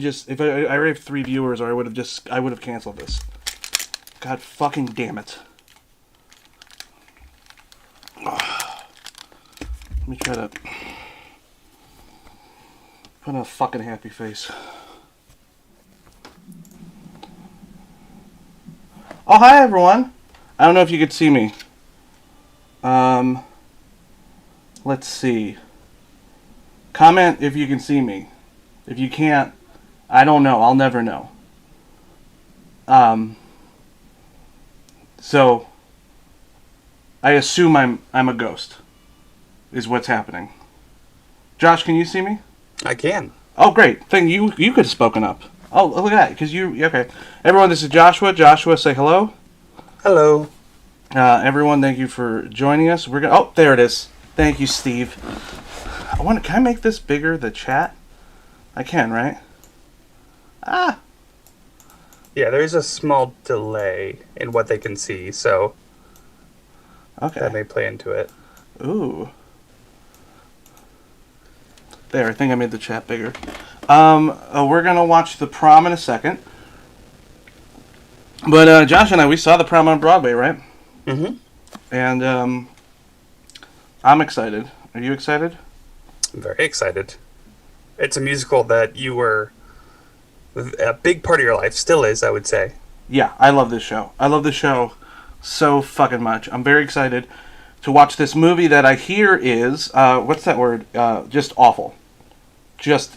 Just if I already have 3 viewers, or I would have canceled this. God fucking damn it. Let me try to put on a fucking happy face. Oh, hi everyone. I don't know if you could see me. Let's see. Comment if you can see me. If you can't, I don't know. I'll never know. So I assume I'm a ghost. Is what's happening. Josh, can you see me? I can. Oh, great. You could have spoken up. Oh, look at that. Because okay. Everyone, this is Joshua. Joshua, say hello. Hello. Everyone, thank you for joining us. Oh, there it is. Thank you, Steve. Can I make this bigger, the chat? I can, right? Ah. Yeah, there's a small delay in what they can see, so Okay. that may play into it. Ooh. There, I think I made the chat bigger. We're gonna watch the Prom in a second. But Josh and I, we saw the Prom on Broadway, right? Mm-hmm. And I'm excited. Are you excited? I'm very excited. It's a musical that you were a big part of your life, still is, I would say. Yeah, I love this show. I love this show so fucking much. I'm very excited to watch this movie that I hear is what's that word? Just awful. Just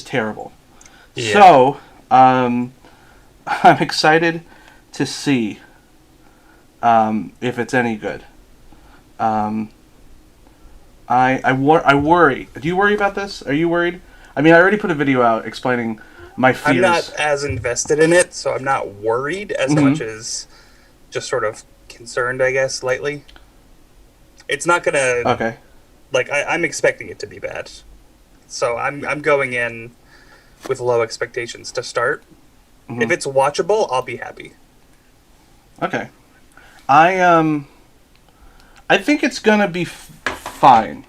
terrible. Yeah. So, I'm excited to see if it's any good. I worry. Do you worry about this? Are you worried? I mean, I already put a video out explaining my fears. I'm not as invested in it, so I'm not worried as much as just sort of concerned, I guess, lightly. It's not gonna... Okay. Like, I'm expecting it to be bad. So I'm going in with low expectations to start. Mm-hmm. If it's watchable, I'll be happy. Okay. I think it's gonna be fine.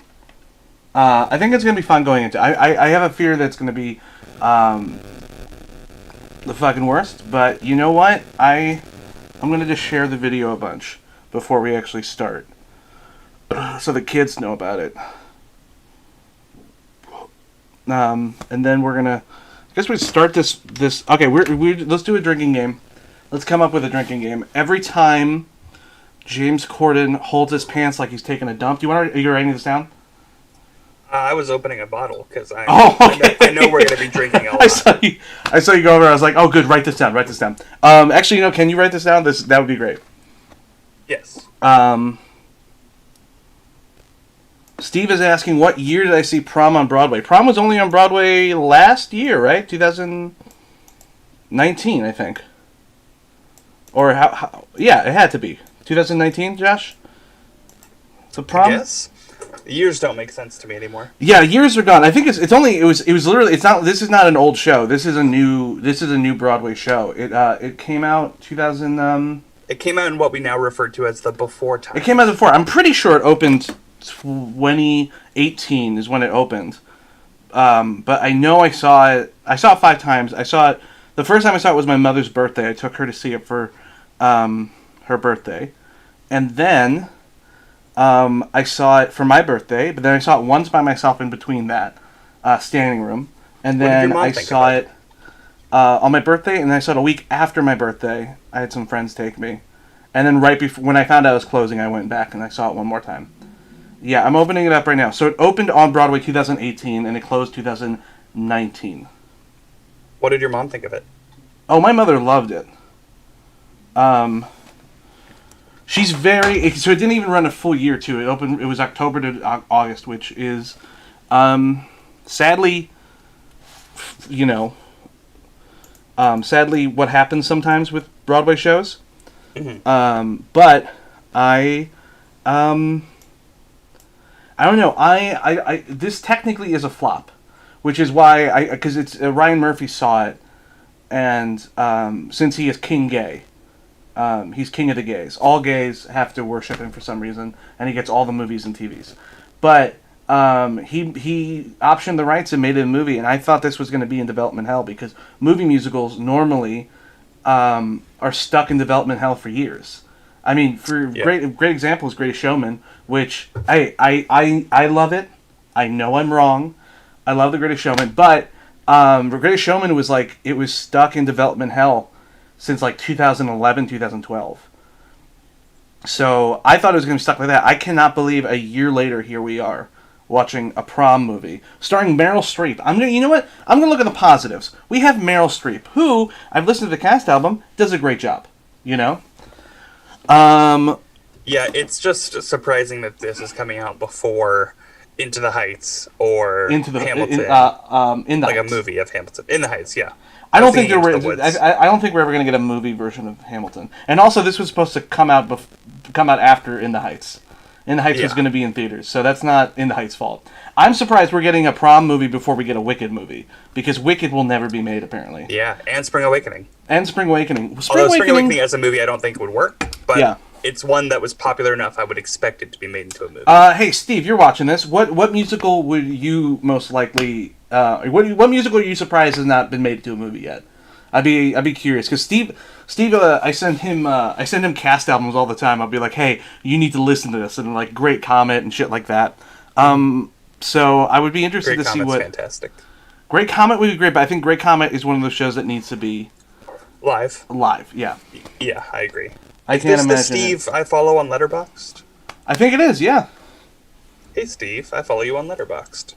I think it's gonna be fun going into. I have a fear that it's gonna be the fucking worst. But you know what? I'm gonna just share the video a bunch before we actually start, so the kids know about it. And then we're gonna. I guess we start this. Okay, let's do a drinking game. Let's come up with a drinking game. Every time James Corden holds his pants like he's taking a dump. Are you writing this down? I was opening a bottle because Okay. I know we're going to be drinking a lot. I saw you go over. I was like, oh, good. Write this down. Actually, can you write this down? That would be great. Yes. Steve is asking, what year did I see Prom on Broadway? Prom was only on Broadway last year, right? 2019, I think. Or how? Yeah, it had to be 2019, Josh. So Prom. Yes. Years don't make sense to me anymore. Yeah, years are gone. I think it was literally. It's not. This is not an old show. This is a new Broadway show. It came out 2000. It came out in what we now refer to as the before time. It came out before. I'm pretty sure it opened 2018 is when it opened. But I know I saw it 5 times. I saw it. The first time I saw it was my mother's birthday. I took her to see it for her birthday. And then I saw it for my birthday, but then I saw it once by myself in between that standing room. And then I saw it on my birthday, and then I saw it a week after my birthday. I had some friends take me. And then right before, when I found out it was closing, I went back and I saw it one more time. Yeah, I'm opening it up right now. So it opened on Broadway 2018, and it closed 2019. What did your mom think of it? Oh, my mother loved it. She's very... So it didn't even run a full year, too. It was October to August, which is, sadly, sadly what happens sometimes with Broadway shows. Mm-hmm. But I don't know. I this technically is a flop, which is why because it's Ryan Murphy saw it, and since he is king gay, he's king of the gays. All gays have to worship him for some reason, and he gets all the movies and TVs. But he optioned the rights and made it a movie, and I thought this was going to be in development hell because movie musicals normally are stuck in development hell for years. I mean, for great example is Greatest Showman, which I love it. I know I'm wrong. I love The Greatest Showman, but The Greatest Showman was like it was stuck in development hell since like 2011, 2012. So I thought it was going to be stuck like that. I cannot believe a year later here we are watching a Prom movie starring Meryl Streep. You know what? I'm gonna look at the positives. We have Meryl Streep, who I've listened to the cast album, does a great job. You know. Yeah, it's just surprising that this is coming out before Into the Heights or Hamilton. In the like Heights. A movie of Hamilton. In the Heights, yeah. I don't think I don't think we're ever gonna get a movie version of Hamilton. And also, this was supposed to come out after In the Heights. In the Heights was going to be in theaters, so that's not In the Heights' fault. I'm surprised we're getting a Prom movie before we get a Wicked movie, because Wicked will never be made, apparently. Yeah, and Spring Awakening. Spring Awakening as a movie I don't think would work, but it's one that was popular enough I would expect it to be made into a movie. Hey, Steve, you're watching this. What musical would you most likely... what musical are you surprised has not been made into a movie yet? I'd be curious, because Steve, I send him cast albums all the time. I'll be like, hey, you need to listen to this, and like Great Comet and shit like that. So I would be interested to see what. Fantastic. Great Comet would be great, but I think Great Comet is one of those shows that needs to be live. Yeah. Yeah, I agree. I can't imagine. Is this Steve I follow on Letterboxd? I think it is. Yeah. Hey, Steve, I follow you on Letterboxd.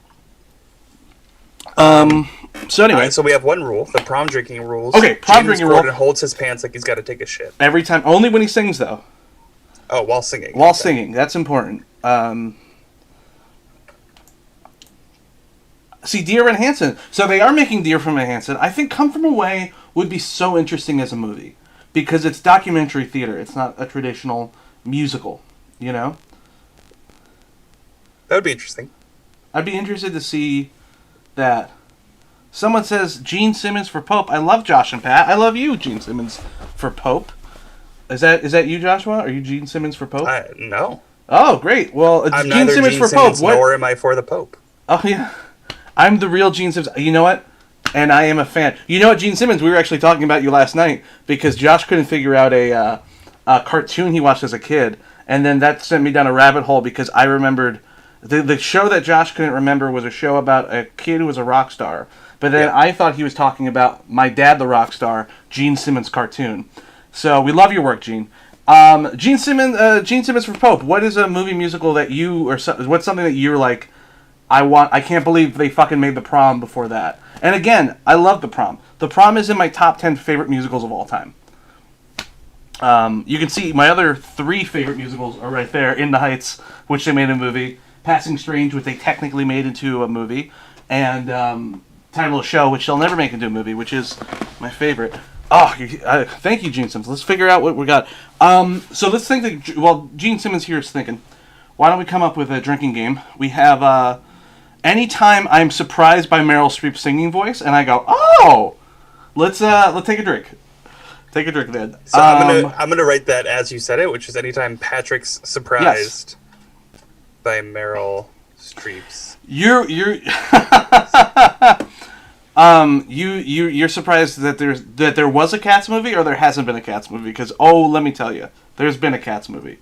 So anyway, so we have one rule: the prom drinking rules. Okay, prom drinking rule. Gordon holds his pants like he's got to take a shit every time. Only when he sings, though. Oh, while singing. While singing, that's important. See, Dear Evan Hansen. So they are making Dear from Evan Hansen. I think Come From Away would be so interesting as a movie because it's documentary theater. It's not a traditional musical. You know. That would be interesting. I'd be interested to see that. Someone says Gene Simmons for Pope. I love Josh and Pat. I love you, Gene Simmons for Pope. Is that you, Joshua? Are you Gene Simmons for Pope? No. Oh, great. Well, it's I'm Gene Simmons for Simmons, Pope. Nor am I for the Pope. Oh yeah, I'm the real Gene Simmons. You know what? And I am a fan. You know what, Gene Simmons? We were actually talking about you last night because Josh couldn't figure out a cartoon he watched as a kid, and then that sent me down a rabbit hole because I remembered the show that Josh couldn't remember was a show about a kid who was a rock star. But then I thought he was talking about My Dad the Rock Star, Gene Simmons cartoon. So we love your work, Gene. Gene Simmons for Pope. What is a movie musical that you or what's something that you're like? I can't believe they fucking made The Prom before that. And again, I love The Prom. The Prom is in my top 10 favorite musicals of all time. You can see my other 3 favorite musicals are right there. In the Heights, which they made a movie. Passing Strange, which they technically made into a movie. And Title of Show, which they'll never make into a movie, which is my favorite. Oh, thank you, Gene Simmons. Let's figure out what we got. So let's think that, while Gene Simmons here is thinking, why don't we come up with a drinking game? We have, anytime I'm surprised by Meryl Streep's singing voice, and I go, oh! Let's take a drink. Take a drink, then. So I'm gonna write that as you said it, which is anytime Patrick's surprised by Meryl Streep's. You're surprised that there was a Cats movie or there hasn't been a Cats movie, because let me tell you, there's been a Cats movie.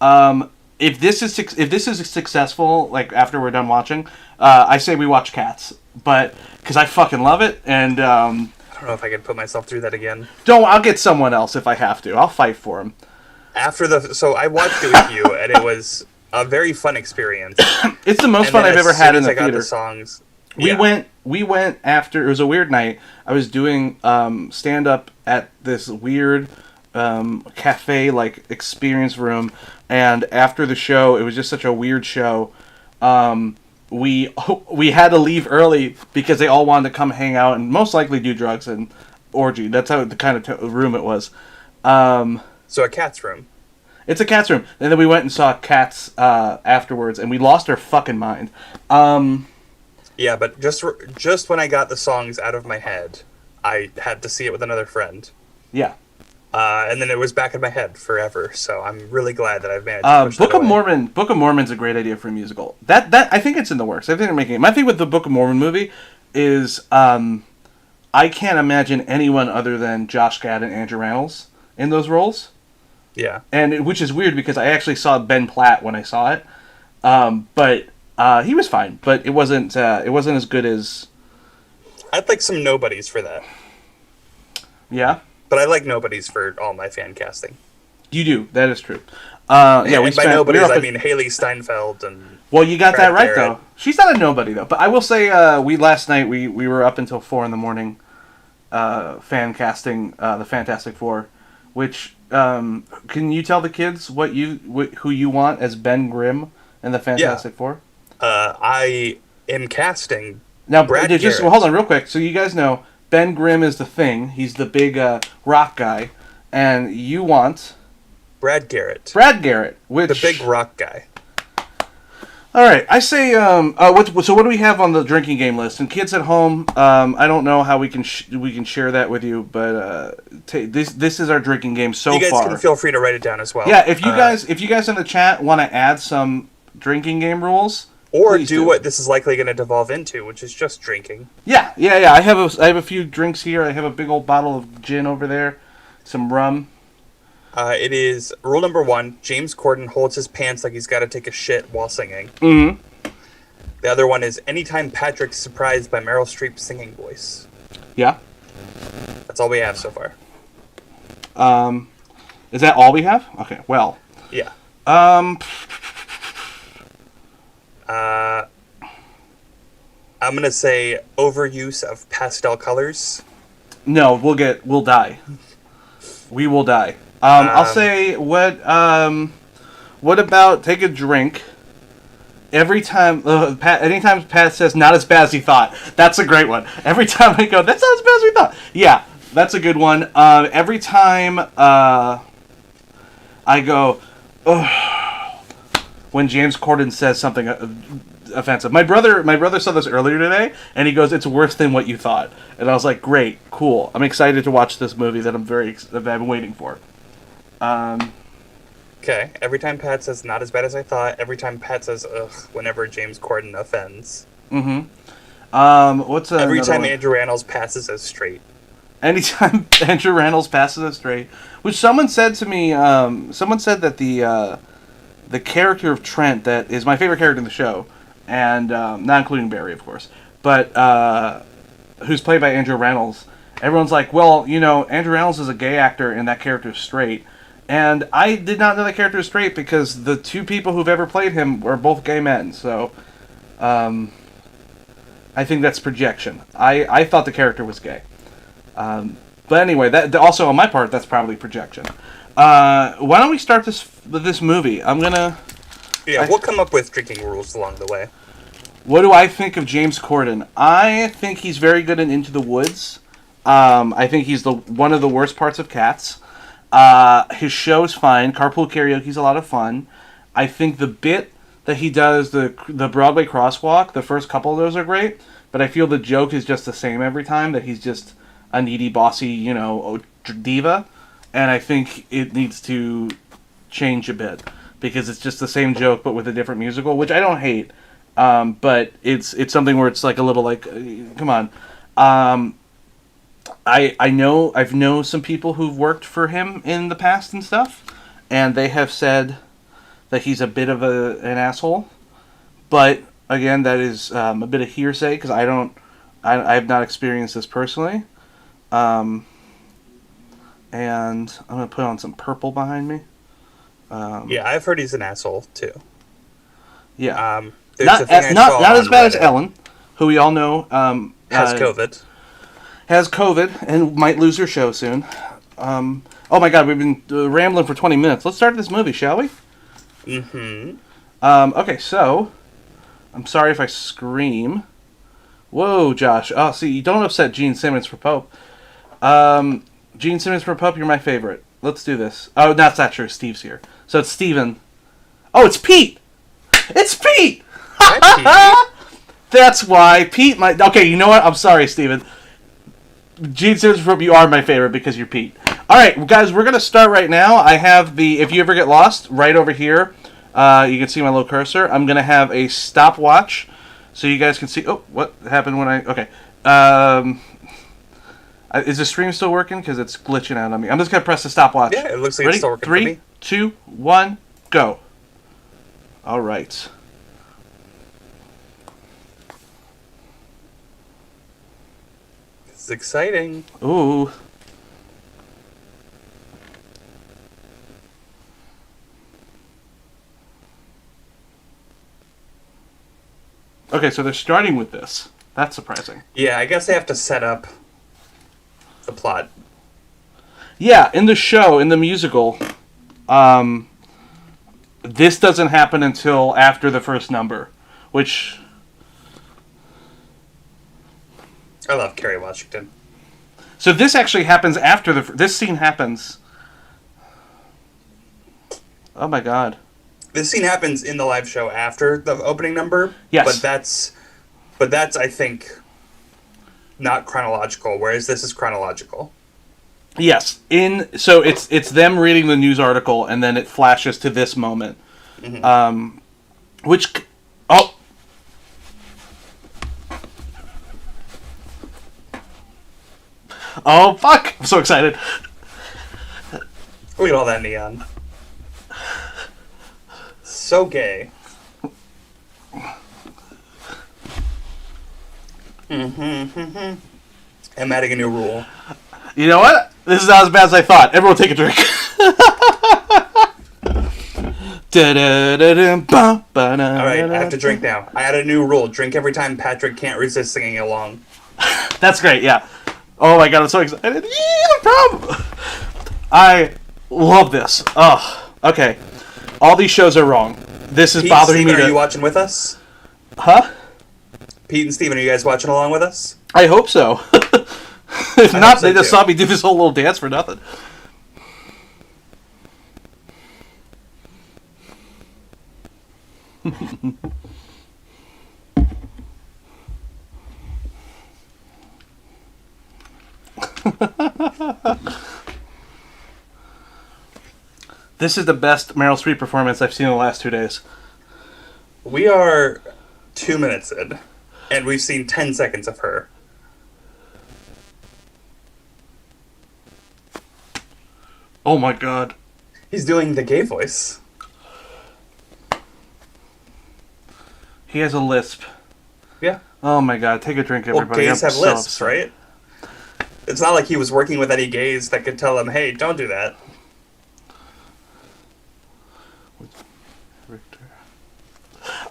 If this is successful, like after we're done watching, I say we watch Cats, but because I fucking love it, and I don't know if I can put myself through that again. I'll get someone else if I have to. I'll fight for him. So I watched it with you, and it was a very fun experience. It's the most fun I've ever had in the theater. I got the songs. We went after, it was a weird night. I was doing stand up at this weird cafe like experience room, and after the show, it was just such a weird show. We had to leave early because they all wanted to come hang out and most likely do drugs and orgy. That's how the kind of room it was. So a Cats room. It's a Cats room. And then we went and saw Cats afterwards, and we lost our fucking mind. Yeah, but just when I got the songs out of my head, I had to see it with another friend. Yeah. And then it was back in my head forever. So I'm really glad that I've managed to push Book that of away. Mormon. Book of Mormon's a great idea for a musical. That I think it's in the works. I think they're making it. My thing with the Book of Mormon movie is I can't imagine anyone other than Josh Gad and Andrew Rannells in those roles. Yeah. And which is weird because I actually saw Ben Platt when I saw it, but he was fine. But it wasn't as good as. I'd like some nobodies for that. Yeah, But I like nobodies for all my fan casting. you do. That is true. And We by spent. nobodies, I I mean Haley Steinfeld and well, you got Brad that right Garrett. though. She's not a nobody though. But I will say, we last night we were up until 4 a.m. Fan casting the Fantastic Four, which can you tell the kids who you want as Ben Grimm in the Fantastic Four? I am casting Now, Brad Garrett. hold on real quick. So you guys know Ben Grimm is the Thing. He's the big rock guy, and you want Brad Garrett, Brad Garrett, which the big rock guy. All right, I say. So what do we have on the drinking game list? And kids at home, I don't know how we can share that with you, but this is our drinking game so You guys far. can feel free to write it down as well. Yeah, if you guys in the chat want to add some drinking game rules, or please do what this is likely going to devolve into, which is just drinking. Yeah. I have a few drinks here. I have a big old bottle of gin over there, some rum. It is rule number 1. James Corden holds his pants like he's got to take a shit while singing. Mm-hmm. The other one is anytime Patrick's surprised by Meryl Streep's singing voice. Yeah. That's all we have so far. Is that all we have? Okay. Well. Yeah. I'm gonna say overuse of pastel colors. No, we'll die. We will die. I'll say what about take a drink every time. Anytime Pat says not as bad as he thought. That's a great one. Every time I go, that's not as bad as we thought. Yeah, that's a good one. Every time I go, oh, when James Corden says something offensive. My brother saw this earlier today, and he goes, "It's worse than what you thought." And I was like, "Great, cool. I'm excited to watch this movie that I've been waiting for." Okay. Every time Pat says not as bad as I thought. Every time Pat says ugh. Whenever James Corden offends. Mm-hmm. What's every another time one? Andrew Rannells passes as straight. Anytime Andrew Rannells passes us straight, which someone said to me, someone said that the character of Trent, that is my favorite character in the show, and not including Barry, of course, but who's played by Andrew Rannells. Everyone's like, well, Andrew Rannells is a gay actor, and that character's straight. And I did not know that character was straight because the two people who've ever played him were both gay men. So, I think that's projection. I thought the character was gay. But anyway, that also on my part, that's probably projection. Why don't we start this movie? We'll come up with drinking rules along the way. What do I think of James Corden? I think he's very good in Into the Woods. I think he's one of the worst parts of Cats. His show's fine. Carpool Karaoke's a lot of fun. I think the bit that he does, the Broadway crosswalk, the first couple of those are great. But I feel the joke is just the same every time, that he's just a needy, bossy, diva. And I think it needs to change a bit, because it's just the same joke but with a different musical, which I don't hate. But it's something where it's like a little like, come on. I've known some people who've worked for him in the past and stuff, and they have said that he's a bit of an asshole. But again, that is a bit of hearsay, because I have not experienced this personally. And I'm gonna put on some purple behind me. I've heard he's an asshole too. Yeah, There's not as bad as Reddit. Ellen, who we all know Has COVID. Has COVID and might lose her show soon. Oh my God, we've been rambling for 20 minutes. Let's start this movie, shall we? Mm-hmm. Okay, so I'm sorry if I scream. Whoa, Josh. Oh, see, you don't upset Gene Simmons for Pope. Gene Simmons for Pope, you're my favorite. Let's do this. Oh, that's not true. Steve's here. So it's Steven. Oh, it's Pete! It's Pete! Hi, That's why Pete might... Okay, you know what? I'm sorry, Steven. Gene Simmons for Pope, you are my favorite because you're Pete. All right, guys, we're going to start right now. I have the, if you ever get lost, right over here. You can see my little cursor. I'm going to have a stopwatch so you guys can see. Oh, what happened when I, okay. Is the stream still working? Because it's glitching out on me. I'm just going to press the stopwatch. Yeah, it looks like Ready? it's still working 3, for me. 2, 1, go. All right. It's exciting. Ooh. Okay, so they're starting with this. That's surprising. Yeah, I guess they have to set up the plot. Yeah, in the show, in the musical, this doesn't happen until after the first number, which... I love Kerry Washington. So this actually happens after the... This scene happens... Oh my god. This scene happens in the live show after the opening number. Yes. But that's I think not chronological, whereas this is chronological. Yes. So it's them reading the news article and then it flashes to this moment. Mm-hmm. Which oh Oh fuck! I'm so excited. Look at all that neon. So gay. I'm adding a new rule. You know what? This is not as bad as I thought. Everyone take a drink. Alright, I have to drink now. I added a new rule. Drink every time Patrick can't resist singing along. That's great, yeah. Oh my god, I'm so excited. Yeah, Prom! I love this. Oh, okay. All these shows are wrong. This is Pete, bothering Steven, me. Are you watching with us? Huh? Pete and Steven, are you guys watching along with us? I hope so. If I not, hope so they just too. saw me do this whole little dance for nothing. This is the best Meryl Streep performance I've seen in the last 2 days. We are 2 minutes in, and we've seen 10 seconds of her. Oh my god. He's doing the gay voice. He has a lisp. Yeah. Oh my god, take a drink, Well, everybody. gays I'm have so lisps, upset. right? It's not like he was working with any gays that could tell him, hey, don't do that.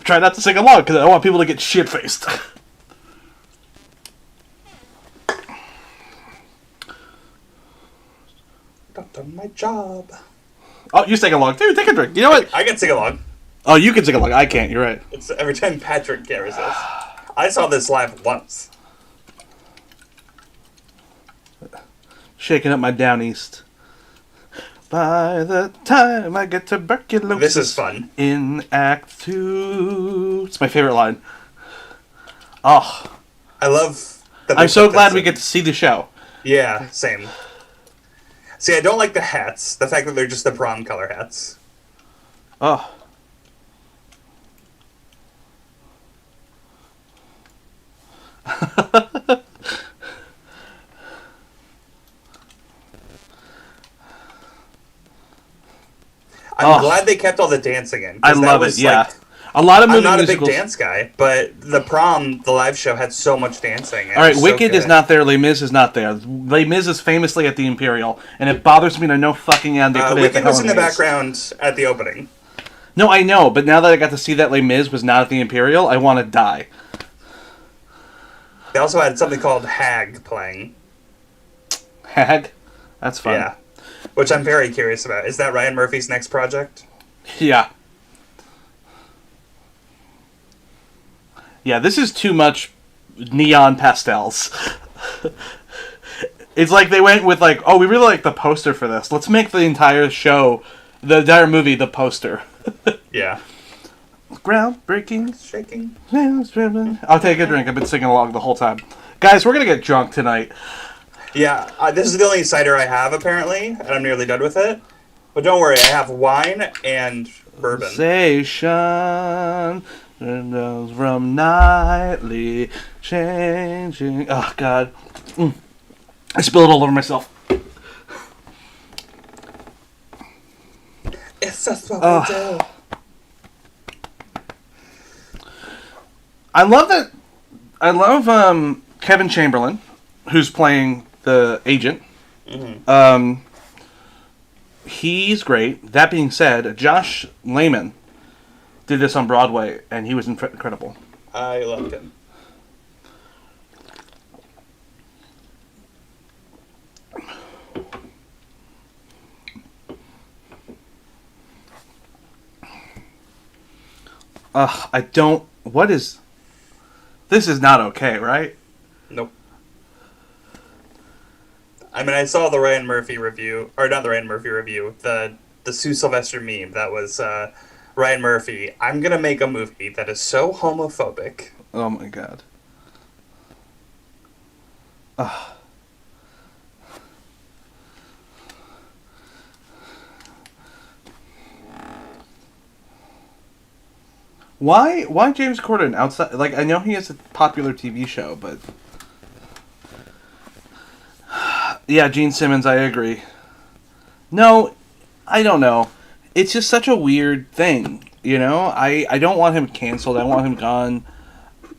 Try not to sing along because I don't want people to get shit-faced. Not done my job. Oh, you sing along too. Take a drink. You know what? I can sing along. Oh, you can sing along. I can't. You're right. It's every time Patrick can't resist. I saw this live once. Shaking up my down east. By the time I get tuberculosis. This is fun. In Act 2. It's my favorite line. Oh. I love that. I'm so glad we get to see the show. Yeah, same. See, I don't like the hats. The fact that they're just the prom color hats. Oh. I'm glad they kept all the dancing in. I love it, yeah. A lot of I'm movie not musicals. a big dance guy, but the prom, the live show, had so much dancing. All right, Wicked is not there. Les Mis is not there. Les Mis is famously at the Imperial, and it bothers me to no fucking end. They put it at the Wicked was in the Hellenies. background at the opening. No, I know, but now that I got to see that Les Mis was not at the Imperial, I want to die. They also had something called Hag playing. Hag? That's fun. Yeah. Which I'm very curious about. Is that Ryan Murphy's next project? Yeah. Yeah, this is too much neon pastels. It's like they went with like, oh, we really like the poster for this. Let's make the entire show, the entire movie, the poster. Yeah. Groundbreaking. Shaking. I'll take a drink. I've been singing along the whole time. Guys, we're going to get drunk tonight. Yeah, this is the only cider I have, apparently, and I'm nearly done with it. But don't worry, I have wine and bourbon. Sensation from nightly changing. Oh God, I spilled it all over myself. It's just what we do. I love that. I love Kevin Chamberlain, who's playing the agent. Mm-hmm. He's great. That being said, Josh Lehman did this on Broadway, and he was incredible. I loved him. I don't. What is. This is not okay, right? Nope. I mean, I saw the Ryan Murphy review, or not the Ryan Murphy review, the Sue Sylvester meme that was Ryan Murphy. I'm gonna make a movie that is so homophobic. Oh my God. Why James Corden outside? Like, I know he has a popular TV show, but yeah, Gene Simmons, I agree. No, I don't know. It's just such a weird thing, you know. I don't want him canceled. I want him gone.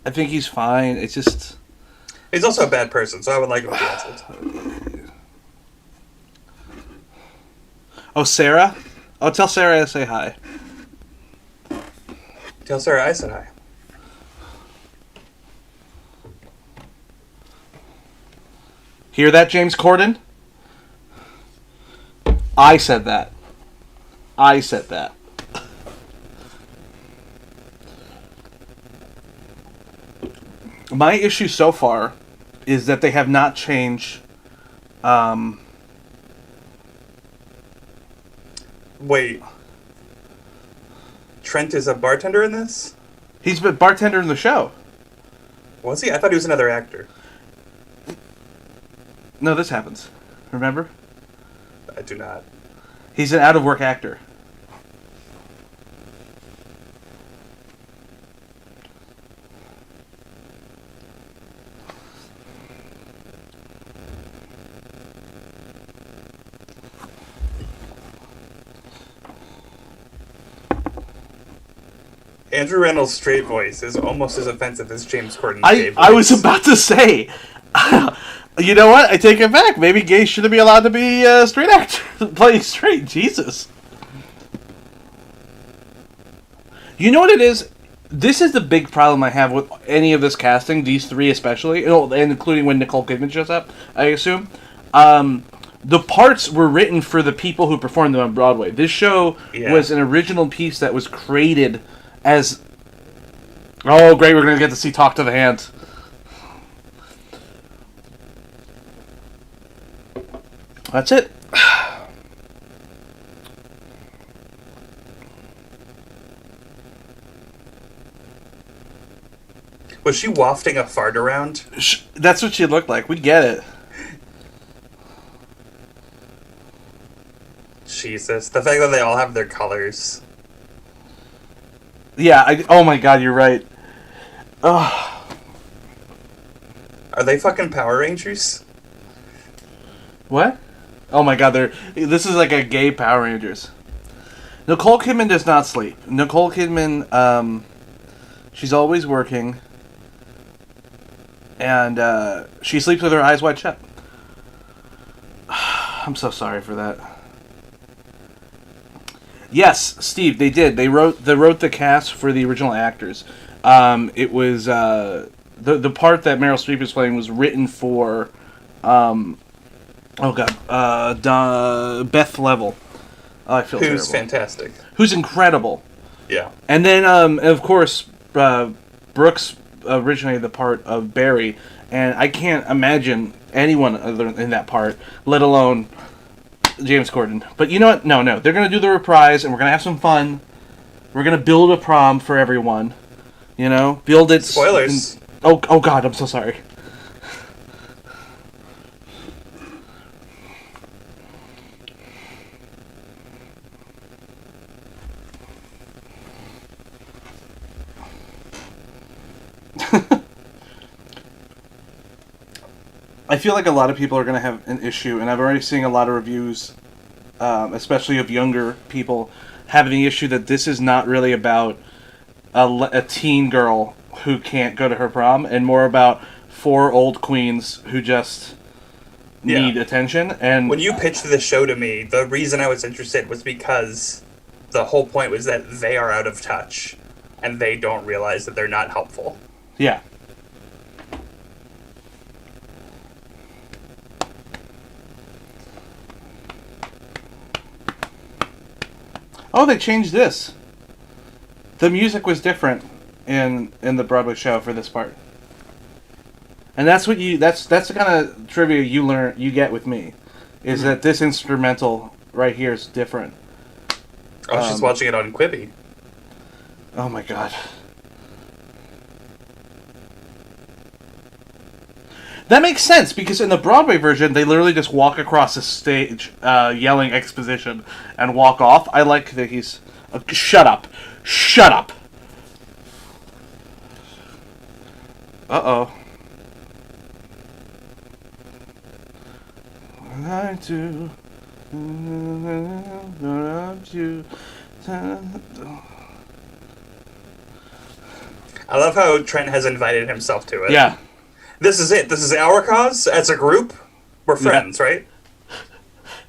I think he's fine. It's just. He's also a bad person, so I would like him canceled. Oh, Sarah? Oh, tell Sarah to say hi. Tell Sarah I said hi. Hear that, James Corden? I said that. I said that. My issue so far is that they have not changed. Wait. Trent is a bartender in this? He's been bartender in the show. Was he? I thought he was another actor. No, this happens. Remember? I do not. He's an out-of-work actor. Andrew Rannells' straight voice is almost as offensive as James Corden's gay voice. I was about to say, you know what? I take it back. Maybe gays shouldn't be allowed to be straight actor playing straight. Jesus. You know what it is? This is the big problem I have with any of this casting. These three especially, and including when Nicole Kidman shows up. I assume. The parts were written for the people who performed them on Broadway. This show was an original piece that was created as... Oh, great, we're going to get to see Talk to the Hand. That's it. Was she wafting a fart around? That's what she looked like. We get it. Jesus. The fact that they all have their colors. Yeah, oh my God, you're right. Ugh. Are they fucking Power Rangers? What? Oh my God, this is like a gay Power Rangers. Nicole Kidman does not sleep. Nicole Kidman, she's always working. And she sleeps with her eyes wide shut. I'm so sorry for that. Yes, Steve, they did. They wrote the cast for the original actors. It was the part that Meryl Streep is playing was written for Beth Level. Oh, I feel Who's terrible. fantastic. Who's incredible. Yeah. And then of course Brooks originated the part of Barry, and I can't imagine anyone other in that part, let alone James Corden. But you know what? No. They're going to do the reprise, and we're going to have some fun. We're going to build a prom for everyone. You know? Build it... Spoilers. Oh God, I'm so sorry. feel like a lot of people are going to have an issue, and I've already seen a lot of reviews, especially of younger people, having the issue that this is not really about a teen girl who can't go to her prom, and more about 4 old queens who just need attention. And when you pitched the show to me, the reason I was interested was because the whole point was that they are out of touch, and they don't realize that they're not helpful. Yeah. Oh, they changed this. The music was different in the Broadway show for this part. And that's what that's the kind of trivia you get with me, is that this instrumental right here is different. Oh, she's watching it on Quibi. Oh my god. That makes sense, because in the Broadway version, they literally just walk across the stage yelling exposition and walk off. I like that he's... shut up. Shut up! Uh-oh. I do... you... I love how Trent has invited himself to it. Yeah. This is it. This is our cause as a group. We're friends, right?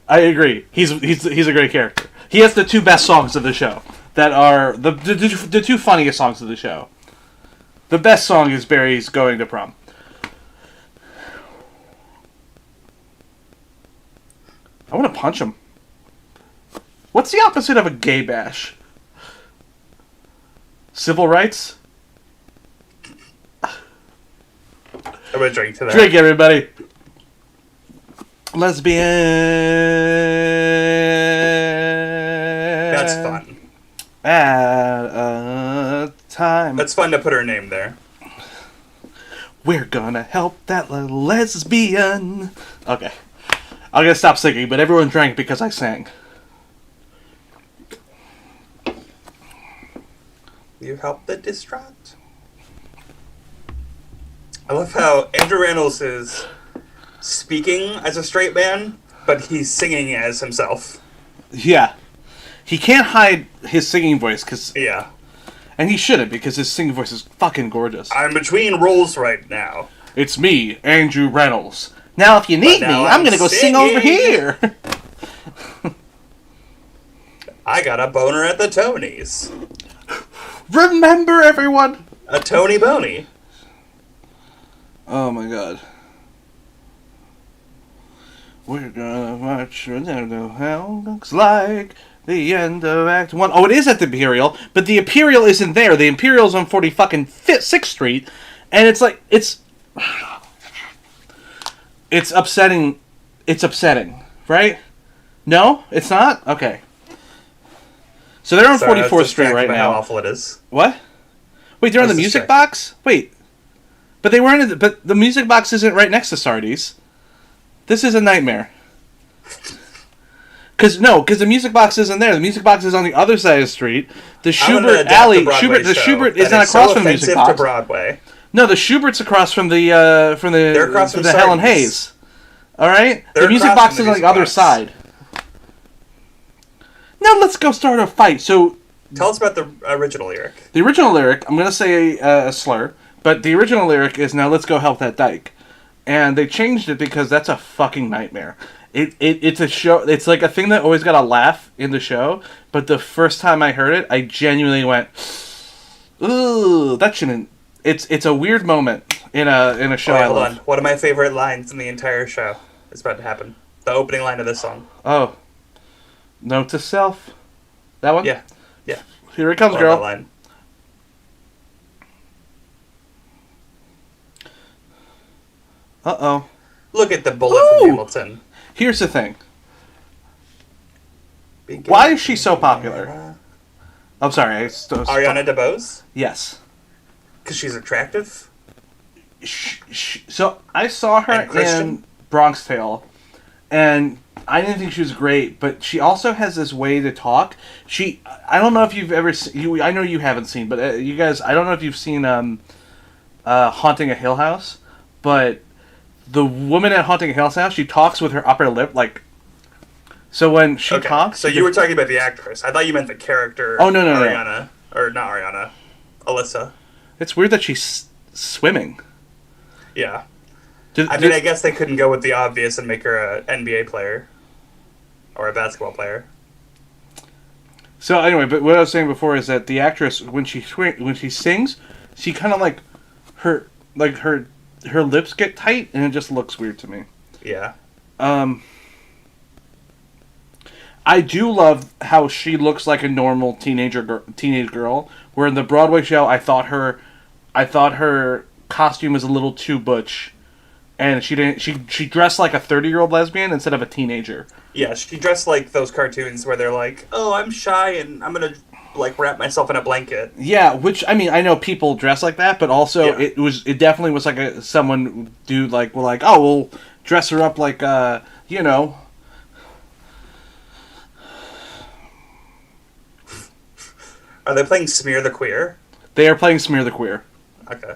I agree. He's a great character. He has the 2 best songs of the show. That are the 2 funniest songs of the show. The best song is Barry's Going to Prom. I want to punch him. What's the opposite of a gay bash? Civil rights? I'm gonna drink to that. Drink, everybody. Lesbian. That's fun. At a time. That's fun to put her name there. We're gonna help that little lesbian. Okay. I'm gonna stop singing, but everyone drank because I sang. You help the distraught. I love how Andrew Rannells is speaking as a straight man, but he's singing as himself. Yeah. He can't hide his singing voice, Yeah. and he shouldn't, because his singing voice is fucking gorgeous. I'm between roles right now. It's me, Andrew Reynolds. Now if you need me, I'm gonna go sing over here. I got a boner at the Tonys. Remember, everyone? A Tony Boney. Oh my god. We're gonna march, I don't know how it looks like the end of Act 1. Oh, it is at the Imperial, but the Imperial isn't there. The Imperial's on 6th Street, and it's like, it's upsetting. It's upsetting, right? No? It's not? Okay. So they're on 44th Street right now. How awful it is. What? Wait, they're on the Music Box? Wait. But they weren't. But the Music Box isn't right next to Sardi's. This is a nightmare. Because the Music Box isn't there. The Music Box is on the other side of the street. The Schubert Alley. The Schubert is not across from the Music Box. To Broadway. No, the Schubert's across from the They're across from Helen Hayes. All right. The Music Box is on the other side. Now let's go start a fight. So tell us about the original lyric. The original lyric, I'm going to say a slur, but the original lyric is, now let's go help that dyke. And they changed it because that's a fucking nightmare. It's a show, it's like a thing that always got a laugh in the show, but the first time I heard it, I genuinely went, ooh, that shouldn't, it's a weird moment in a show I love. Hold on. One of my favorite lines in the entire show is about to happen. The opening line of this song. Oh. Note to self. That one? Yeah. Here it comes, girl. That line. Uh-oh. Look at the bullet from Hamilton. Here's the thing. Why is she so popular? I'm sorry. Ariana DeBose? Yes. Because she's attractive? So I saw her in Bronx Tale, and I didn't think she was great, but she also has this way to talk. I don't know if you've ever seen, I know you haven't seen, but you guys, I don't know if you've seen Haunting a Hill House, but the woman at Haunting Hill House, she talks with her upper lip, like. So when she talks, so you were talking about the actress. I thought you meant the character. Oh no, Ariana, or not Ariana, Alyssa. It's weird that she's swimming. Yeah. I guess they couldn't go with the obvious and make her an NBA player or a basketball player. So anyway, but what I was saying before is that the actress, when she sings, she kind of her lips get tight, and it just looks weird to me. Yeah. I do love how she looks like a normal teenage girl. Where in the Broadway show, I thought her costume was a little too butch, and she didn't. She dressed like a 30-year-old lesbian instead of a teenager. Yeah, she dressed like those cartoons where they're like, "Oh, I'm shy and I'm gonna wrap myself in a blanket." Yeah, which I mean, I know people dress like that, but also it definitely was like someone do oh, we'll dress her up like you know. Are they playing Smear the Queer? They are playing Smear the Queer. Okay.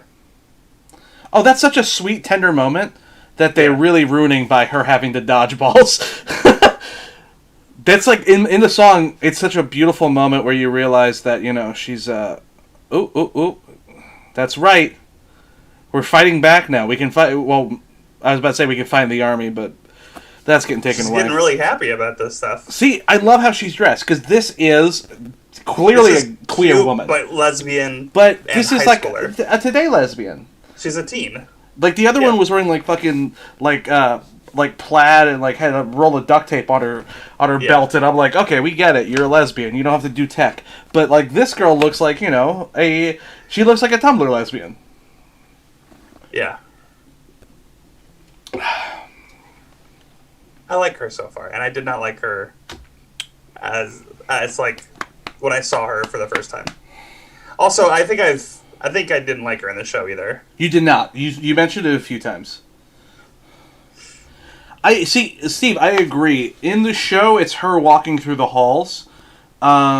Oh, that's such a sweet, tender moment that they're really ruining by her having to dodge balls. That's like, in the song, it's such a beautiful moment where you realize that, she's, ooh, that's right. We're fighting back now. We can fight, well, I was about to say we can fight the army, but that's getting taken away. She's getting really happy about this stuff. See, I love how she's dressed, because this is clearly a queer woman. But lesbian. But this is like a today lesbian. She's a teen. Like the other one was wearing fucking plaid and had a roll of duct tape on her belt, and I'm like, okay, we get it. You're a lesbian. You don't have to do tech. But this girl looks like she looks like a Tumblr lesbian. Yeah. I like her so far, and I did not like her as when I saw her for the first time. Also, I think I didn't like her in the show either. You did not. You mentioned it a few times. I see, Steve. I agree. In the show, it's her walking through the halls. Also,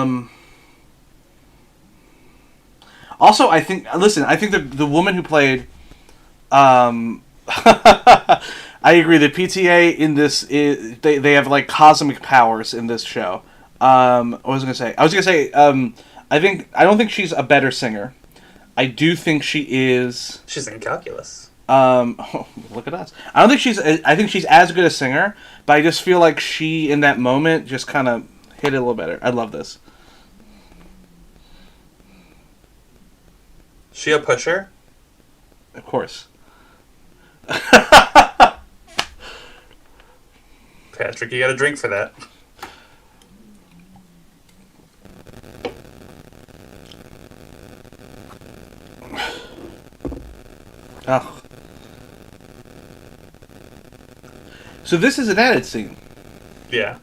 I think the woman who played. I agree. The PTA in this they have cosmic powers in this show. What was I gonna say? I don't think she's a better singer. I do think she is. She's in calculus. Look at us. I think she's as good a singer, but I just feel like she in that moment just kind of hit it a little better. I love this. She a pusher? Of course. Patrick, you got a drink for that. Oh. So this is an added scene. Yeah.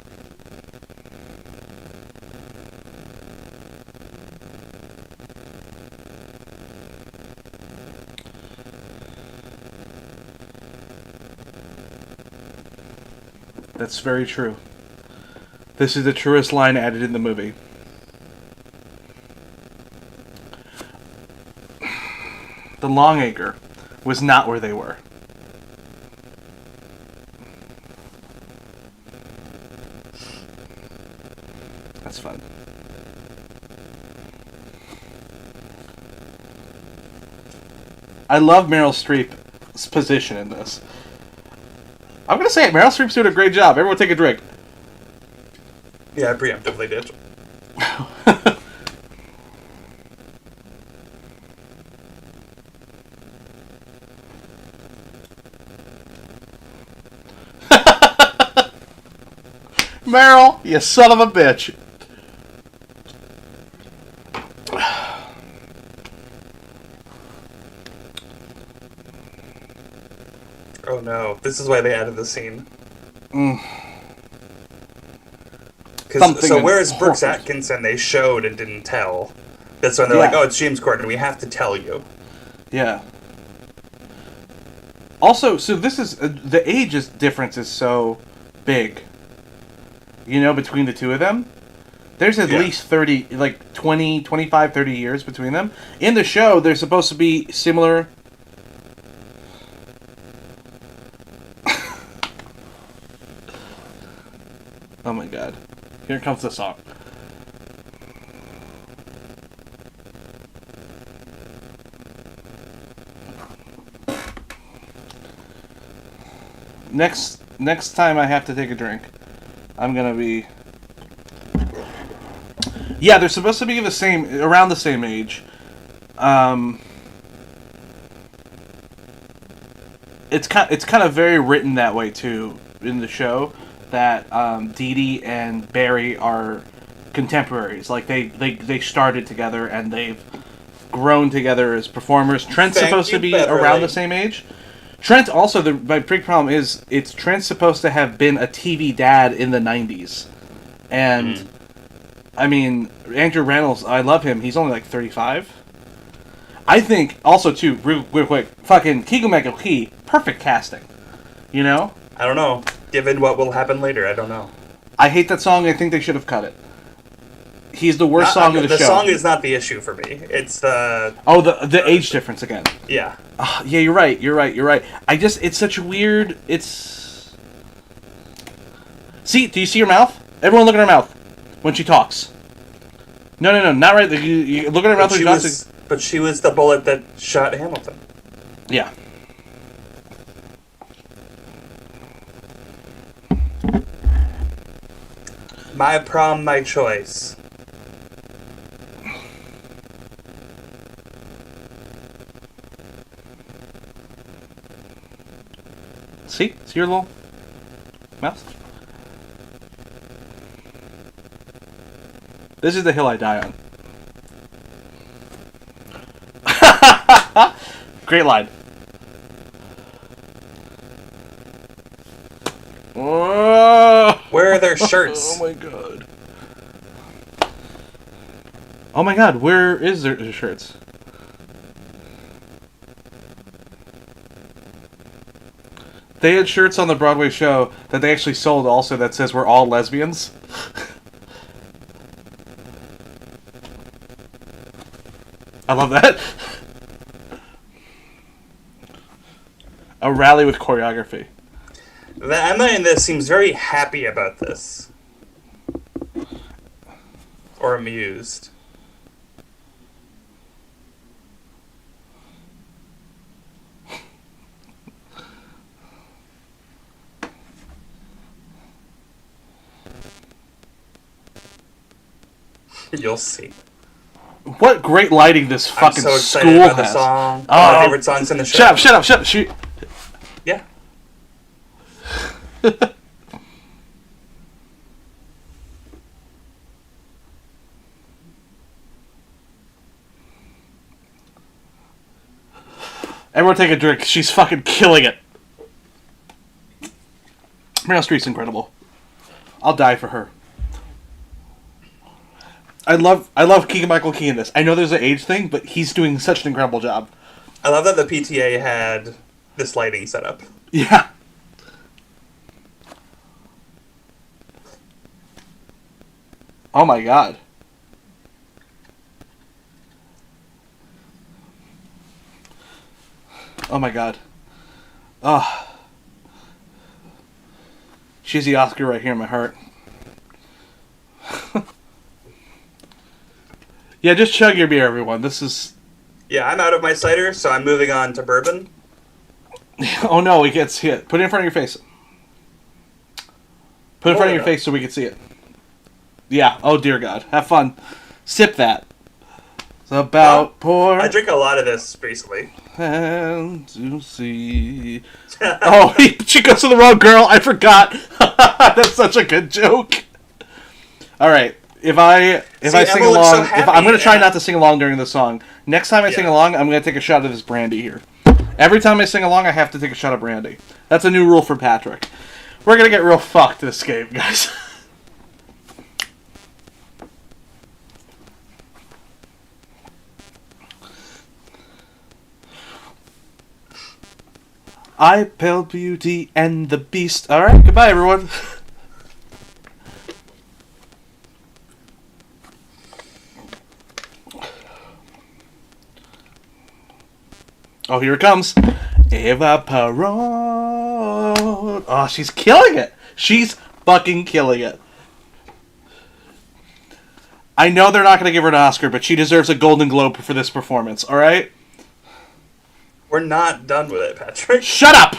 That's very true. This is the truest line added in the movie. The Longacre was not where they were. That's fun. I love Meryl Streep's position in this. I'm going to say it. Meryl Streep's doing a great job. Everyone take a drink. Yeah, I preemptively did. Meryl, you son of a bitch. Oh no, this is why they added the scene. So whereas Brooks Atkinson they showed and didn't tell. That's when they're like, oh, it's James Corden, we have to tell you. Yeah. Also, so this is the age difference is so big. Between the two of them. There's at least 30, 20, 25, 30 years between them. In the show, they're supposed to be similar. Oh my god. Here comes the song. Next time I have to take a drink, I'm gonna be. Yeah, they're supposed to be around the same age. It's kind of very written that way too in the show that Dee Dee and Barry are contemporaries. Like they started together and they've grown together as performers. Trent's supposed to be around the same age. Trent also, my big problem is Trent's supposed to have been a TV dad in the 90s. And, I mean, Andrew Reynolds, I love him. He's only like 35. I think, also, too, real quick, fucking Keegan-Michael Key, perfect casting. You know? I don't know. Given what will happen later, I don't know. I hate that song. I think they should have cut it. He's the worst song of the show. The song is not the issue for me. It's the... Oh, the age difference again. Yeah. Yeah, you're right. It's such a weird... See, do you see her mouth? Everyone look at her mouth when she talks. No, not right. You look at her mouth when she talks. But she was the bullet that shot Hamilton. Yeah. My prom, my choice. See your little mouse? This is the hill I die on. Great line. Where are their shirts? Oh my god. Oh my god, where is their shirts? They had shirts on the Broadway show that they actually sold also that says we're all lesbians. I love that. A rally with choreography. Emma in this seems very happy about this. Or amused. You'll see. What great lighting this fucking I'm so excited school about has. The song. One of my favorite songs in the show. Shut up. Yeah. Everyone take a drink. She's fucking killing it. Meryl Streep's incredible. I'll die for her. I love Keegan-Michael Key in this. I know there's an age thing, but he's doing such an incredible job. I love that the PTA had this lighting set up. Yeah. Oh my god. Oh my god. Oh. She's the Oscar right here in my heart. Yeah, just chug your beer, everyone. This is... Yeah, I'm out of my cider, so I'm moving on to bourbon. Oh no, we can't see it. Put it in front of your face. Put it in front of your face so we can see it. Yeah, oh dear God. Have fun. Sip that. It's about pour... I drink a lot of this, basically. And to see... Oh, she goes to the wrong girl. I forgot. That's such a good joke. Alright. If I sing along, so I'm going to try not to sing along during the song. Next time I sing along, I'm going to take a shot of this brandy here. Every time I sing along, I have to take a shot of brandy. That's a new rule for Patrick. We're going to get real fucked this game, guys. I, Pale Beauty, and the Beast. Alright, goodbye, everyone. Oh, here it comes. Eva Perón. Oh, she's killing it. She's fucking killing it. I know they're not going to give her an Oscar, but she deserves a Golden Globe for this performance, alright? We're not done with it, Patrick. Shut up!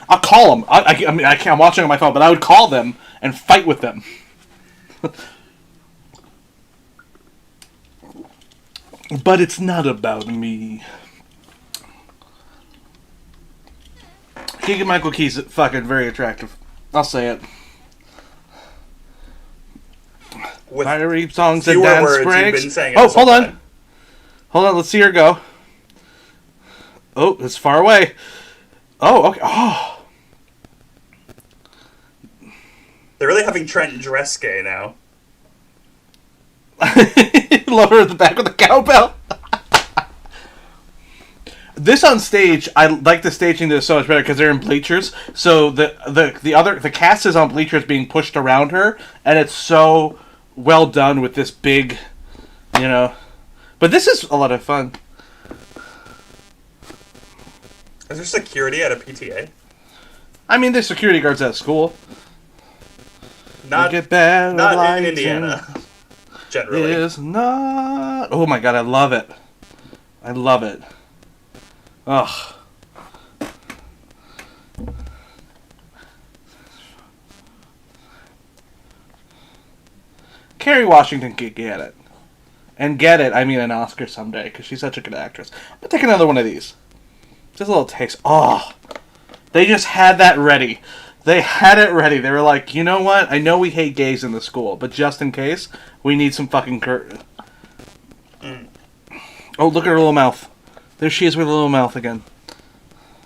I'll call them. I mean, I can't, I'm watching on my phone, but I would call them and fight with them. But it's not about me. Keegan-Michael Key's fucking very attractive. I'll say it. With Fiery songs and fewer dance words, you've breaks. been saying it Oh, this whole hold on. time. Hold on, let's see her go. Oh, it's far away. Oh, okay. Oh. They're really having Trent dress gay now. Love her at the back with the cowbell. This on stage, I like the staging this so much better because they're in bleachers. So the cast is on bleachers being pushed around her, and it's so well done with this big, you know. But this is a lot of fun. Is there security at a PTA? I mean, there's security guards at school. Not Get better not in lighting Indiana. Generally. Is not. Oh my god, I love it. I love it. Ugh. Kerry Washington could get it. And get it, I mean an Oscar someday, because she's such a good actress. I'm going to take another one of these. Just a little taste. Oh. They just had that ready. They had it ready. They were like, you know what? I know we hate gays in the school, but just in case, we need some fucking curtain. Oh, look at her little mouth. There she is with her little mouth again.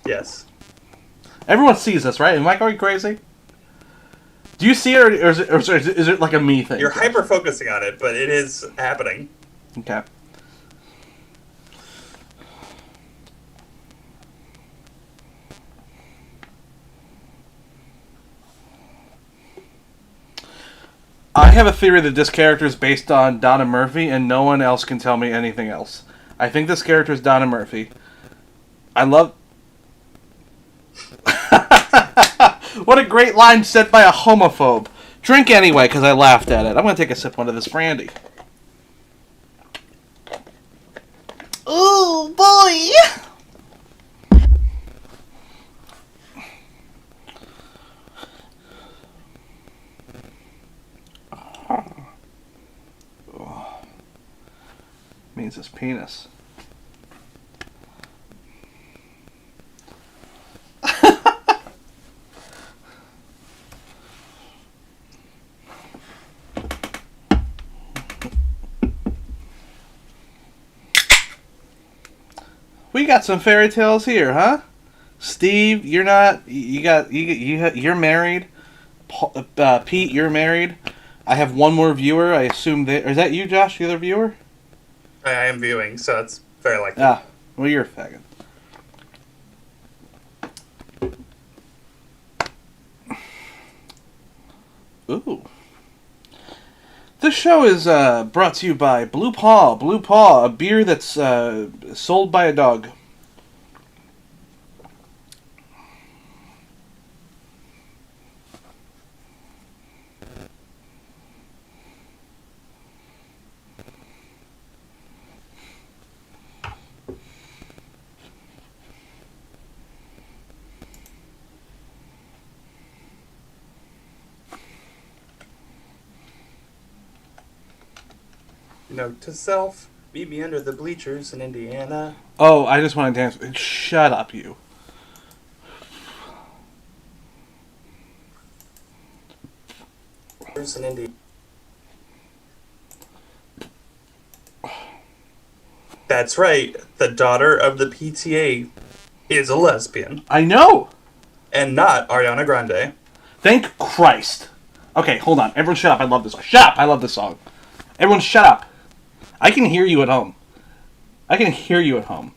Yes. Everyone sees this, right? Am I going crazy? Do you see it, or is it like a me thing? You're hyper-focusing on it, but it is happening. Okay. I have a theory that this character is based on Donna Murphy, and no one else can tell me anything else. I think this character is Donna Murphy. I love... What a great line said by a homophobe. Drink anyway, because I laughed at it. I'm going to take a sip one of this brandy. Ooh, boy! Oh. Means his penis. We got some fairy tales here, huh? Steve, you're not. You're married. Pete, you're married. I have one more viewer. I assume that is that you, Josh, the other viewer. I am viewing, so it's very likely. Ah, well, you're a faggot. Ooh. This show is brought to you by Blue Paw. Blue Paw, a beer that's sold by a dog. Note to self, meet me under the bleachers in Indiana. Oh, I just want to dance. Shut up, you. In Indiana. That's right, the daughter of the PTA is a lesbian. I know! And not Ariana Grande. Thank Christ. Okay, hold on. Everyone shut up. I love this song. Shut up. I love this song. Everyone shut up. I can hear you at home. I can hear you at home.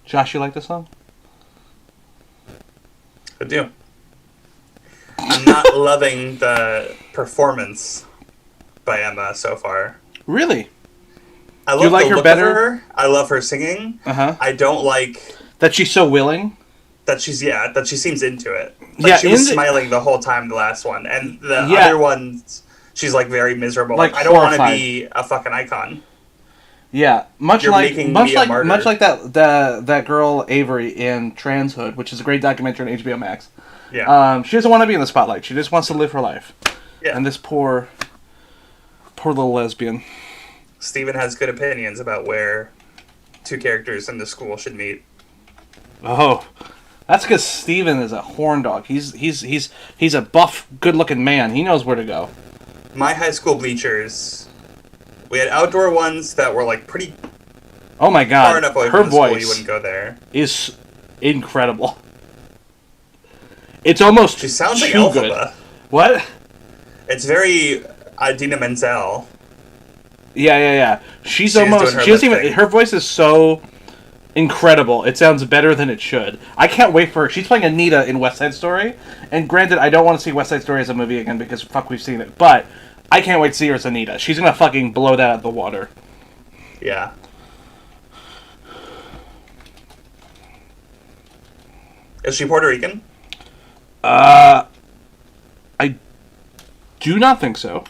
Josh, you like this song? I do. I'm not loving the performance by Emma so far. Really? I love you like the her look better? of her. I love her singing. Uh-huh. I don't like that she's so willing. that she seems into it. Like Yeah, she was smiling the whole time the last one, and the Yeah. other ones she's like very miserable. Like, I don't want to horrified. be a fucking icon. Yeah, much You're like making me a martyr. that girl Avery in Transhood, which is a great documentary on HBO Max. Yeah. She doesn't want to be in the spotlight. She just wants to live her life. Yeah. And this poor little lesbian. Steven has good opinions about where two characters in the school should meet. Oh, that's because Steven is a horn dog. He's a buff, good-looking man. He knows where to go. My high school bleachers, we had outdoor ones that were like pretty Oh my god, far enough away her from the school you voice wouldn't go there. is incredible. It's almost She sounds like too good. Elphaba. What? It's very Idina Menzel. Yeah. She's doing almost. her She doesn't lip even. thing. Her voice is so incredible. It sounds better than it should. I can't wait for her. She's playing Anita in West Side Story. And granted, I don't want to see West Side Story as a movie again because fuck, we've seen it. But I can't wait to see her as Anita. She's gonna fucking blow that out of the water. Yeah. Is she Puerto Rican? I do not think so.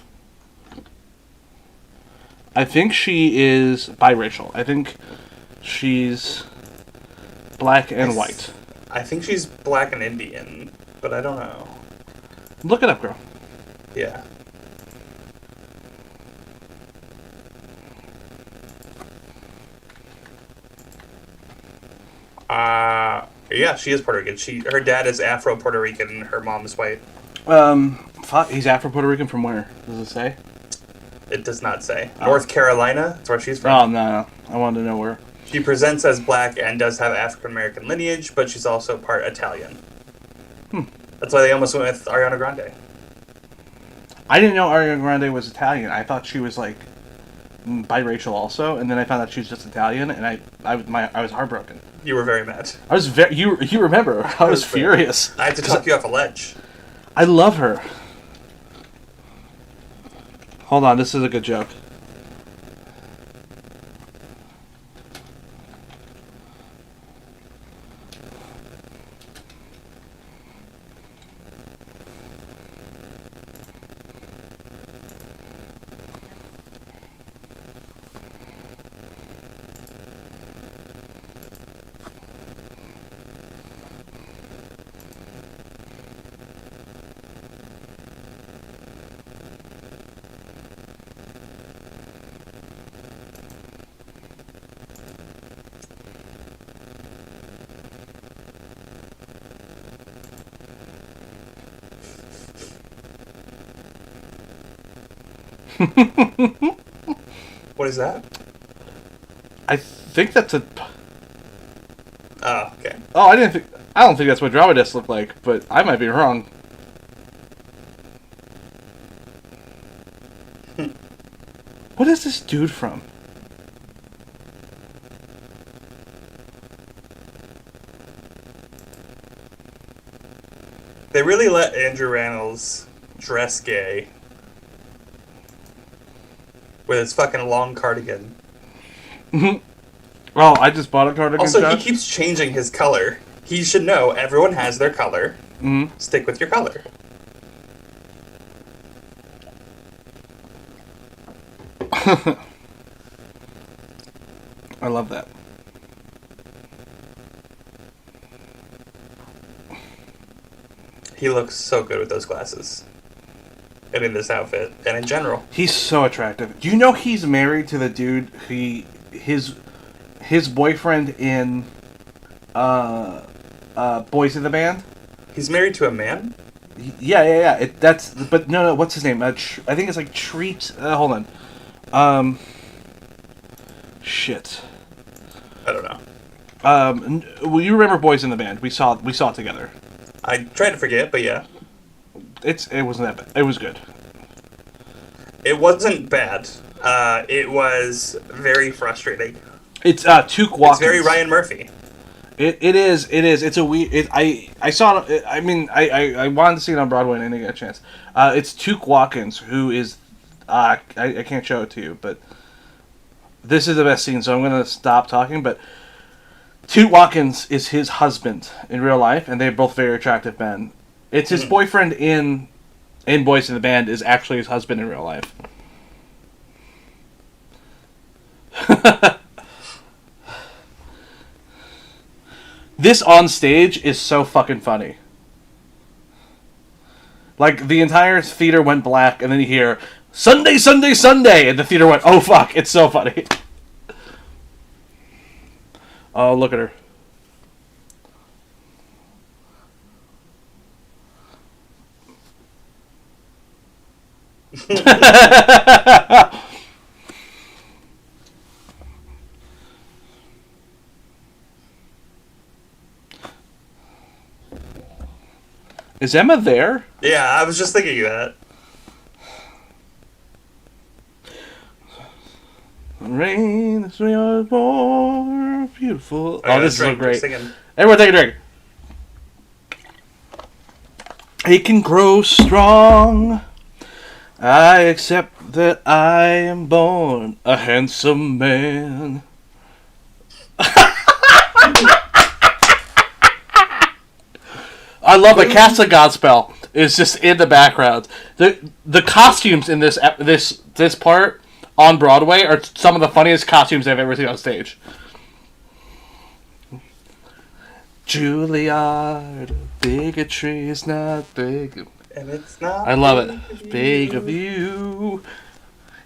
I think she is biracial. I think she's black and white. I think she's black and Indian, but I don't know. Look it up, girl. Yeah. Yeah, she is Puerto Rican. Her dad is Afro Puerto Rican, and her mom is white. He's Afro Puerto Rican from where? Does it say? It does not say. North Carolina, that's where she's from. Oh, no. I wanted to know where. She presents as black and does have African American lineage, but she's also part Italian. That's why they almost went with Ariana Grande. I didn't know Ariana Grande was Italian. I thought she was like biracial also, and then I found out she was just Italian, and I was heartbroken. You were very mad. I was you remember? I was furious. I had to talk you off a ledge. I love her. Hold on, this is a good joke. What is that? I think that's a. Oh, okay. Oh, I don't think that's what drama desks look like, but I might be wrong. What is this dude from? They really let Andrew Rannells dress gay with his fucking long cardigan. Oh, I just bought a cardigan. Also, Josh. he keeps changing his color. He should know everyone has their color. Mm-hmm. Stick with your color. I love that. He looks so good with those glasses. And in this outfit. And in general. He's so attractive. Do you know he's married to the dude his boyfriend in Boys in the Band? He's married to a man? Yeah. But no. What's his name? I think it's like Treat. Hold on. Shit. I don't know. Well, you remember Boys in the Band? We saw it together. I tried to forget, but yeah. It wasn't that bad. It was good. It wasn't bad. It was very frustrating. It's Tuke Watkins. It's very Ryan Murphy. It is. It's a weird. I saw it. I mean, I wanted to see it on Broadway and I didn't get a chance. It's Tuke Watkins who is. I can't show it to you, but this is the best scene, so I'm gonna stop talking. But Tuke Watkins is his husband in real life, and they're both very attractive men. It's his boyfriend in Boys in the Band is actually his husband in real life. This on stage is so fucking funny. Like, the entire theater went black, and then you hear, Sunday, Sunday, Sunday! And the theater went, oh fuck, it's so funny. Oh, look at her. Is Emma there? Yeah, I was just thinking of that. Rain is more beautiful. Oh, this is so great. Everyone take a drink. He can grow strong. I accept that I am born a handsome man. I love the Cast of Godspell is just in the background. The costumes in this part on Broadway are some of the funniest costumes I've ever seen on stage. Juilliard, bigotry is not big. And it's not. I love it. Big of you.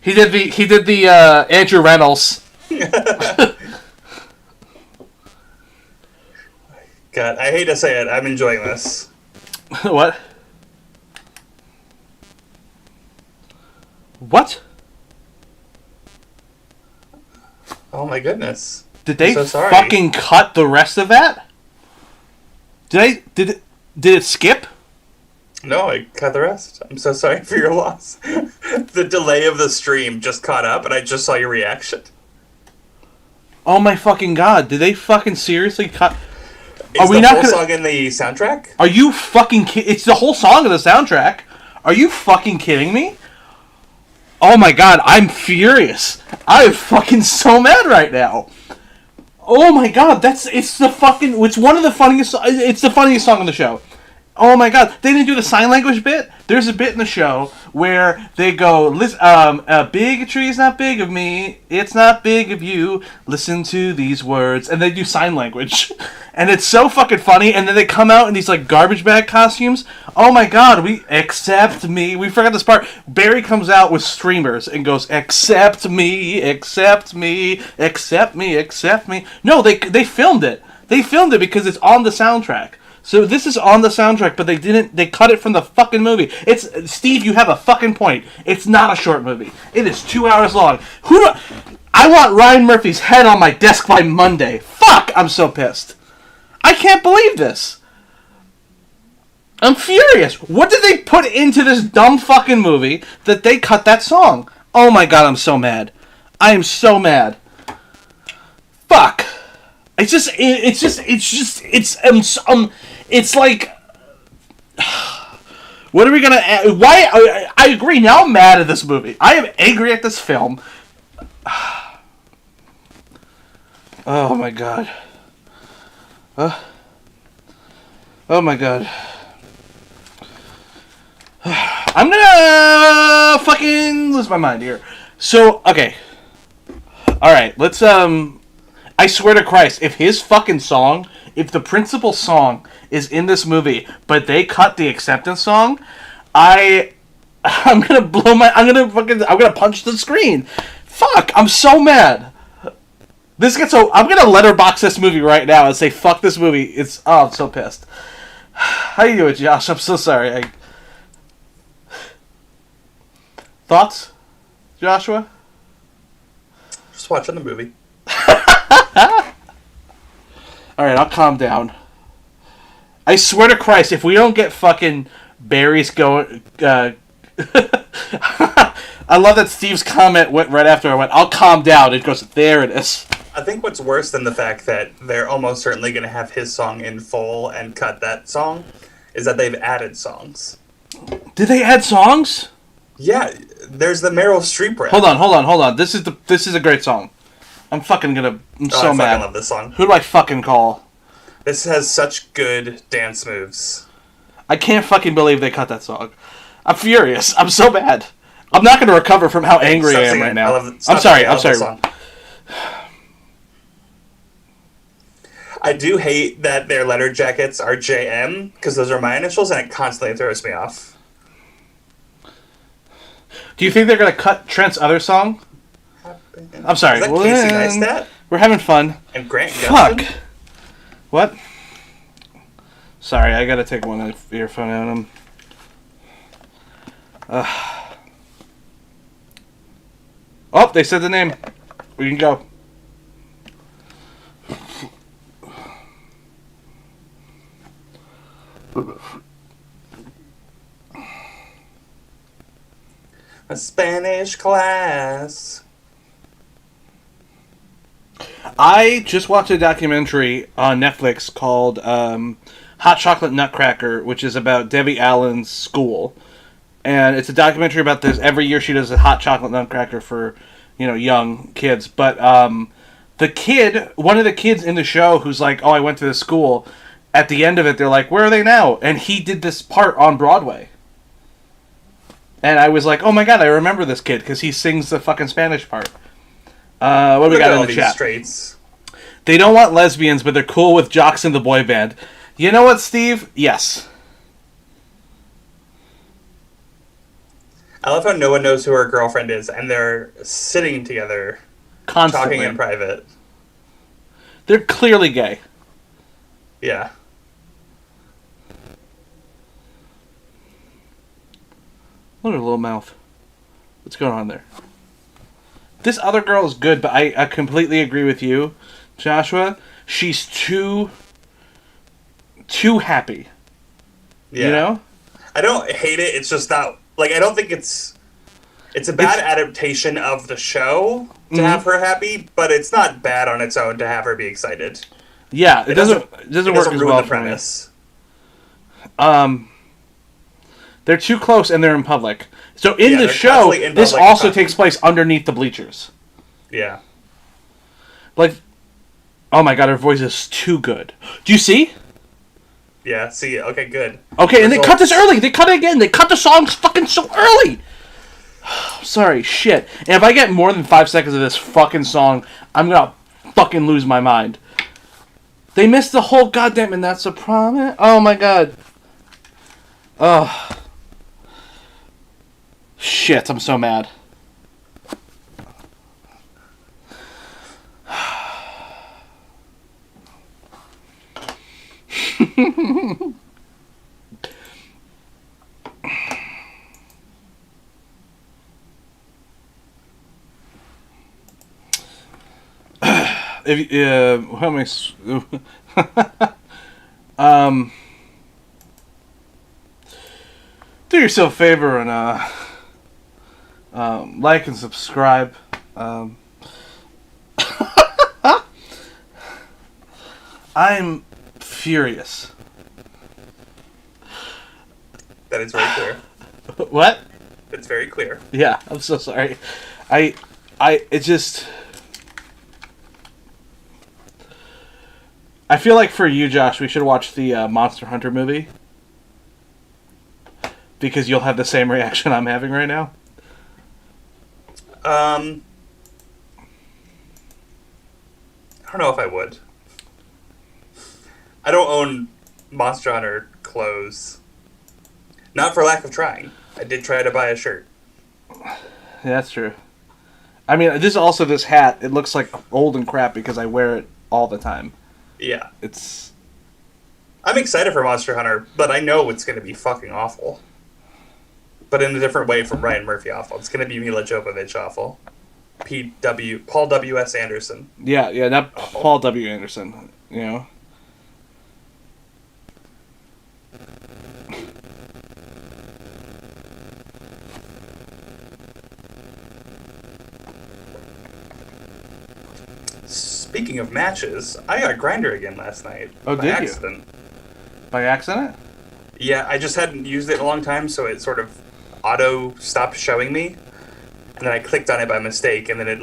He did the Andrew Reynolds. God, I hate to say it. I'm enjoying this. What? What? Oh my goodness. Did they so sorry. fucking cut the rest of that? Did it skip? No, I cut the rest. I'm so sorry for your loss. The delay of the stream just caught up, and I just saw your reaction. Oh my fucking god! Did they fucking seriously cut? Is the whole song in the soundtrack? Are you fucking kidding? It's the whole song of the soundtrack. Are you fucking kidding me? Oh my god, I'm furious. I'm fucking so mad right now. Oh my god, it's the funniest song on the show. Oh my god, they didn't do the sign language bit. There's a bit in the show where they go, bigotry is not big of me, it's not big of you, listen to these words, and they do sign language. And it's so fucking funny, and then they come out in these, like, garbage bag costumes. Oh my god, accept me. We forgot this part. Barry comes out with streamers and goes, accept me, accept me, accept me, accept me. No, they filmed it. They filmed it because it's on the soundtrack. So this is on the soundtrack, but they cut it from the fucking movie. Steve, you have a fucking point. It's not a short movie. It is 2 hours long. I want Ryan Murphy's head on my desk by Monday. Fuck, I'm so pissed. I can't believe this. I'm furious. What did they put into this dumb fucking movie that they cut that song? Oh my god, I'm so mad. I am so mad. Fuck. It's like, what are we gonna? Why? I agree. Now I'm mad at this movie. I am angry at this film. Oh my god. Oh my god. I'm gonna fucking lose my mind here. So, okay. Alright, let's, I swear to Christ, if the principal song is in this movie, but they cut the acceptance song, I'm gonna I'm gonna punch the screen. Fuck, I'm so mad. I'm gonna letterbox this movie right now and say, fuck this movie. I'm so pissed. How you doing, Josh? I'm so sorry. Thoughts, Joshua? Just watching the movie. Alright, I'll calm down. I swear to Christ, if we don't get fucking Barry's going... I love that Steve's comment went right after I went, I'll calm down. It goes, there it is. I think what's worse than the fact that they're almost certainly going to have his song in full and cut that song is that they've added songs. Did they add songs? Yeah, there's the Meryl Streep rap. Hold on. This is a great song. I'm so mad. I fucking love this song. Who do I fucking call? This has such good dance moves. I can't fucking believe they cut that song. I'm furious. I'm so mad. I'm not going to recover from how angry I am right now. I'm sorry. I'm sorry. I do hate that their letter jackets are JM, because those are my initials, and it constantly throws me off. Do you think they're going to cut Trent's other song? I'm sorry. Is that Casey Neistat? We're having fun. And Grant Fuck. Gustin? What? Sorry, I got to take one earphone out of him. Oh, they said the name. We can go. A Spanish class. I just watched a documentary on Netflix called Hot Chocolate Nutcracker, which is about Debbie Allen's school. And it's a documentary about this. Every year she does a hot chocolate nutcracker for, young kids. But one of the kids in the show who's like, oh, I went to this school, at the end of it, they're like, where are they now? And he did this part on Broadway. And I was like, oh my god, I remember this kid, because he sings the fucking Spanish part. What do we got in the chat? Straights. They don't want lesbians, but they're cool with jocks in the boy band. You know what, Steve? Yes. I love how no one knows who her girlfriend is, and they're sitting together, Constantly. talking in private. They're clearly gay. Yeah. Look at her little mouth. What's going on there? This other girl is good, but I completely agree with you, Joshua. She's too happy. Yeah. You know? I don't hate it. It's just not like I don't think it's a bad adaptation of the show to have her happy, but it's not bad on its own to have her be excited. Yeah, it doesn't work as ruin well the for me. premise. They're too close and they're in public. So in the show, this also takes place underneath the bleachers. Yeah. Like, oh my god, her voice is too good. Do you see? Yeah, see, okay, good. Okay, and they cut this early. They cut it again. They cut the songs fucking so early. Sorry, shit. And if I get more than 5 seconds of this fucking song, I'm gonna fucking lose my mind. They missed the whole goddamn, and that's a promise. Oh my god. Oh. Shit, I'm so mad. How many? Do yourself a favor and like and subscribe. I'm furious. That is very clear. What? It's very clear. Yeah, I'm so sorry. It just... I feel like for you, Josh, we should watch the Monster Hunter movie. Because you'll have the same reaction I'm having right now. I don't know if I would. I don't own Monster Hunter clothes. Not for lack of trying. I did try to buy a shirt. Yeah, that's true. I mean, this hat, it looks like old and crap because I wear it all the time. Yeah. I'm excited for Monster Hunter, but I know it's going to be fucking awful. But in a different way from Ryan Murphy awful. It's going to be Mila Jovovich awful. Paul W.S. Anderson. Yeah, not awful. Paul W. Anderson, you know? Speaking of matches, I got Grindr again last night. Oh, by did accident. you? By accident? Yeah, I just hadn't used it in a long time, so it sort of auto stopped showing me. And then I clicked on it by mistake, and then it,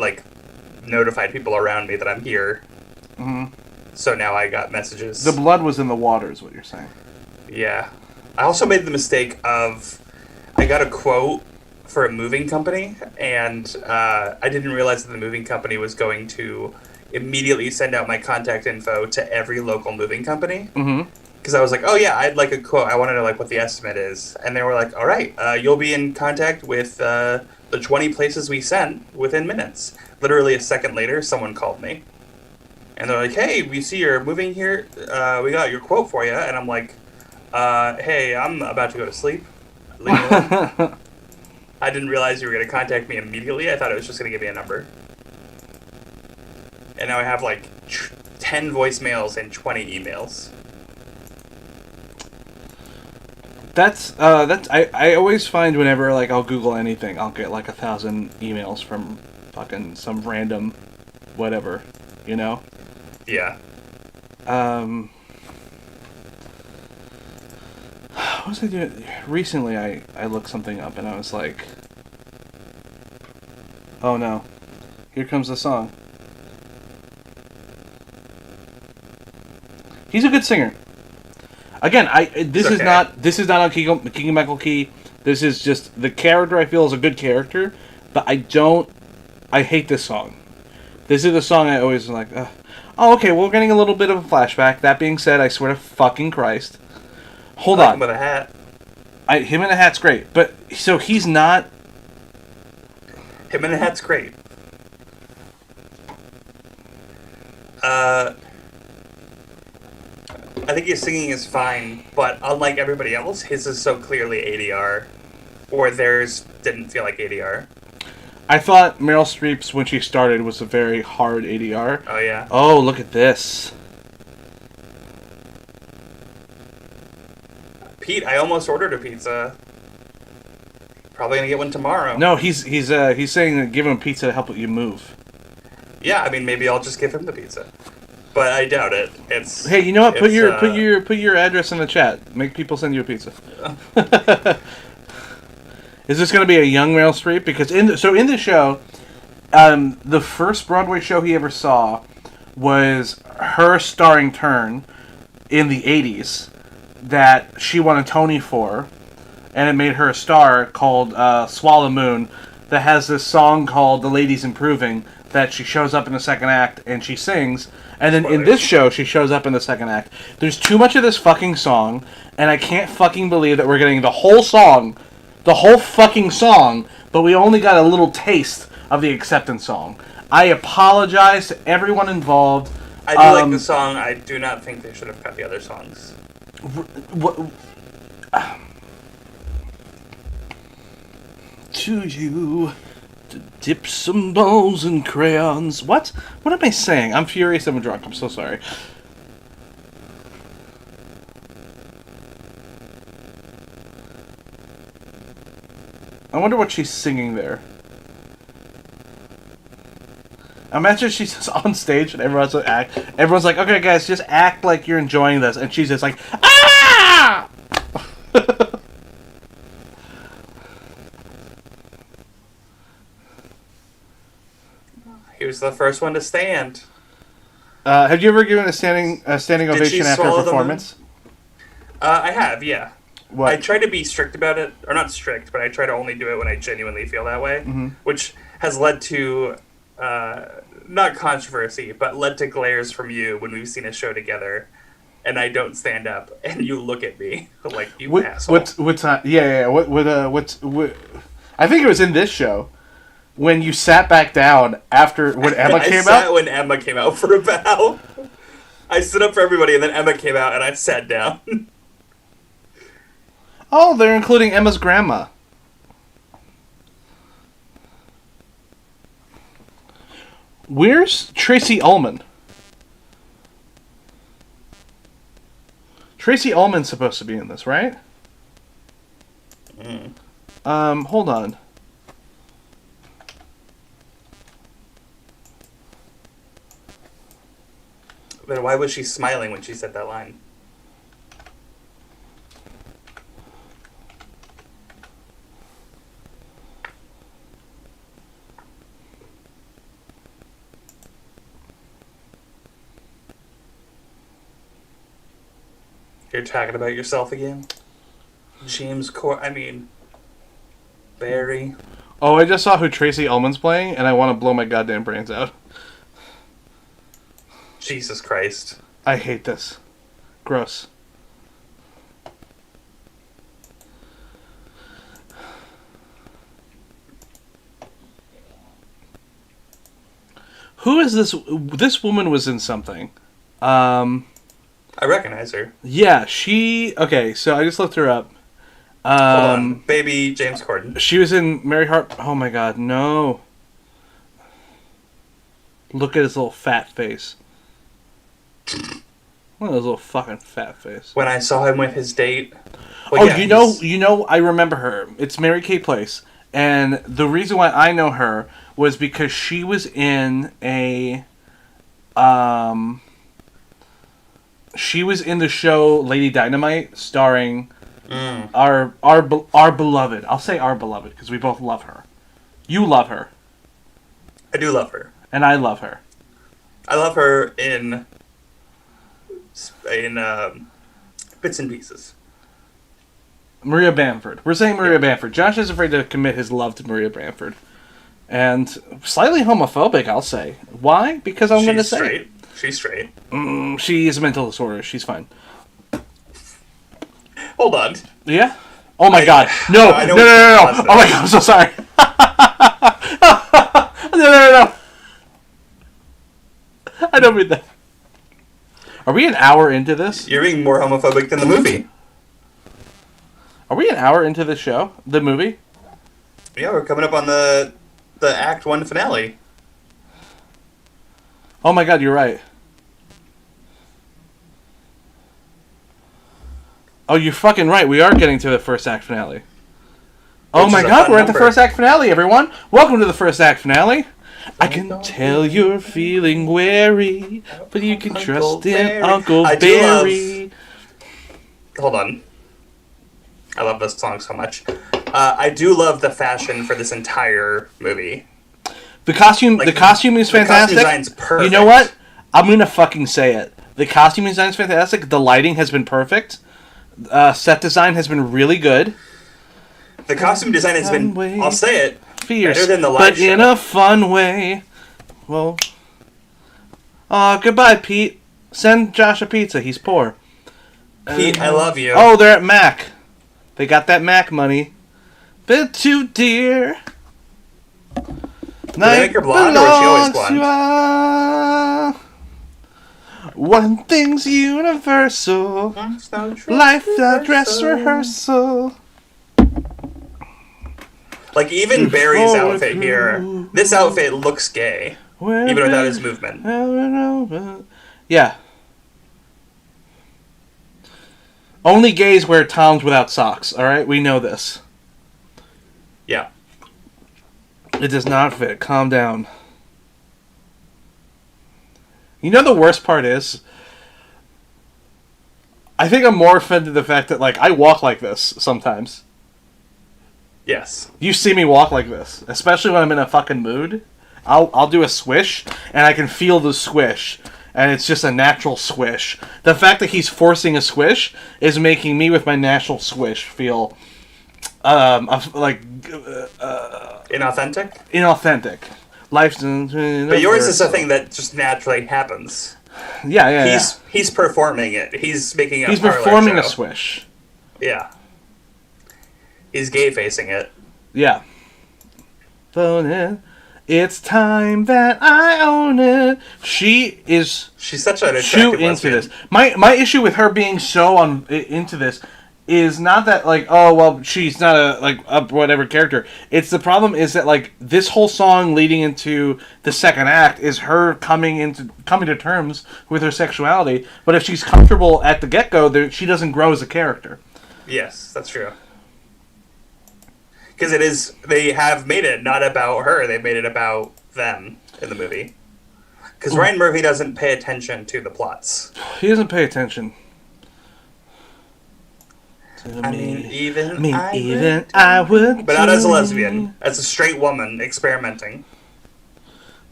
notified people around me that I'm here. Mm-hmm. So now I got messages. The blood was in the water, is what you're saying. Yeah. I also made the mistake of I got a quote for a moving company, and I didn't realize that the moving company was going to immediately send out my contact info to every local moving company. Mm-hmm. Because I was like, oh yeah, I'd like a quote. I want to know like what the estimate is, and they were like, all right, you'll be in contact with the 20 places we sent within minutes. Literally a second later, someone called me, and they're like, hey, we see you're moving here. We got your quote for you, and I'm like, hey, I'm about to go to sleep. Leave me alone. I didn't realize you were going to contact me immediately. I thought it was just going to give me a number, and now I have like 10 voicemails and 20 emails. That's I always find whenever like I'll Google anything, I'll get like 1,000 emails from fucking some random whatever, you know? Yeah. What was I doing? Recently I looked something up and I was like, oh no, here comes the song. He's a good singer. Again, this is not on Keegan Michael Key. This is just the character I feel is a good character, but I hate this song. This is the song I always like. Oh, okay, we're getting a little bit of a flashback. That being said, I swear to fucking Christ. Hold I like on. him with a hat. Him in a hat's great, but so he's not. Him in a hat's great. I think his singing is fine, but unlike everybody else, his is so clearly ADR, or theirs didn't feel like ADR. I thought Meryl Streep's when she started was a very hard ADR. Oh yeah. Oh, look at this. Pete, I almost ordered a pizza. Probably gonna get one tomorrow. No, he's saying that give him pizza to help you move. Yeah, I mean maybe I'll just give him the pizza, but I doubt it. It's Hey, you know what? Put your address in the chat. Make people send you a pizza. Is this going to be a young Meryl Streep? Because in the show, the first Broadway show he ever saw was her starring turn in the 80s that she won a Tony for, and it made her a star called Swallow Moon that has this song called The Lady's Improving that she shows up in the second act and she sings, and then in this show she shows up in the second act. There's too much of this fucking song, and I can't fucking believe that we're getting the whole song, the whole fucking song, but we only got a little taste of the acceptance song. I apologize to everyone involved. I do like the song. I do not think they should have cut the other songs. What? To you, to dip some balls in crayons. What? What am I saying? I'm furious. I'm drunk. I'm so sorry. I wonder what she's singing there. Imagine she's just on stage and everyone's like, okay, guys, just act like you're enjoying this, and she's just like, ah! He was the first one to stand. Have you ever given a standing ovation after a performance? I have, yeah. What? I try to be strict about it, or not strict, but I try to only do it when I genuinely feel that way, which has led to, not controversy, but led to glares from you when we've seen a show together, and I don't stand up, and you look at me like, you asshole. What's yeah. What? I think it was in this show when you sat back down after when Emma came out. I sat when Emma came out for a bow. I stood up for everybody, and then Emma came out, and I sat down. Oh, they're including Emma's grandma. Where's Tracy Ullman? Tracy Ullman's supposed to be in this, right? Hold on. Then why was she smiling when she said that line? You're talking about yourself again? James Corden. I mean, Barry. Oh, I just saw who Tracy Ullman's playing, and I want to blow my goddamn brains out. Jesus Christ. I hate this. Gross. Who is this? This woman was in something. I recognize her. Yeah, she... Okay, so I just looked her up. Hold on. Baby James Corden. She was in Mary Hart... Oh my god, no. Look at his little fat face. Look at his little fucking fat face. When I saw him with his date... Well, yeah, you know, I remember her. It's Mary Kay Place. And the reason why I know her was because she was in a... She was in the show Lady Dynamite, starring our beloved. I'll say our beloved because we both love her. You love her. I do love her. And I love her. I love her in bits and pieces. Maria Bamford. We're saying Maria Bamford. Josh is afraid to commit his love to Maria Bamford. And slightly homophobic, I'll say. Why? Because I'm going to say straight. She's straight. She is a mental disorder. She's fine. Hold on. Yeah? Oh my god. No. No. Oh my god, I'm so sorry. No. I don't mean that. Are we an hour into this? You're being more homophobic than the movie. Are we an hour into the show? The movie? Yeah, we're coming up on the Act 1 finale. Oh my god, you're right. Oh, you're fucking right. We are getting to the first act finale. Oh my god, we're at the first act finale, everyone. Welcome to the first act finale. I can tell you're feeling wary, but you can trust in Uncle Barry. Hold on. I love this song so much. I do love the fashion for this entire movie. The costume is fantastic. The costume design's perfect. You know what? I'm gonna fucking say it. The costume design is fantastic. The lighting has been perfect. Set design has been really good. The costume design has been, I'll say it, fierce, better than the live show. But in a fun way. Well, goodbye, Pete. Send Josh a pizza. He's poor. Pete, I love you. Oh, they're at Mac. They got that Mac money. Bit too dear. Did they make her blonde, or was she always blonde? One thing's universal. Life a dress rehearsal. Like, even Barry's outfit here, this outfit looks gay, even without his movement. Yeah. Only gays wear Toms without socks, alright? We know this. Yeah. It does not fit. Calm down. You know the worst part is? I think I'm more offended at the fact that, like, I walk like this sometimes. Yes. You see me walk like this, especially when I'm in a fucking mood. I'll do a swish, and I can feel the swish, and it's just a natural swish. The fact that he's forcing a swish is making me, with my natural swish, feel inauthentic. Inauthentic. Life's. But yours is a thing that just naturally happens. Yeah. He's performing it. He's making it. He's performing a swish. Yeah. He's gay facing it. Yeah. Phone it. It's time that I own it. She's such an attractive into lesbian. this. My issue with her being so into this is not that, like, oh well, she's not a whatever character. It's the problem is that, like, this whole song leading into the second act is her coming to terms with her sexuality. But if she's comfortable at the get-go, she doesn't grow as a character. Yes, that's true. Because they have made it not about her, they've made it about them in the movie. Because Ryan Murphy doesn't pay attention to the plots. He doesn't pay attention. Even I would. But not as a lesbian, as a straight woman experimenting.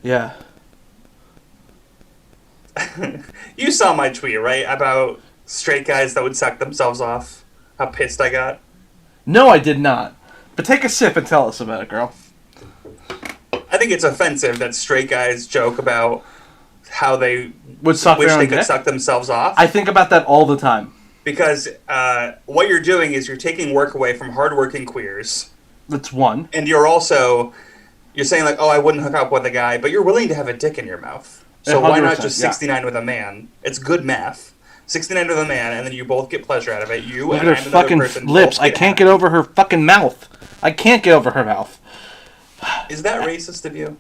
Yeah. You saw my tweet, right? About straight guys that would suck themselves off. How pissed I got. No, I did not. But take a sip and tell us about it, girl. I think it's offensive that straight guys joke about how they Would suck wish their they own could dick? suck themselves off. I think about that all the time. Because what you're doing is you're taking work away from hardworking queers. That's one. And you're saying like, oh, I wouldn't hook up with a guy, but you're willing to have a dick in your mouth. So why not 100%, just yeah. 69 with a man? It's good math. 69 with a man, and then you both get pleasure out of it. You Look and at her another fucking person lips. both I can't get happy. over her fucking mouth. I can't get over her mouth. Is that racist of you?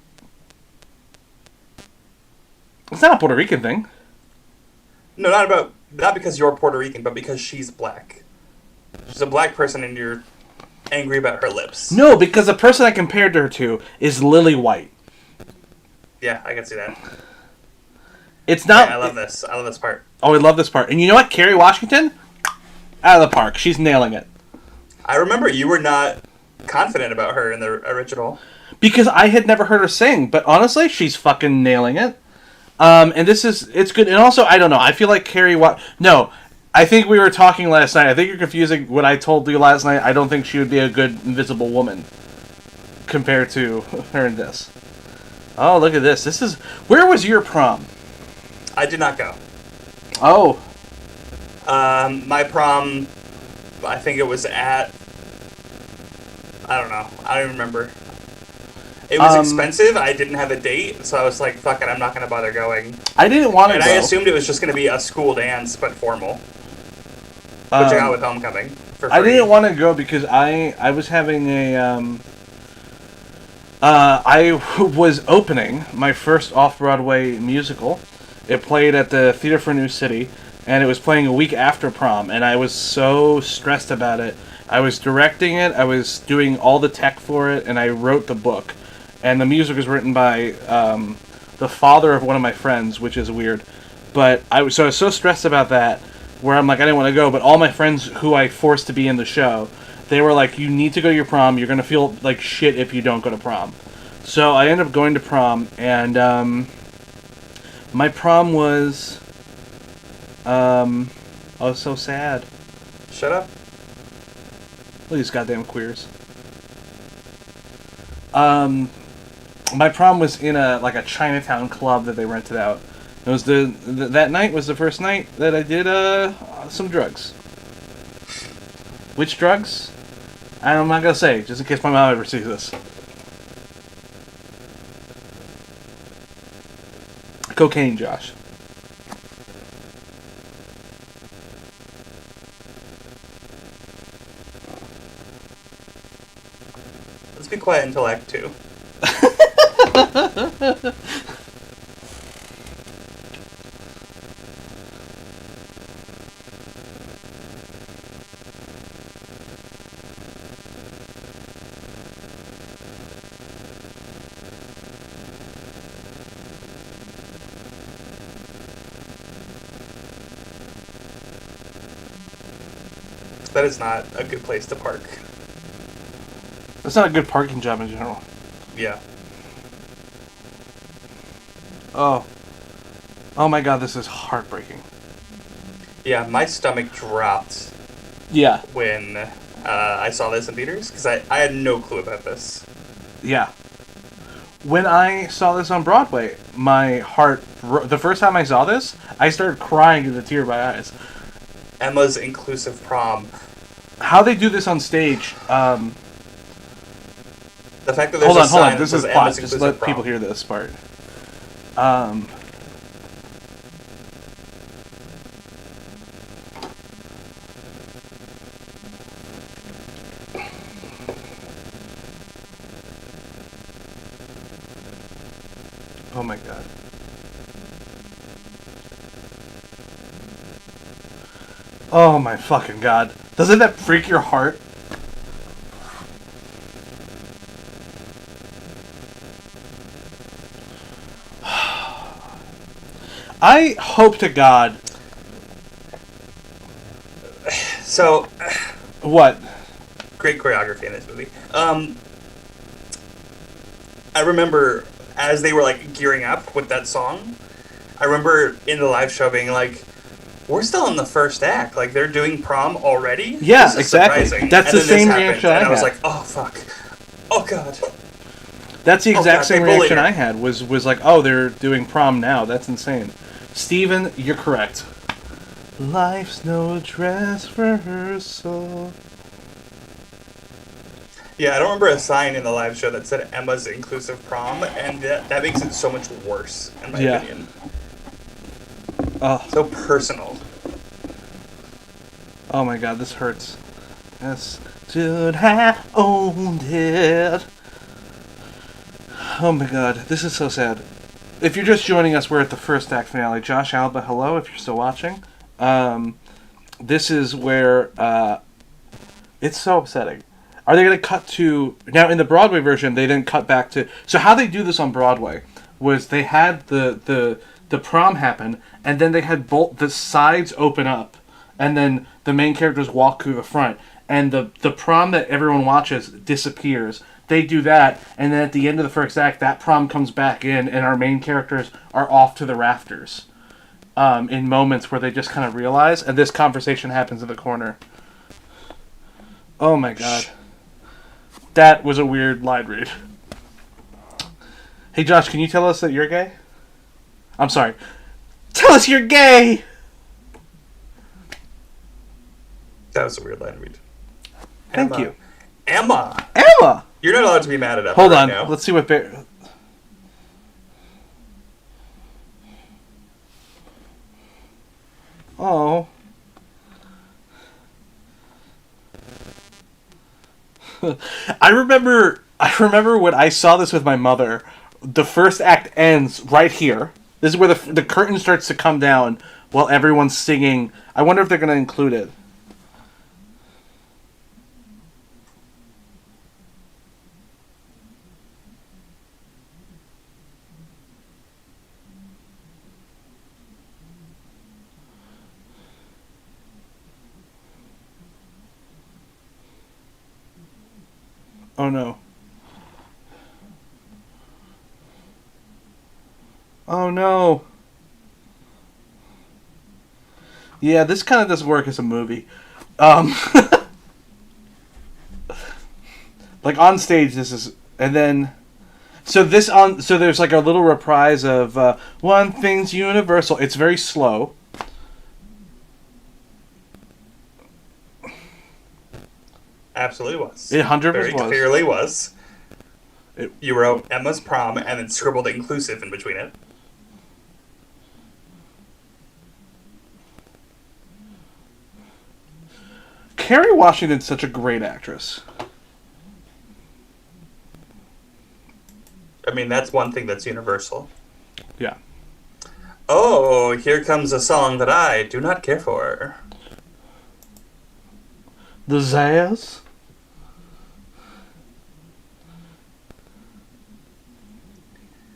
It's not a Puerto Rican thing. No, not because you're Puerto Rican, but because she's black. She's a black person, and you're angry about her lips. No, because the person I compared her to is Lily White. Yeah, I can see that. It's not. Yeah, I love this. I love this part. Oh, I love this part. And you know what? Kerry Washington? Out of the park. She's nailing it. I remember you were not confident about her in the original. Because I had never heard her sing. But honestly, she's fucking nailing it. And it's good. And also, I don't know. I feel like No, I think we were talking last night. I think you're confusing what I told you last night. I don't think she would be a good Invisible Woman compared to her in this. Oh, look at this. Where was your prom? I did not go. Oh. My prom, I think it was at... I don't know. I don't even remember. It was expensive. I didn't have a date, so I was like, fuck it, I'm not going to bother going. I didn't want to And go. I assumed it was just going to be a school dance, but formal. Which I got with Homecoming for free. I didn't want to go because I was having a... I was opening my first off-Broadway musical. It played at the Theater for New City, and it was playing a week after prom, and I was so stressed about it. I was directing it, I was doing all the tech for it, and I wrote the book. And the music was written by the father of one of my friends, which is weird. But I was so stressed about that, where I'm like, I didn't want to go, but all my friends who I forced to be in the show, they were like, you need to go to your prom, you're going to feel like shit if you don't go to prom. So I ended up going to prom, and my prom was... I was so sad. Shut up. Look at these goddamn queers. My prom was in a Chinatown club that they rented out. It was that night was the first night that I did some drugs. Which drugs? I'm not gonna say, just in case my mom ever sees this. Cocaine, Josh. Let's be quiet until Act 2. That is not a good place to park. That's not a good parking job in general. Yeah. Oh my god, this is heartbreaking. Yeah, my stomach dropped Yeah. when I saw this in theaters, because I had no clue about this. Yeah. When I saw this on Broadway, my heart... The first time I saw this, I started crying to the tear of my eyes. Emma's inclusive prom. How they do this on stage... The fact that there's hold a on. sign This that is says plot. Emma's Just inclusive let prom. people hear this part. Oh my god. Oh my fucking god. Doesn't that freak your heart? I hope to God. So, What? great choreography in this movie. I remember as they were like gearing up with that song, I remember in the live show being like, we're still in the first act. Like, they're doing prom already? Yeah, This is exactly. surprising. That's and the then same this reaction happened, and I I was had. like, oh, fuck. Oh, God. That's the exact same they bullied reaction her. I had. Was like, oh, they're doing prom now. That's insane. Steven, you're correct. Life's no dress rehearsal. Yeah, I don't remember a sign in the live show that said Emma's inclusive prom, and that makes it so much worse, in my opinion. Oh. So personal. Oh my god, this hurts. Yes. Should have owned it. Oh my god, this is so sad. If you're just joining us, we're at the first act finale. Josh Alba, hello, if you're still watching. This is where, it's so upsetting. Are they going to cut to... Now, in the Broadway version, they didn't cut back to... So how they do this on Broadway was they had the prom happen, and then they had both the sides open up, and then the main characters walk through the front, and the prom that everyone watches disappears. They do that, and then at the end of the first act, that prom comes back in, and our main characters are off to the rafters. In moments where they just kind of realize, and this conversation happens in the corner. Oh my god. That was a weird line read. Hey Josh, can you tell us that you're gay? I'm sorry. Tell us you're gay! That was a weird line to read. Thank you. Emma! Emma! You're not allowed to be mad at Emma. Hold right on, now. let's see what Bear... Oh. I remember when I saw this with my mother. The first act ends right here. This is where the curtain starts to come down while everyone's singing. I wonder if they're going to include it. Oh no. Oh no. Yeah, this kind of doesn't work as a movie. Like on stage, this is, and then, so there's like a little reprise of One Thing's Universal. It's very slow. Absolutely was. It 100% Very was. clearly was. It- You wrote Emma's prom and then scribbled inclusive in between it. Kerry Washington's such a great actress. I mean, that's one thing that's universal. Yeah. Oh, here comes a song that I do not care for. The Zaz.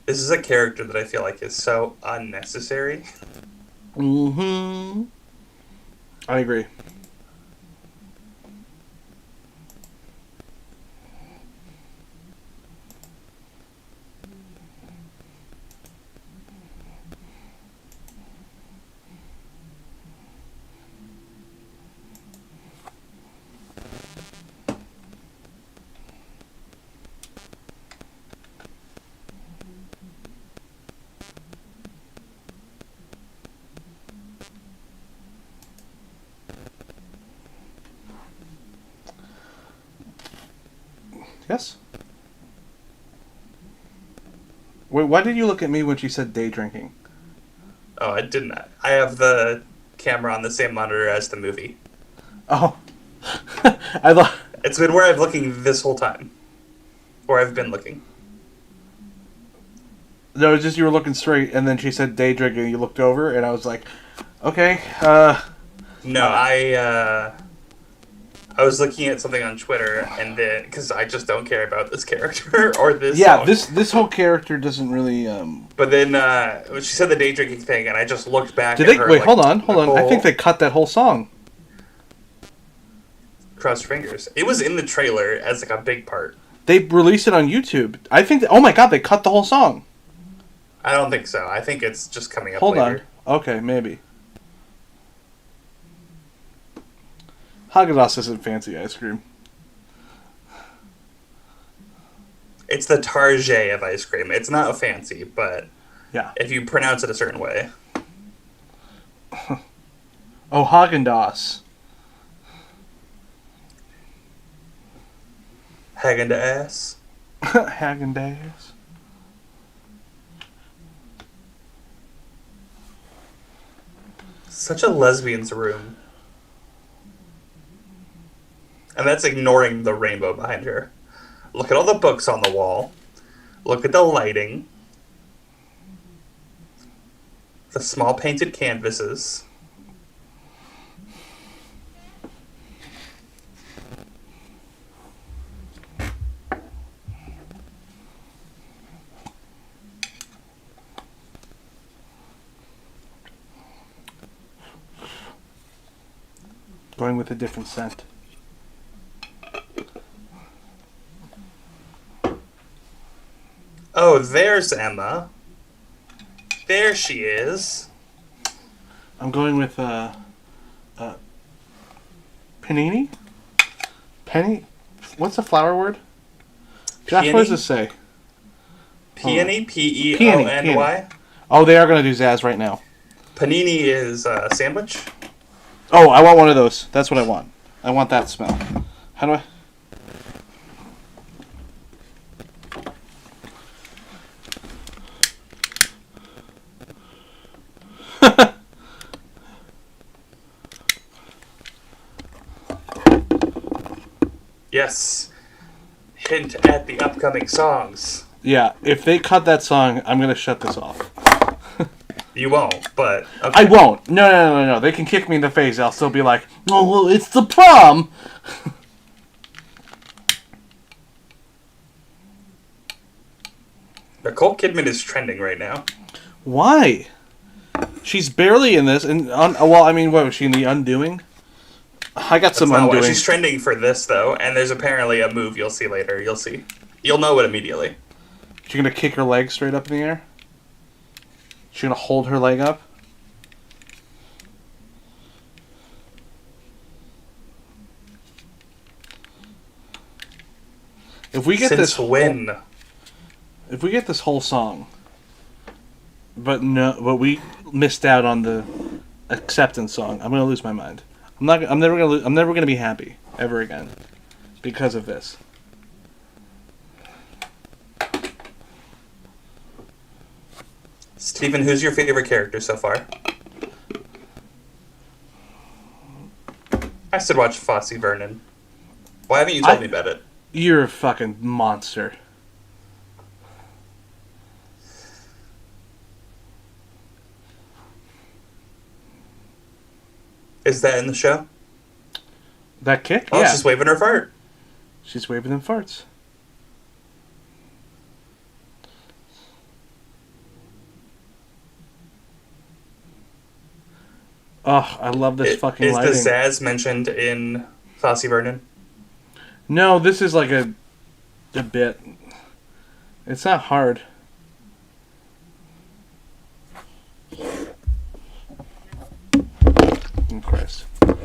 This is a character that I feel like is so unnecessary. Mm-hmm. I agree. Yes? Wait, why did you look at me when she said day drinking? Oh, I didn't. I have the camera on the same monitor as the movie. Oh. I thought... It's been where I've looking this whole time. Or I've been looking. No, it's just you were looking straight, and then she said day drinking, and you looked over, and I was like, okay, No, I was looking at something on Twitter, and then because I just don't care about this character or this. Yeah, song. this whole character doesn't really. But then she said the day drinking thing, and I just looked back. Did at they? her, Wait, like, hold on. I think they cut that whole song. Cross your fingers. It was in the trailer as like a big part. They released it on YouTube. I think. Oh my god, they cut the whole song. I don't think so. I think it's just coming up Hold later. on. Okay, maybe. Haagen-Dazs isn't fancy ice cream. It's the Target of ice cream. It's not fancy, but Yeah. if you pronounce it a certain way. Oh, Haagen-Dazs. Haagen-Dazs. Haagen-Dazs. Such a lesbian's room. And that's ignoring the rainbow behind her. Look at all the books on the wall. Look at the lighting. The small painted canvases. Going with a different scent. Oh, there's Emma. There she is. I'm going with panini? Penny? What's the flower word? Josh, what does this say? Peony? P-E-O-N-Y? Oh, they are going to do Zaz right now. Panini is a sandwich? Oh, I want one of those. That's what I want. I want that smell. How do I... Yes. Hint at the upcoming songs. Yeah, if they cut that song, I'm going to shut this off. You won't, but... Okay. I won't. No. They can kick me in the face. I'll still be like, oh, well, it's the prom. Nicole Kidman is trending right now. Why? She's barely in this. And well, I mean, what was she in The Undoing? I got some Undoing. She's trending for this, though, and there's apparently a move you'll see later. You'll see. You'll know it immediately. She's going to kick her leg straight up in the air? She's going to hold her leg up? If we get Since when? If we get this whole song, but we missed out on the acceptance song, I'm gonna lose my mind. I'm never gonna be happy ever again because of this. Steven, who's your favorite character so far? I should watch Fosse Vernon. Why haven't you told me about it? You're a fucking monster. Is that in the show? That kick? Oh, yeah. she's waving her fart. She's waving them farts. Oh, I love this fucking lighting. Is the Zaz mentioned in Fosse Vernon? No, this is like a bit. It's not hard. Christ. I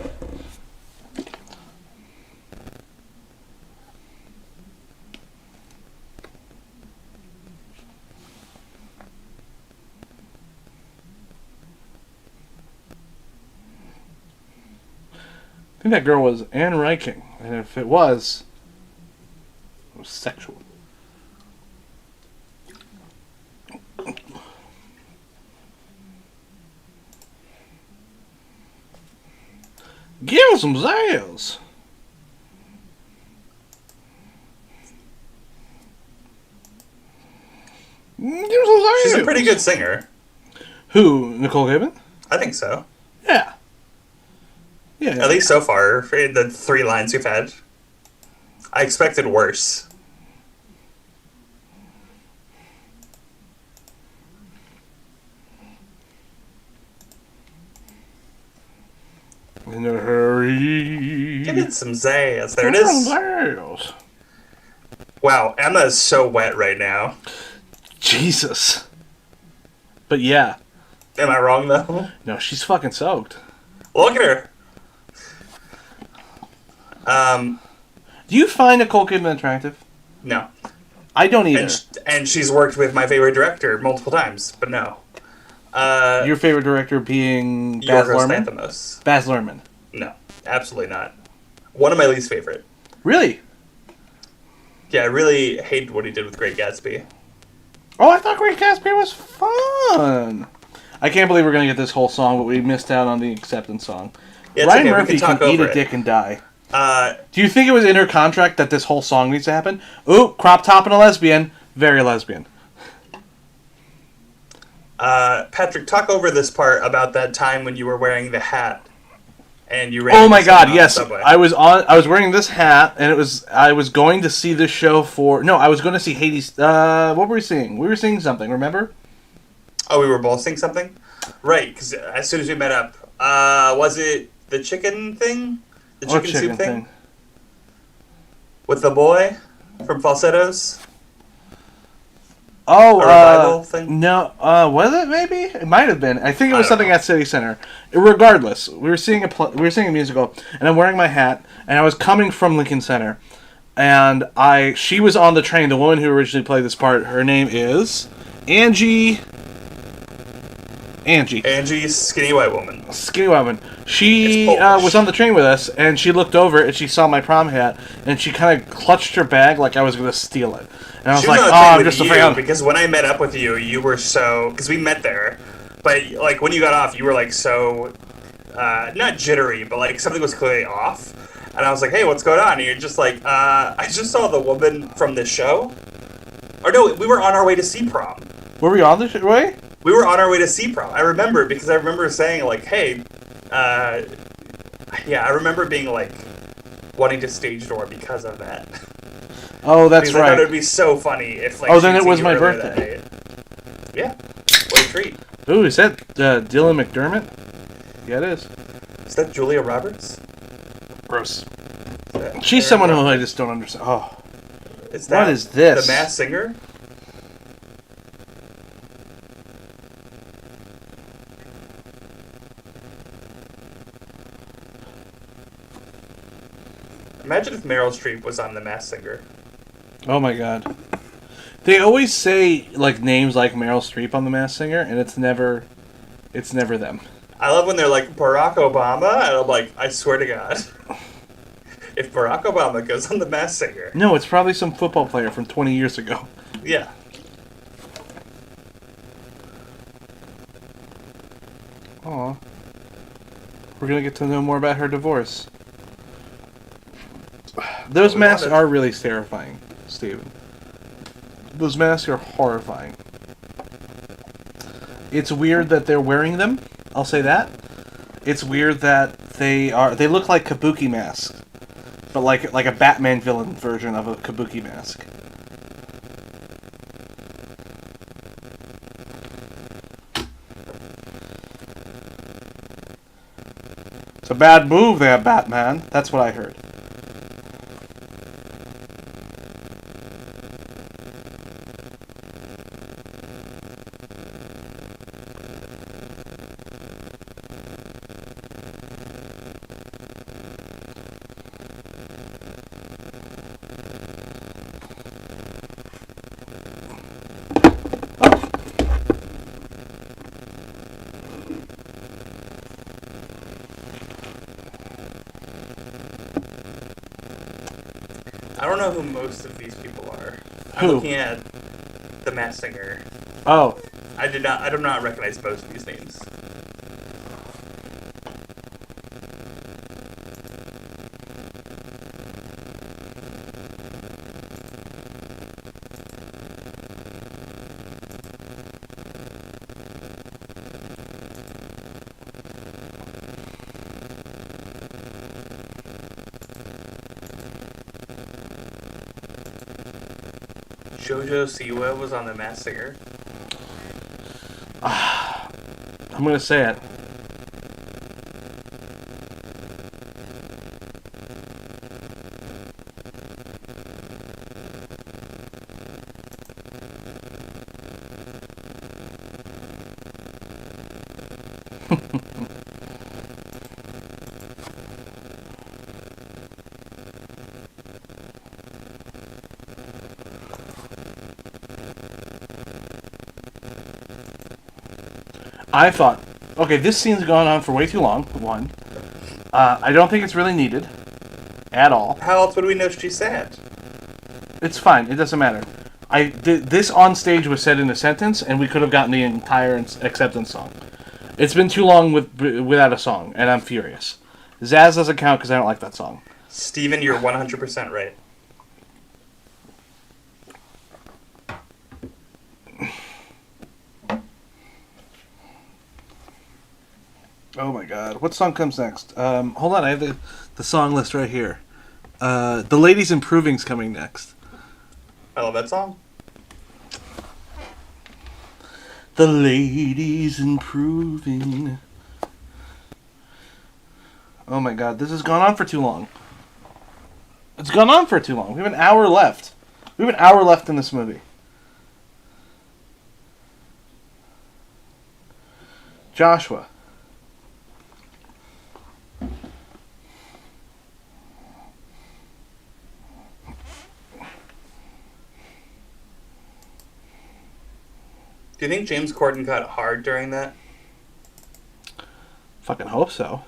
think that girl was Anne Reiking, and if it was sexual. Give him some Zales. Give him some Zales. She's a pretty good singer. Who? Nicole Kidman? I think so. Yeah. Yeah. At least so far, for the 3 lines we've had. I expected worse. In a hurry. Give it some Zaz. There it is. Zales. Wow, Emma is so wet right now. Jesus. But yeah. Am I wrong, though? No, she's fucking soaked. Look at her. Um, Do you find Nicole Kidman attractive? no. I don't either. And she's worked with my favorite director multiple times, but no. Your favorite director being Baz Yorgos Luhrmann? Lanthimos. Baz Luhrmann. No, absolutely not. One of my least favorite. Really? Yeah, I really hated what he did with Great Gatsby. Oh, I thought Great Gatsby was fun. I can't believe we're going to get this whole song, but we missed out on the acceptance song. Yeah, Ryan okay, Murphy can eat a dick and die. Do you think it was in her contract that this whole song needs to happen? Ooh, crop top and a lesbian. Very lesbian. Patrick, talk over this part about that time when you were wearing the hat and you ran. Oh into my someone god, on yes. the subway. I was wearing this hat and I was going to see this show I was going to see Hades. What were we seeing? We were seeing something, remember? Oh, we were both seeing something? Right, because as soon as we met up, was it the chicken thing? The chicken soup thing? With the boy from Falsettos? Oh, A revival thing? no, was it maybe? It might have been. I think it was I don't something know. at City Center. Regardless, we were seeing a musical, and I'm wearing my hat, and I was coming from Lincoln Center, and she was on the train. The woman who originally played this part, her name is Angie. Angie's skinny white woman. Skinny woman. She It's Polish. was on the train with us, and she looked over and she saw my prom hat, and she kind of clutched her bag like I was going to steal it. And I was She like, was "Oh, on the train I'm with just a you fan." because when I met up with you, you were so... Because we met there, but like when you got off, you were like so... not jittery, but like something was clearly off. And I was like, hey, what's going on? And you're just like, I just saw the woman from this show. Or no, we were on our way to see Prom. Were we on the way? We were on our way to see Prom. I remember because I remember saying like, hey, yeah, I remember being like wanting to stage door because of that. Oh, that's because I right. thought it'd be so funny if like. Oh, then she'd it seen was you my earlier that birthday. night. Yeah, what a treat. Ooh, is that Dylan McDermott? Yeah, it is. Is that Julia Roberts? Gross. That She's Aaron someone who I Roberts? just don't understand. Oh, Is that what is this? The Masked Singer? Imagine if Meryl Streep was on The Masked Singer. Oh my god. They always say like names like Meryl Streep on The Masked Singer, and it's never them. I love when they're like Barack Obama, and I'm like, I swear to God, if Barack Obama goes on The Masked Singer, No, it's probably some football player from 20 years ago. yeah, Aw. We're gonna get to know more about her divorce. Those We masks wanted- are really terrifying, Steven. Those masks are horrifying. It's weird that they're wearing them. I'll say that. It's weird that they look like kabuki masks, but like a Batman villain version of a kabuki mask. It's a bad move there, Batman. That's what I heard. I don't know who most of these people are. I'm Who? looking at The Masked Singer. Oh, I do not recognize most of these names. Jojo Siwa was on The Masked Singer. I'm gonna say it. I thought, okay, this scene's gone on for way too long. One, I don't think it's really needed at all. How else would we know she's sad? It's fine. It doesn't matter. This on stage was said in a sentence, and we could have gotten the entire acceptance song. It's been too long without a song, and I'm furious. Zaz doesn't count because I don't like that song. Steven, you're 100% right. Oh my god. What song comes next? Hold on, I have the song list right here. The Ladies Improving's coming next. I love that song. The Ladies Improving. Oh my god, this has gone on for too long. It's gone on for too long. We have an hour left. We have an hour left in this movie. Joshua. Do you think James Corden got hard during that? Fucking hope so.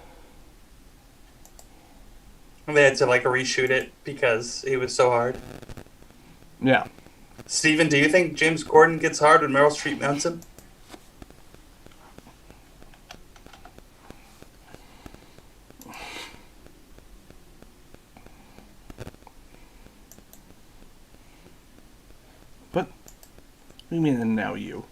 They had to like reshoot it because he was so hard. Yeah. Steven, do you think James Corden gets hard when Meryl Streep mounts him? What do you mean, and now you?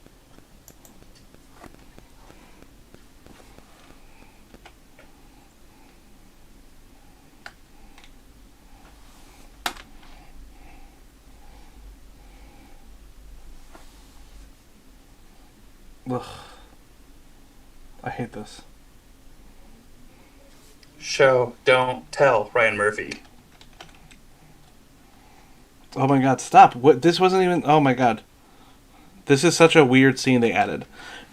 Ugh. I hate this. Show, don't tell, Ryan Murphy. Oh my god, stop. What? This wasn't even... Oh my god. This is such a weird scene they added.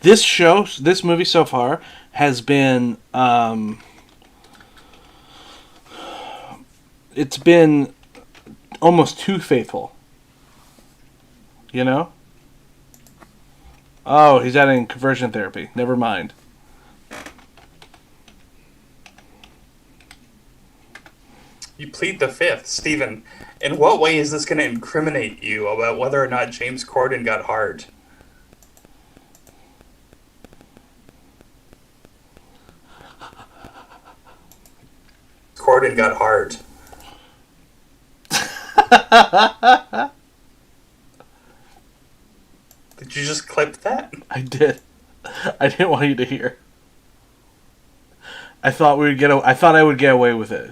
This movie so far has been... it's been almost too faithful. You know? Oh, he's adding conversion therapy. Never mind. You plead the fifth. Steven, in what way is this going to incriminate you about whether or not James Corden got hard? Corden got hard. Did you just clip that? I did. I didn't want you to hear. I thought I thought I would get away with it.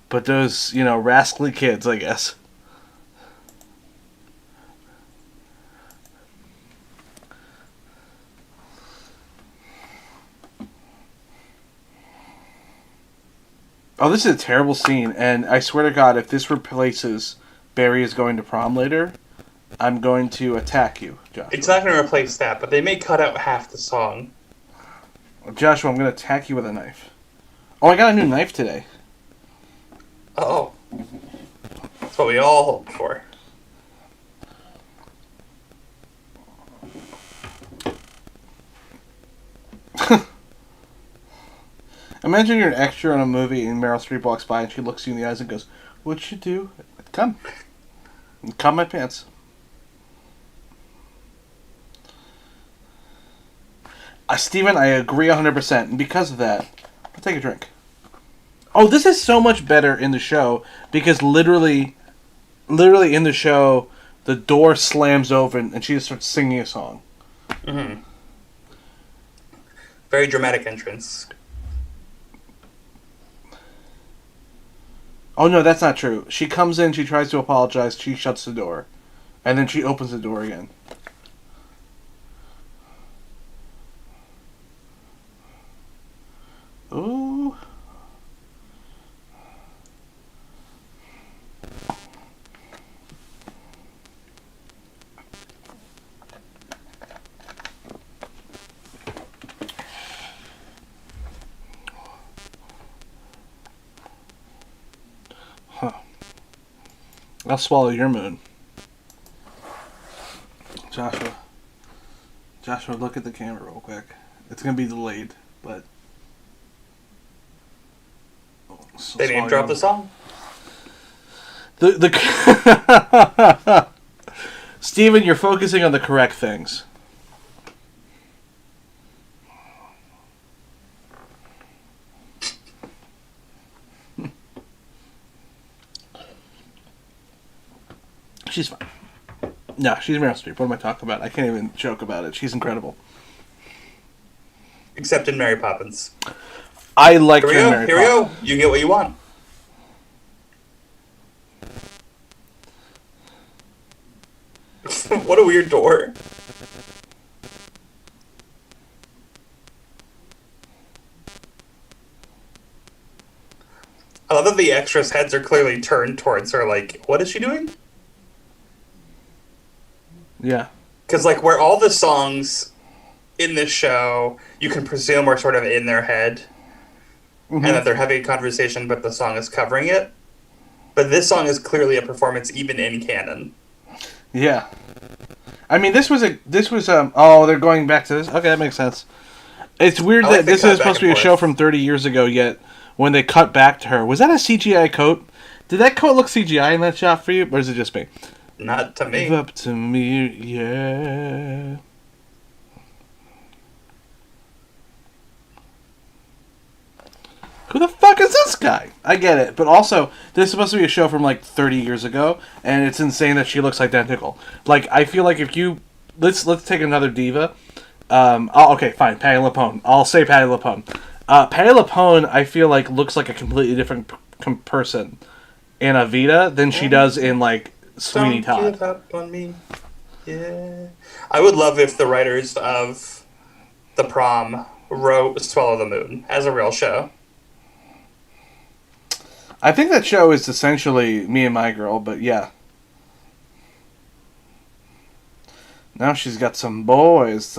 But those, rascally kids, I guess. Oh, this is a terrible scene, and I swear to God, if this replaces Barry is going to prom later, I'm going to attack you, Joshua. It's not going to replace that, but they may cut out half the song. Joshua, I'm going to attack you with a knife. Oh, I got a new knife today. Oh. That's what we all hoped for. Imagine you're an extra in a movie and Meryl Streep walks by and she looks you in the eyes and goes, "What'd you do? Come. Come my pants." Steven, I agree 100%. And because of that, I'll take a drink. Oh, this is so much better in the show because literally in the show, the door slams open and she just starts singing a song. Mm-hmm. Very dramatic entrance. Oh, no, that's not true. She comes in, she tries to apologize, she shuts the door. And then she opens the door again. Ooh. Huh. I'll swallow your moon. Joshua, look at the camera real quick. It's gonna be delayed, but They name drop the song. The Steven, you're focusing on the correct things. She's fine. No, she's Meryl Streep. What am I talking about? I can't even joke about it. She's incredible. Except in Mary Poppins. I like Here we go. Here we go. You get what you want. What a weird door. I love that the extras' heads are clearly turned towards her, like, what is she doing? Yeah. Because, like, where all the songs in this show, you can presume are sort of in their head, and that they're having a conversation, but the song is covering it. But this song is clearly a performance even in canon. Yeah. I mean, oh, they're going back to this? Okay, that makes sense. It's weird that this is supposed to be a show from 30 years ago, yet when they cut back to her, was that a CGI coat? Did that coat look CGI in that shot for you, or is it just me? Not to me. Give up to me, yeah. Who the fuck is this guy? I get it, but also, this is supposed to be a show from like 30 years ago, and it's insane that she looks identical. Like, I feel like if you... Let's take another diva. Okay, fine, Patti LuPone. I'll say Patti LuPone. Patti LuPone, I feel like, looks like a completely different person in Evita than she does in, like, Sweeney Todd. Don't give up on me. Yeah. I would love if the writers of The Prom wrote Swallow the Moon as a real show. I think that show is essentially Me and My Girl, but yeah. Now she's got some boys.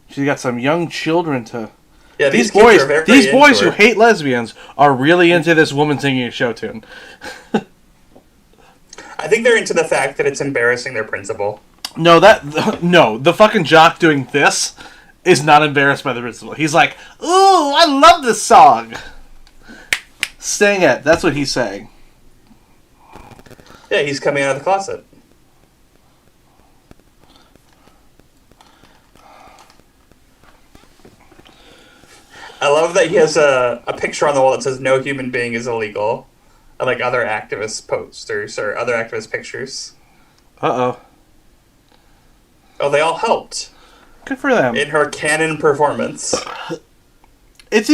She's got some young children to... Yeah, these boys who hate lesbians are really into this woman singing a show tune. I think they're into the fact that it's embarrassing their principal. No, the fucking jock doing this is not embarrassed by the principal. He's like, ooh, I love this song. Sing it. That's what he's saying. Yeah, he's coming out of the closet. I love that he has a picture on the wall that says no human being is illegal. And like other activist posters or other activist pictures. Uh-oh. Oh, they all helped. Good for them. In her canon performance. This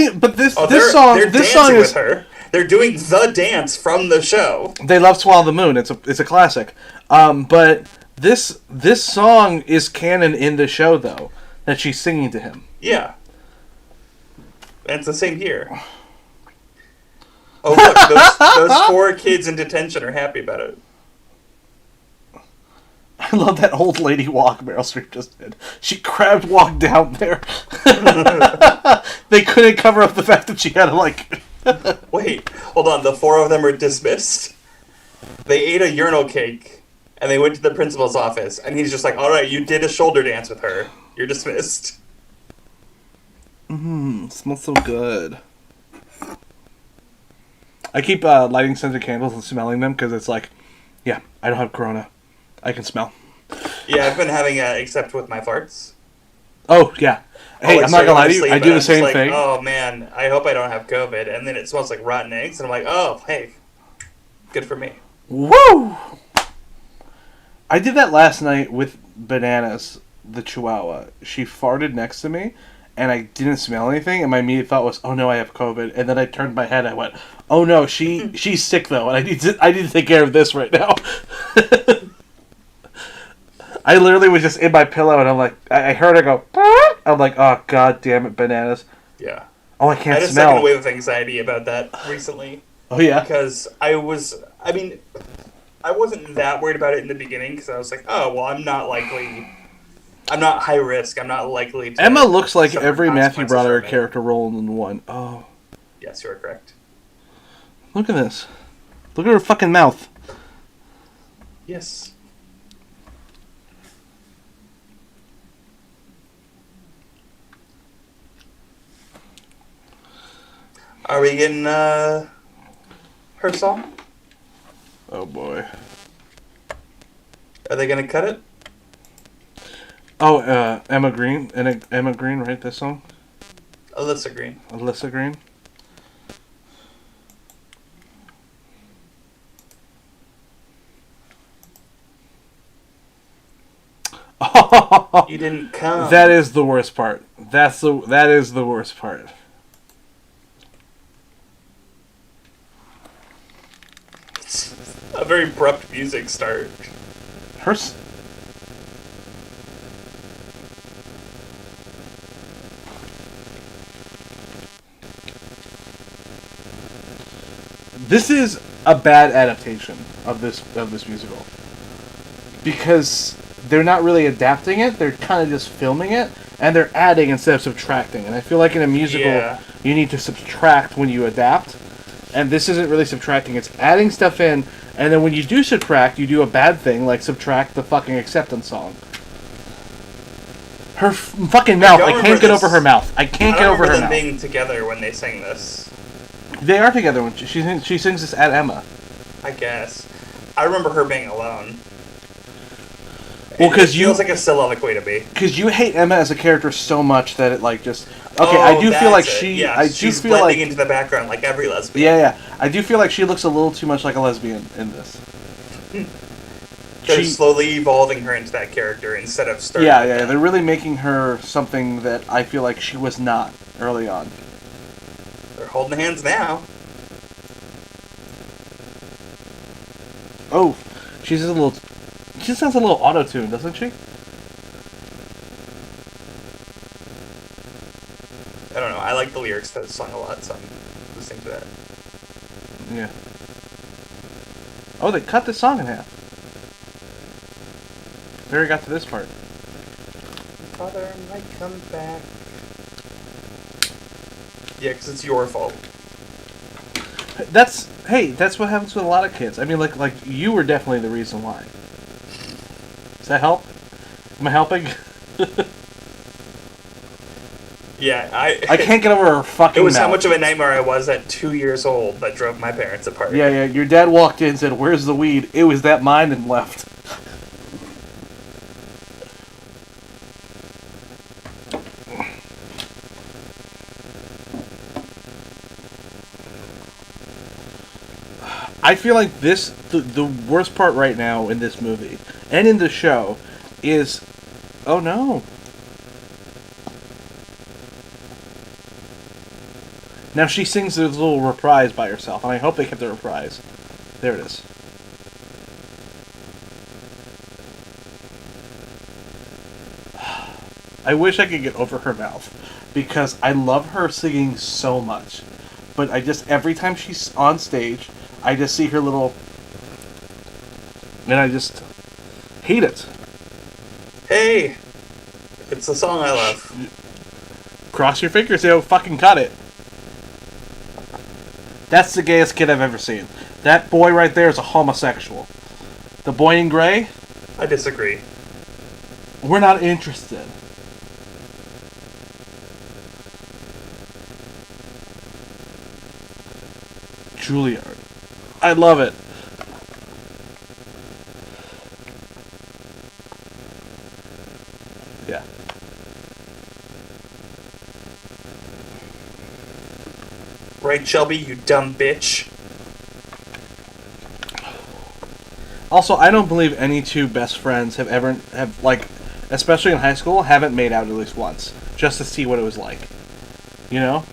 song is with her. They're doing the dance from the show. They love Swallow the Moon. It's a classic. But this song is canon in the show though, that she's singing to him. Yeah. And it's the same here. Oh look, those 4 kids in detention are happy about it. I love that old lady walk Meryl Streep just did. She crab walked down there. They couldn't cover up the fact that she had to like... Wait, hold on. The 4 of them are dismissed. They ate a urinal cake, and they went to the principal's office, and he's just like, all right, you did a shoulder dance with her. You're dismissed. Smells so good. I keep lighting scented candles and smelling them, because it's like, yeah, I don't have corona. I can smell. Yeah, I've been having except with my farts. Oh, yeah. Hey, I'm not gonna lie to you, I do the same thing. Oh, man, I hope I don't have COVID. And then it smells like rotten eggs, and I'm like, oh, hey, good for me. Woo! I did that last night with Bananas, the Chihuahua. She farted next to me, and I didn't smell anything, and my immediate thought was, oh no, I have COVID. And then I turned my head, I went, oh no, she's sick though, and I need to take care of this right now. I literally was just in my pillow, and I'm like, I heard her go, Pah! I'm like, oh god damn it, Bananas. Yeah. Oh, I can't smell. I had a second wave of anxiety about that recently. Oh yeah? Because I wasn't that worried about it in the beginning, because I was like, oh, well, I'm not high risk, I'm not likely to... Emma looks like every Matthew Broderick character rolled in one. Oh. Yes, you are correct. Look at this. Look at her fucking mouth. Yes. Are we getting her song? Oh boy. Are they gonna cut it? Oh, Emma Green. And Emma Green, right? This song. Alyssa Green. Alyssa Green. You didn't come. That is the worst part. That is the worst part. A very abrupt music start. Her. This is a bad adaptation of this musical because they're not really adapting it. They're kind of just filming it, and they're adding instead of subtracting. And I feel like in a musical, you need to subtract when you adapt, and this isn't really subtracting. It's adding stuff in, and then when you do subtract, you do a bad thing like subtract the fucking acceptance song. Her fucking mouth. I can't get over her mouth. I can't get over her mouth. I don't remember them being together when they sang this. They are together when she sings this at Emma. I guess. I remember her being alone. Well, because feels like a silly way to be. Because you hate Emma as a character so much that it like just okay. I do feel like she's blending into the background like every lesbian. Yeah. I do feel like she looks a little too much like a lesbian in this. They're slowly evolving her into that character instead of starting. Yeah. They're really making her something that I feel like she was not early on. They're holding hands now. Oh, she's a little. She sounds a little auto-tuned, doesn't she? I don't know. I like the lyrics to the song a lot, so I'm listening to that. Yeah. Oh, they cut the song in half. They already got to this part. Father might come back. Yeah, because it's your fault. That's what happens with a lot of kids. I mean, like you were definitely the reason why. Does that help? Am I helping? Yeah, I can't get over her fucking It was mouth. how much of a nightmare I was at 2 years old that drove my parents apart. Yeah. Your dad walked in and said, "Where's the weed?" It was that mine, and left. I feel like the worst part right now in this movie and in the show is, oh no. Now she sings this little reprise by herself, and I hope they kept the reprise. There it is. I wish I could get over her mouth, because I love her singing so much. But every time she's on stage, I just see her little... And I just hate it. Hey! It's a song I love. Cross your fingers, yo, fucking cut it. That's the gayest kid I've ever seen. That boy right there is a homosexual. The boy in gray? I disagree. We're not interested. Juilliard. I love it. Yeah. Right, Shelby, you dumb bitch. Also, I don't believe any two best friends have like, especially in high school, haven't made out at least once, just to see what it was like. You know?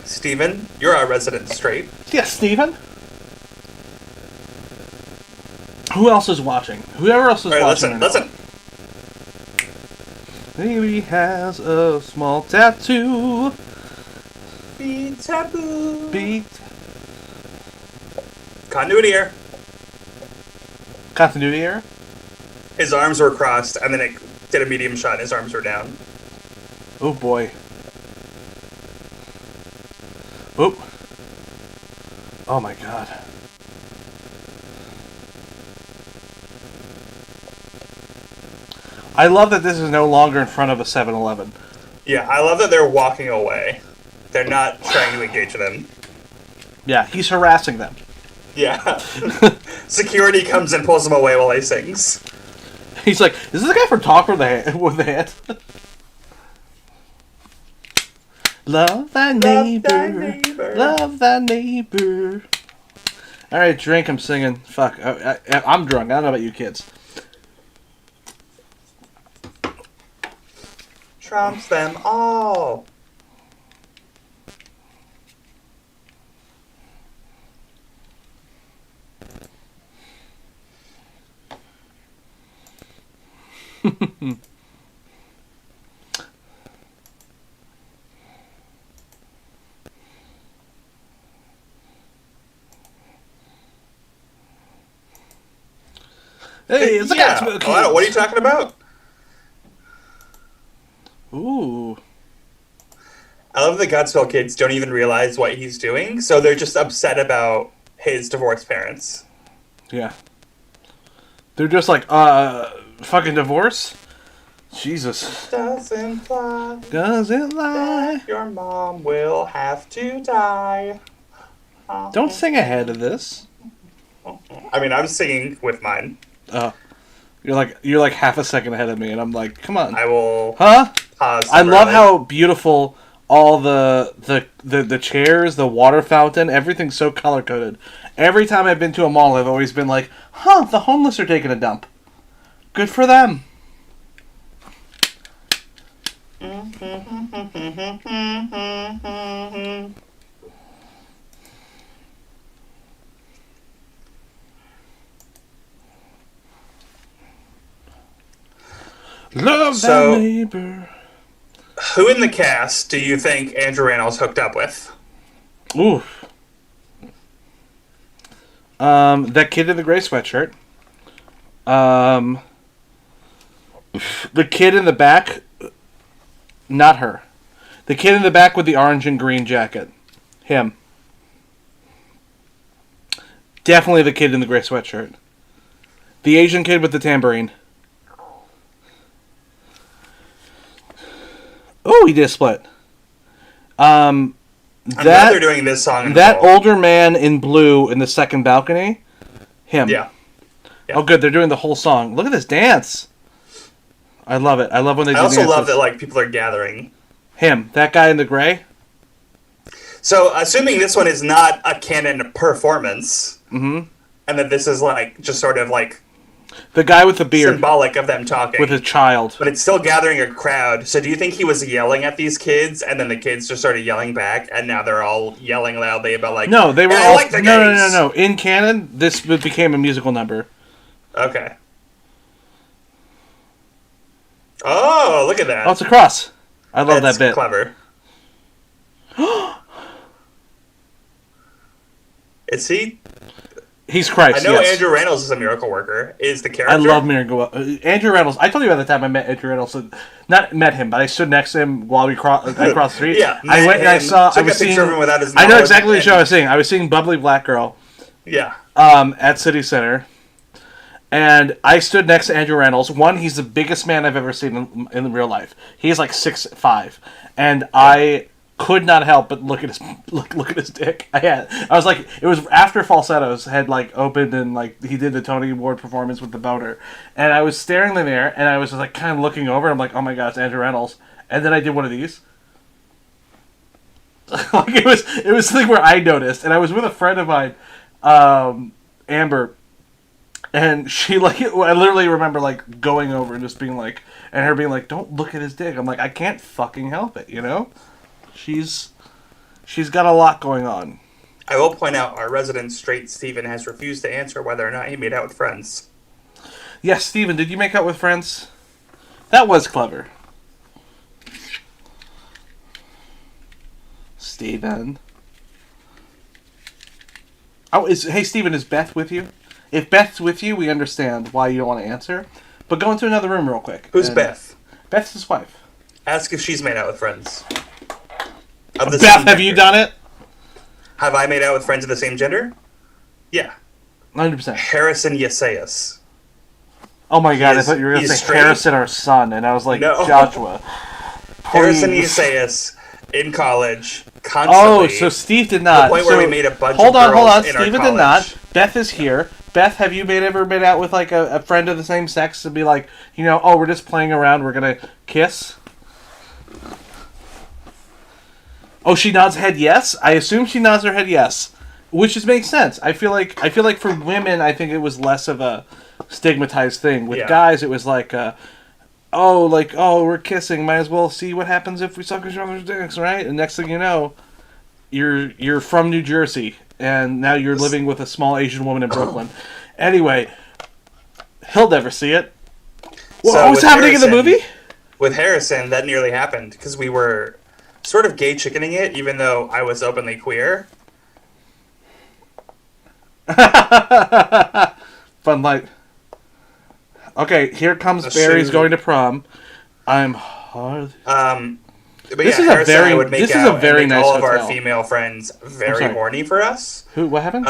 Steven, you're our resident straight. Yeah, Steven? Who else is watching? Whoever else is watching. Listen. Maybe has a small tattoo. Be taboo. Beat. Continuity error. Continuity error? His arms were crossed, and then it did a medium shot, and his arms were down. Oh boy. Oop. Oh my god. I love that this is no longer in front of a 7-Eleven. Yeah, I love that they're walking away. They're not trying to engage them. Yeah, he's harassing them. Yeah. Security comes and pulls him away while he sings. He's like, is this the guy from Talk with the Hand? Love thy neighbor. Love thy neighbor. Alright, drink, I'm singing. Fuck, I'm drunk. I don't know about you kids. Trumps them all. Hey, it's a yeah. Godspell Kids. Oh, what are you talking about? Ooh. I love the Godspell kids don't even realize what he's doing, so they're just upset about his divorced parents. Yeah. They're just like, fucking divorce? Jesus. Doesn't lie. Doesn't lie. Your mom will have to die. Don't sing ahead of this. I mean, I'm singing with mine. You're like half a second ahead of me, and I'm like, come on. I will Huh? pause. I love how beautiful all the chairs, the water fountain, everything's so color coded. Every time I've been to a mall, I've always been like, huh, the homeless are taking a dump. Good for them. Love So- thy neighbor. Who in the cast do you think Andrew Rannells hooked up with? Ooh. That kid in the gray sweatshirt. The kid in the back. Not her. The kid in the back with the orange and green jacket. Him. Definitely the kid in the gray sweatshirt. The Asian kid with the tambourine. Oh, he did a split. I'm glad they're doing this song. In That full. older man in blue in the second balcony, him. Yeah. Oh, good. They're doing the whole song. Look at this dance. I love it. I love when they do I also dances. love that like people are gathering. Him. That guy in the gray. So, assuming this one is not a canon performance, and that this is like just sort of like The guy with the beard. symbolic of them talking, With his child. but it's still gathering a crowd. So, do you think he was yelling at these kids, and then the kids just started yelling back, and now they're all yelling loudly about like, No, they were "I all... like the no. gays." In canon, this became a musical number. Okay. Oh, look at that! Oh, it's a cross. I love That's that bit. Clever. Is he? He's Christ, I know yes. Andrew Rannells is a miracle worker. Is the character? I love Miracle. Andrew Reynolds. I told you about the time I met Andrew Reynolds. Not met him, but I stood next to him while I crossed the street. Yeah, I went and I saw. Took I was a picture seeing. of him without his I know knowledge, exactly the and- show I was seeing. I was seeing Bubbly Black Girl. Yeah. At City Center, and I stood next to Andrew Reynolds. One, he's the biggest man I've ever seen in real life. He's like 6'5", and I could not help but look at his look at his dick. I was like, it was after Falsettos had like opened and like he did the Tony Award performance with the boner, and I was staring in there and I was just like kind of looking over. And I'm like, oh my god, it's Andrew Reynolds. And then I did one of these. Like it was something where I noticed, and I was with a friend of mine, Amber, and she like I literally remember like going over and just being like, and her being like, don't look at his dick. I'm like, I can't fucking help it, you know. She's got a lot going on. I will point out our resident straight Steven has refused to answer whether or not he made out with friends. Yes, Steven, did you make out with friends? That was clever. Steven. Oh, hey Steven, is Beth with you? If Beth's with you, we understand why you don't want to answer. But go into another room real quick. Who's And Beth? Beth's his wife. Ask if she's made out with friends. Of the Beth, same have you gender. done it? Have I made out with friends of the same gender? Yeah. 100%. Harrison Yesaias. Oh my god, I He's- thought you were going to he's say straight. Harrison, our son, and I was like, No. Joshua. Harrison Please. Yesaias in college, Oh, constantly. so Steve did To not. the point so, where we made a bunch hold of on, girls in our Steven college. did not. Beth is here. Beth, have you ever been out with like a friend of the same sex to be like, oh, we're just playing around, we're gonna kiss? Oh, she nods head yes. I assume she nods her head yes, which just makes sense. I feel like for women, I think it was less of a stigmatized thing. With Yeah. guys, it was like, we're kissing. Might as well see what happens if we suck each other's dicks, right? And next thing you know, you're from New Jersey, and now you're living with a small Asian woman in Brooklyn. Anyway, he'll never see it. What was happening in the movie? With Harrison, that nearly happened because we were sort of gay chickening it, even though I was openly queer. Fun light. Okay, here comes Barry's going to prom. I'm hard. But This yeah, is a Harrison and I very- would make this is out a very and make nice all of our hotel. female friends very sorry. horny for us. Who? What happened?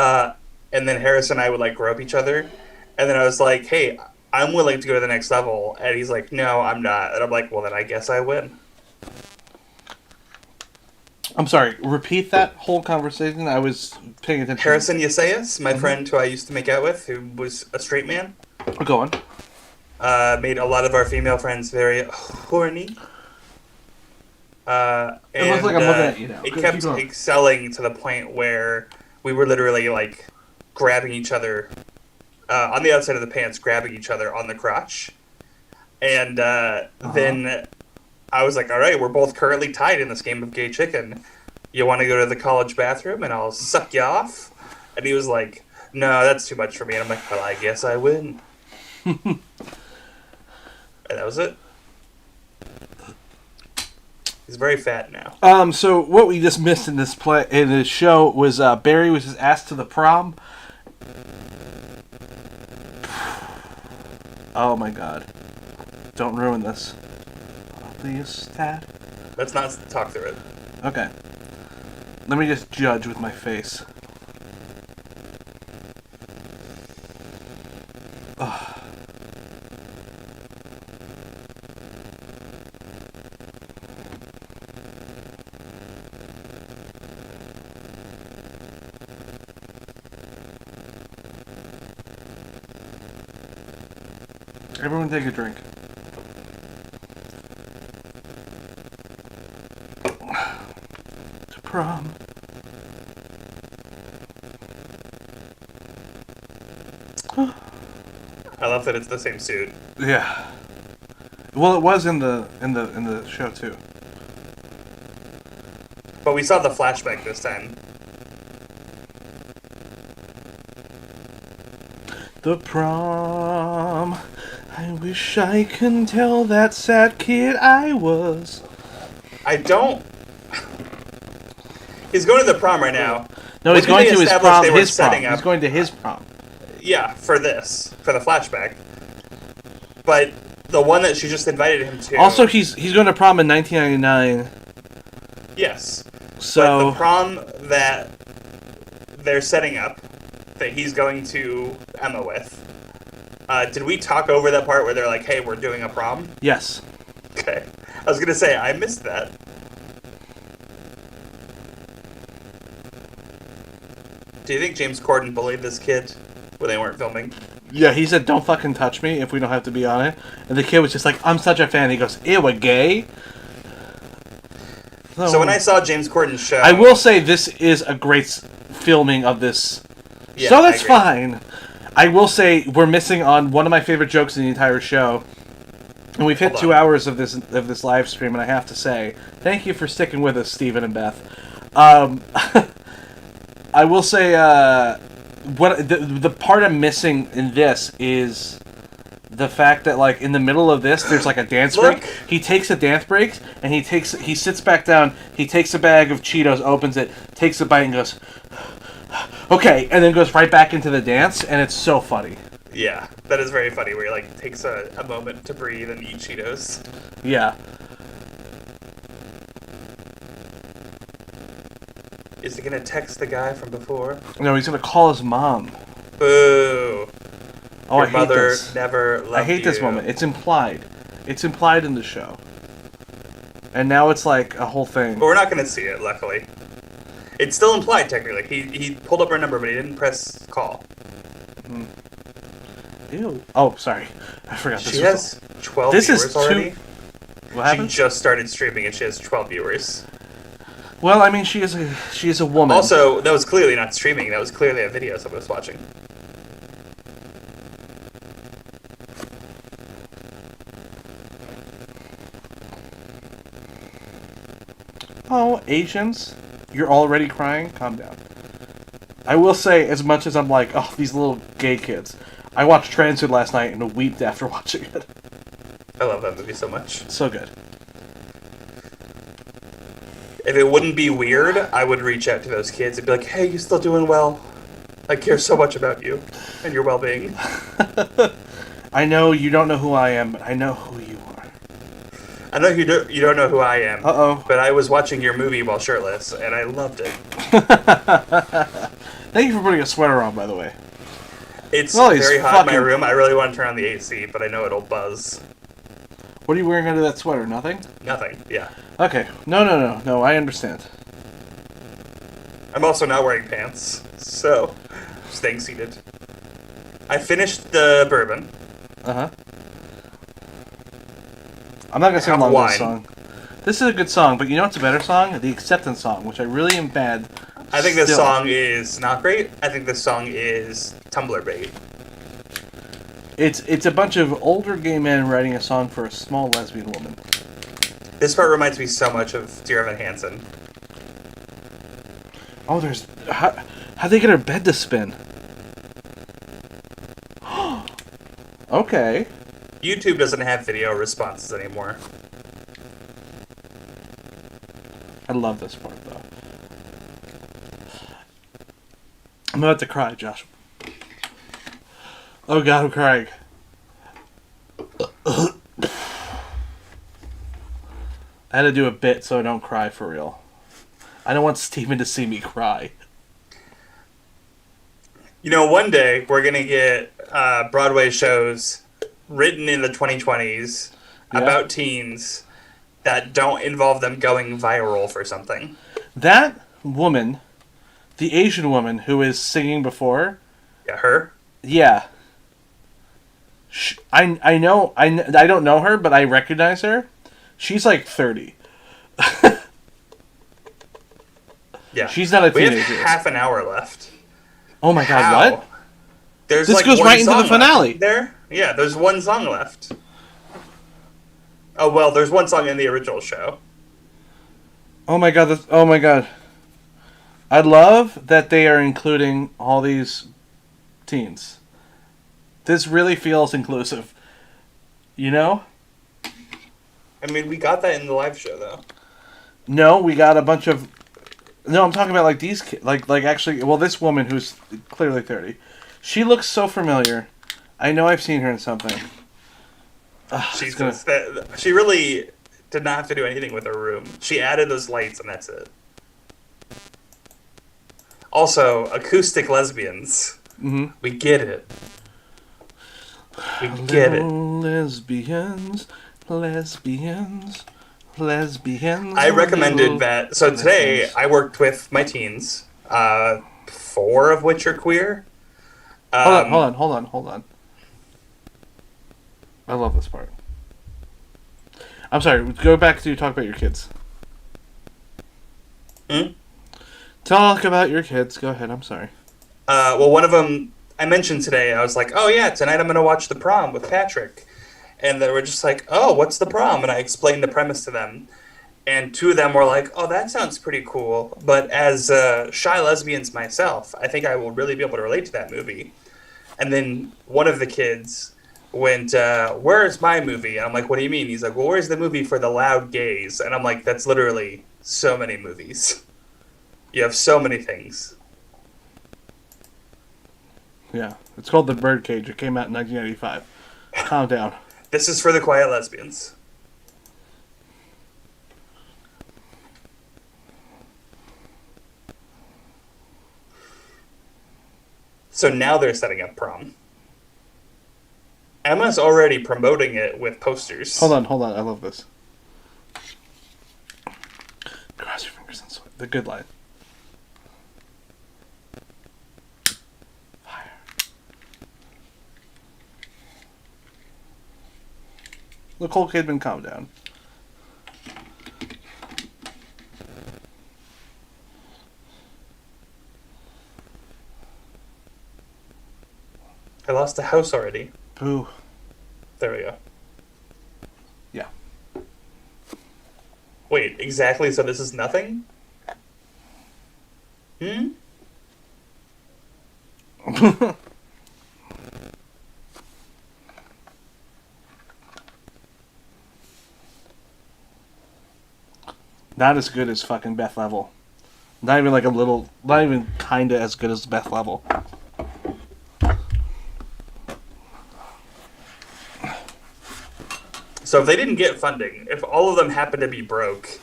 And then Harrison and I would like grope each other, and then I was like, "Hey, I'm willing to go to the next level," and he's like, "No, I'm not," and I'm like, "Well, then I guess I win." I'm sorry. Repeat that whole conversation. I was paying attention. Harrison Yesayas, my friend who I used to make out with, who was a straight man, Go on. made a lot of our female friends very horny. It looks like I'm looking at you now. It Keep kept going. excelling to the point where we were literally like grabbing each other on the outside of the pants, grabbing each other on the crotch. And then I was like, all right, we're both currently tied in this game of gay chicken. You want to go to the college bathroom and I'll suck you off? And he was like, no, that's too much for me. And I'm like, well, I guess I win. And that was it. He's very fat now. So what we just missed in this show was Barry was just asked to the prom. Oh my god! Don't ruin this. Please, Tad. Let's not talk through it. Okay. Let me just judge with my face. Everyone take a drink. To prom. I love that it's the same suit. Yeah. Well, it was in the show too. But we saw the flashback this time. The prom. I wish I could tell that sad kid I was. I don't. He's going to the prom right now. No, he's When going did to they his establish prom. they were His prom. setting up- He's going to his prom. Yeah, for the flashback. But the one that she just invited him to. Also, he's going to prom in 1999. Yes. But So the prom that they're setting up, that he's going to Emma with, did we talk over that part where they're like, hey, we're doing a prom? yes. Okay. I was going to say, I missed that. Do you think James Corden bullied this kid when they weren't filming? Yeah, he said, "Don't fucking touch me if we don't have to be on it." And the kid was just like, "I'm such a fan." He goes, "Ew, a gay." So when I saw James Corden's show... I will say this is a great filming of this. Yeah, So I that's agree. fine. I will say we're missing on one of my favorite jokes in the entire show. And we've hit Hold 2 on. hours of this live stream, and I have to say, thank you for sticking with us, Stephen and Beth. I will say, what the part I'm missing in this is the fact that, like, in the middle of this, there's like a dance Look. break. He takes a dance break, and he sits back down. He takes a bag of Cheetos, opens it, takes a bite, and goes, "Okay," and then goes right back into the dance, and it's so funny. Yeah, that is very funny, where he, like, takes a moment to breathe and eat Cheetos. Yeah. Is he gonna text the guy from before? No, he's gonna call his mom. Boo! Oh, Your I hate mother this. never loved I hate this you. moment. It's implied. It's implied in the show. And now it's like a whole thing. But we're not going to see it, luckily. It's still implied, technically. He pulled up her number, but he didn't press call. Ew. Oh, sorry. I forgot this. She has 12 viewers already. What happened? She just started streaming and she has 12 viewers. Well, I mean, she is a woman. Also, that was clearly not streaming. That was clearly a video someone was watching. Oh, Asians? You're already crying? Calm down. I will say, as much as I'm like, oh, these little gay kids, I watched Transit last night and wept after watching it. I love that movie so much. So good. If it wouldn't be weird, I would reach out to those kids and be like, hey, you still doing well? I care so much about you and your well-being. I know you don't know who I am, but I know who you are. I know you don't know who I am. Uh-oh. But I was watching your movie while shirtless, and I loved it. Thank you for putting a sweater on, by the way. It's very hot in my room. I really want to turn on the AC, but I know it'll buzz. What are you wearing under that sweater? Nothing? Nothing, yeah. Okay. No, I understand. I'm also not wearing pants, so staying seated. I finished the bourbon. Uh-huh. I'm not going to sing along with this song. This is a good song, but you know what's a better song? The Acceptance song, which I really am bad. I think this song is not great. I think this song is Tumblr bait. It's a bunch of older gay men writing a song for a small lesbian woman. This part reminds me so much of Dear Evan Hansen. Oh, there's... How'd they get her bed to spin? Okay. YouTube doesn't have video responses anymore. I love this part, though. I'm about to cry, Josh. Oh, God, I'm crying. I had to do a bit so I don't cry for real. I don't want Steven to see me cry. You know, one day we're going to get Broadway shows written in the 2020s about teens that don't involve them going viral for something. That woman, the Asian woman who is singing before... Yeah, her? Yeah. I know, I don't know her, but I recognize her. She's like 30. Yeah. She's not a teenager. We have half an hour left. Oh my god, what? There's this like goes right into the finale. There? Yeah, there's one song left. Oh, well, there's one song in the original show. Oh my god, oh my god. I love that they are including all these teens. This really feels inclusive. You know? I mean, we got that in the live show, though. No, we got a bunch of... No, I'm talking about like these kids. Like actually... Well, this woman who's clearly 30. She looks so familiar. I know I've seen her in something. She really did not have to do anything with her room. She added those lights, and that's it. Also, acoustic lesbians. Mm-hmm. We get it. We get it. Lesbians. I recommended that. So today, I worked with my teens, 4 of which are queer. Hold on. I love this part. I'm sorry, go back to talk about your kids. Talk about your kids. Go ahead, I'm sorry. Well, one of them, I mentioned today, I was like, oh yeah, tonight I'm going to watch The Prom with Patrick. And they were just like, oh, what's The Prom? And I explained the premise to them. And 2 of them were like, oh, that sounds pretty cool. But as shy lesbians myself, I think I will really be able to relate to that movie. And then one of the kids went, where's my movie? And I'm like, what do you mean? He's like, well, where's the movie for the loud gays? And I'm like, that's literally so many movies. You have so many things. Yeah, it's called The Birdcage. It came out in 1985. Calm down. This is for the quiet lesbians. So now they're setting up Prom. Emma's already promoting it with posters. Hold on. I love this. The good life. Fire. Nicole Kidman, calm down. I lost the house already. Boo. There we go. Yeah. Wait, exactly, so this is nothing? Not as good as fucking Beth Level. Not even like a little. Not even kinda as good as Beth Level. So if they didn't get funding, if all of them happened to be broke,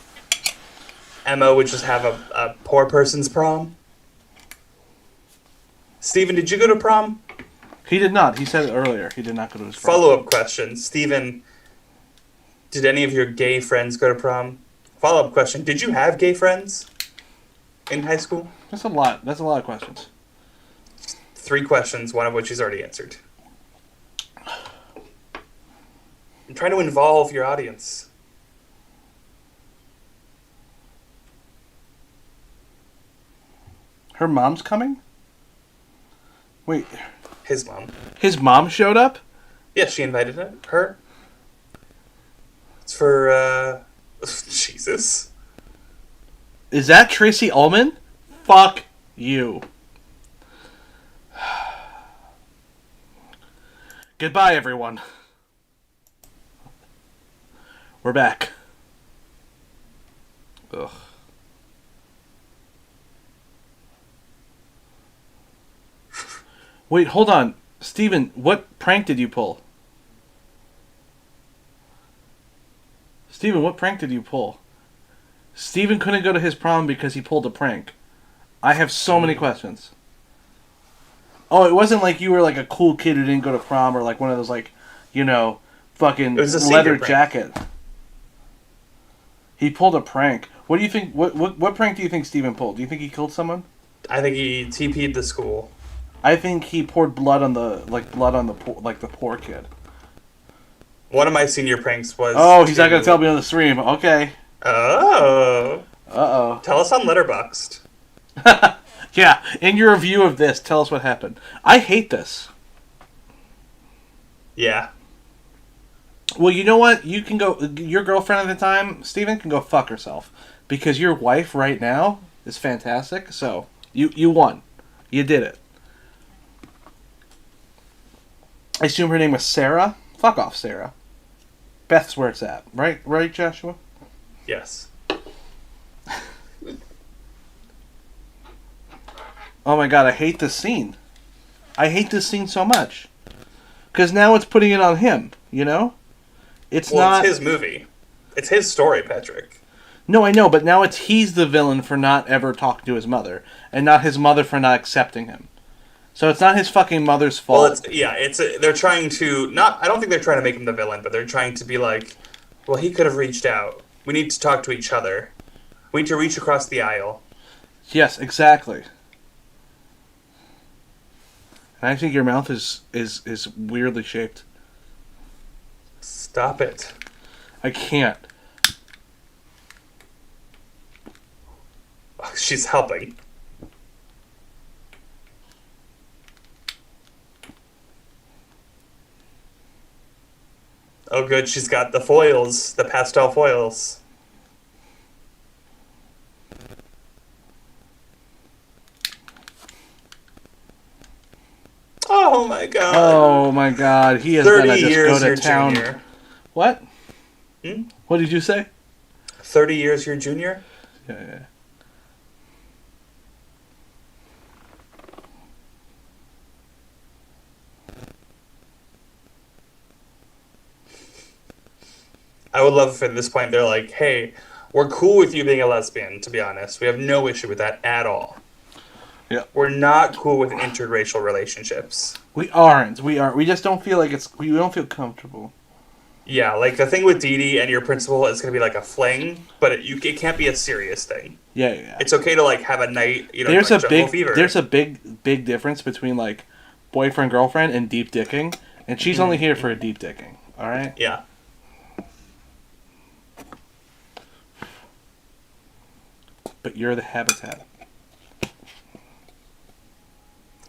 Emma would just have a poor person's prom? Steven, did you go to prom? He did not. He said it earlier. He did not go to his prom. Follow-up question. Steven, did any of your gay friends go to prom? Follow-up question. Did you have gay friends in high school? That's a lot. That's a lot of questions. 3 questions, one of which he's already answered. I'm trying to involve your audience. Her mom's coming? Wait. His mom. His mom showed up? Yeah, she invited her. It's for, Jesus. Is that Tracy Ullman? Fuck you. Goodbye, everyone. We're back. Ugh. Wait, hold on. Steven, what prank did you pull? Steven, what prank did you pull? Steven couldn't go to his prom because he pulled a prank. I have so many questions. Oh, it wasn't like you were like a cool kid who didn't go to prom or like one of those like, you know, fucking It was a leather senior prank. jacket. He pulled a prank. What do you think? What prank do you think Steven pulled? Do you think he killed someone? I think he TP'd the school. I think he poured blood on the the poor kid. One of my senior pranks was... Oh, he's not gonna tell me on the stream. Okay. Oh. Uh Tell us on Letterboxd. oh. Yeah. In your review of this, tell us what happened. I hate this. Yeah. Well, you know what? You can go. Your girlfriend at the time, Steven, can go fuck herself because your wife right now is fantastic. So you won. You did it. I assume her name was Sarah. Fuck off, Sarah. Beth's where it's at, right? Right, Joshua? Yes. Oh my god, I hate this scene. I hate this scene so much. Because now it's putting it on him, you know? It's not... It's his movie. It's his story, Patrick. No, I know, but now he's the villain for not ever talking to his mother. And not his mother for not accepting him. So it's not his fucking mother's fault. Well, they're trying to... I don't think they're trying to make him the villain, but they're trying to be like, well, he could have reached out. We need to talk to each other. We need to reach across the aisle. Yes, exactly. And I think your mouth is weirdly shaped. Stop it. I can't. She's helping. Oh, good. She's got the foils, the pastel foils. Oh my god. Oh my god, he is 30 gonna just years go to your town. junior. What? Hmm? What did you say? 30 years your junior? Yeah. I would love if at this point they're like, hey, we're cool with you being a lesbian, to be honest. We have no issue with that at all. Yeah. We're not cool with interracial relationships. We aren't. We just don't feel like we don't feel comfortable. Yeah, like the thing with Dee Dee and your principal is going to be like a fling, but it can't be a serious thing. Yeah, yeah. It's okay to like have a night, like jungle fever. There's a big difference between like boyfriend girlfriend and deep dicking, and she's only here for a deep dicking. All right. Yeah. But you're the habitat.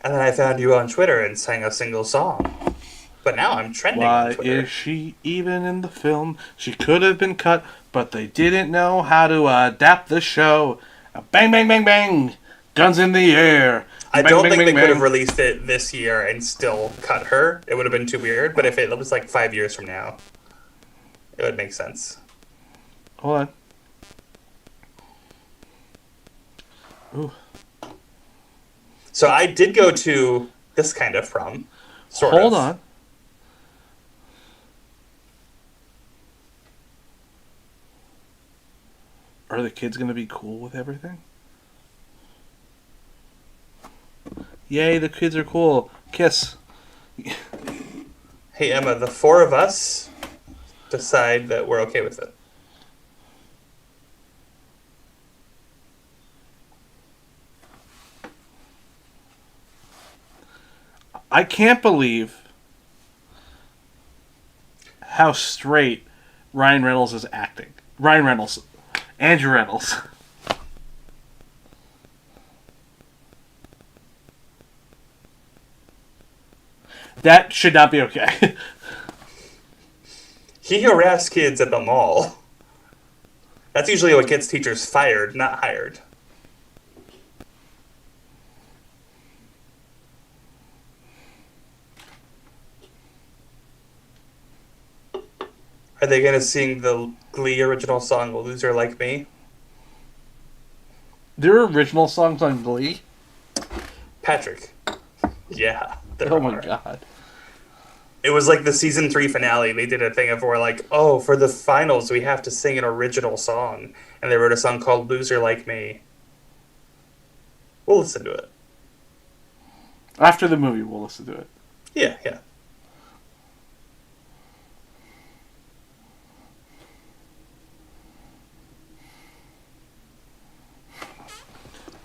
And then I found you on Twitter and sang a single song. But now I'm trending on Why Twitter. is she even in the film? She could have been cut, but they didn't know how to adapt the show. Bang, bang, bang, bang. Guns in the air. I Bang, don't bang, think bang, they bang. could have released it this year and still cut her. It would have been too weird. But if it was like 5 years from now, it would make sense. Hold on. Ooh. So I did go to this kind of prom. Hold on. Are the kids going to be cool with everything? Yay, the kids are cool. Kiss. Hey, Emma, the four of us decide that we're okay with it. I can't believe how straight Ryan Reynolds is acting. Ryan Reynolds. Andrew Reynolds. That should not be okay. He harassed kids at the mall. That's usually what gets teachers fired, not hired. Are they going to sing the Glee original song, A Loser Like Me? There are original songs on Glee? Patrick. Yeah. there Oh my are. god. It was like the season 3 finale. They did a thing of where like, oh, for the finals we have to sing an original song. And they wrote a song called Loser Like Me. We'll listen to it. After the movie, we'll listen to it. Yeah, yeah.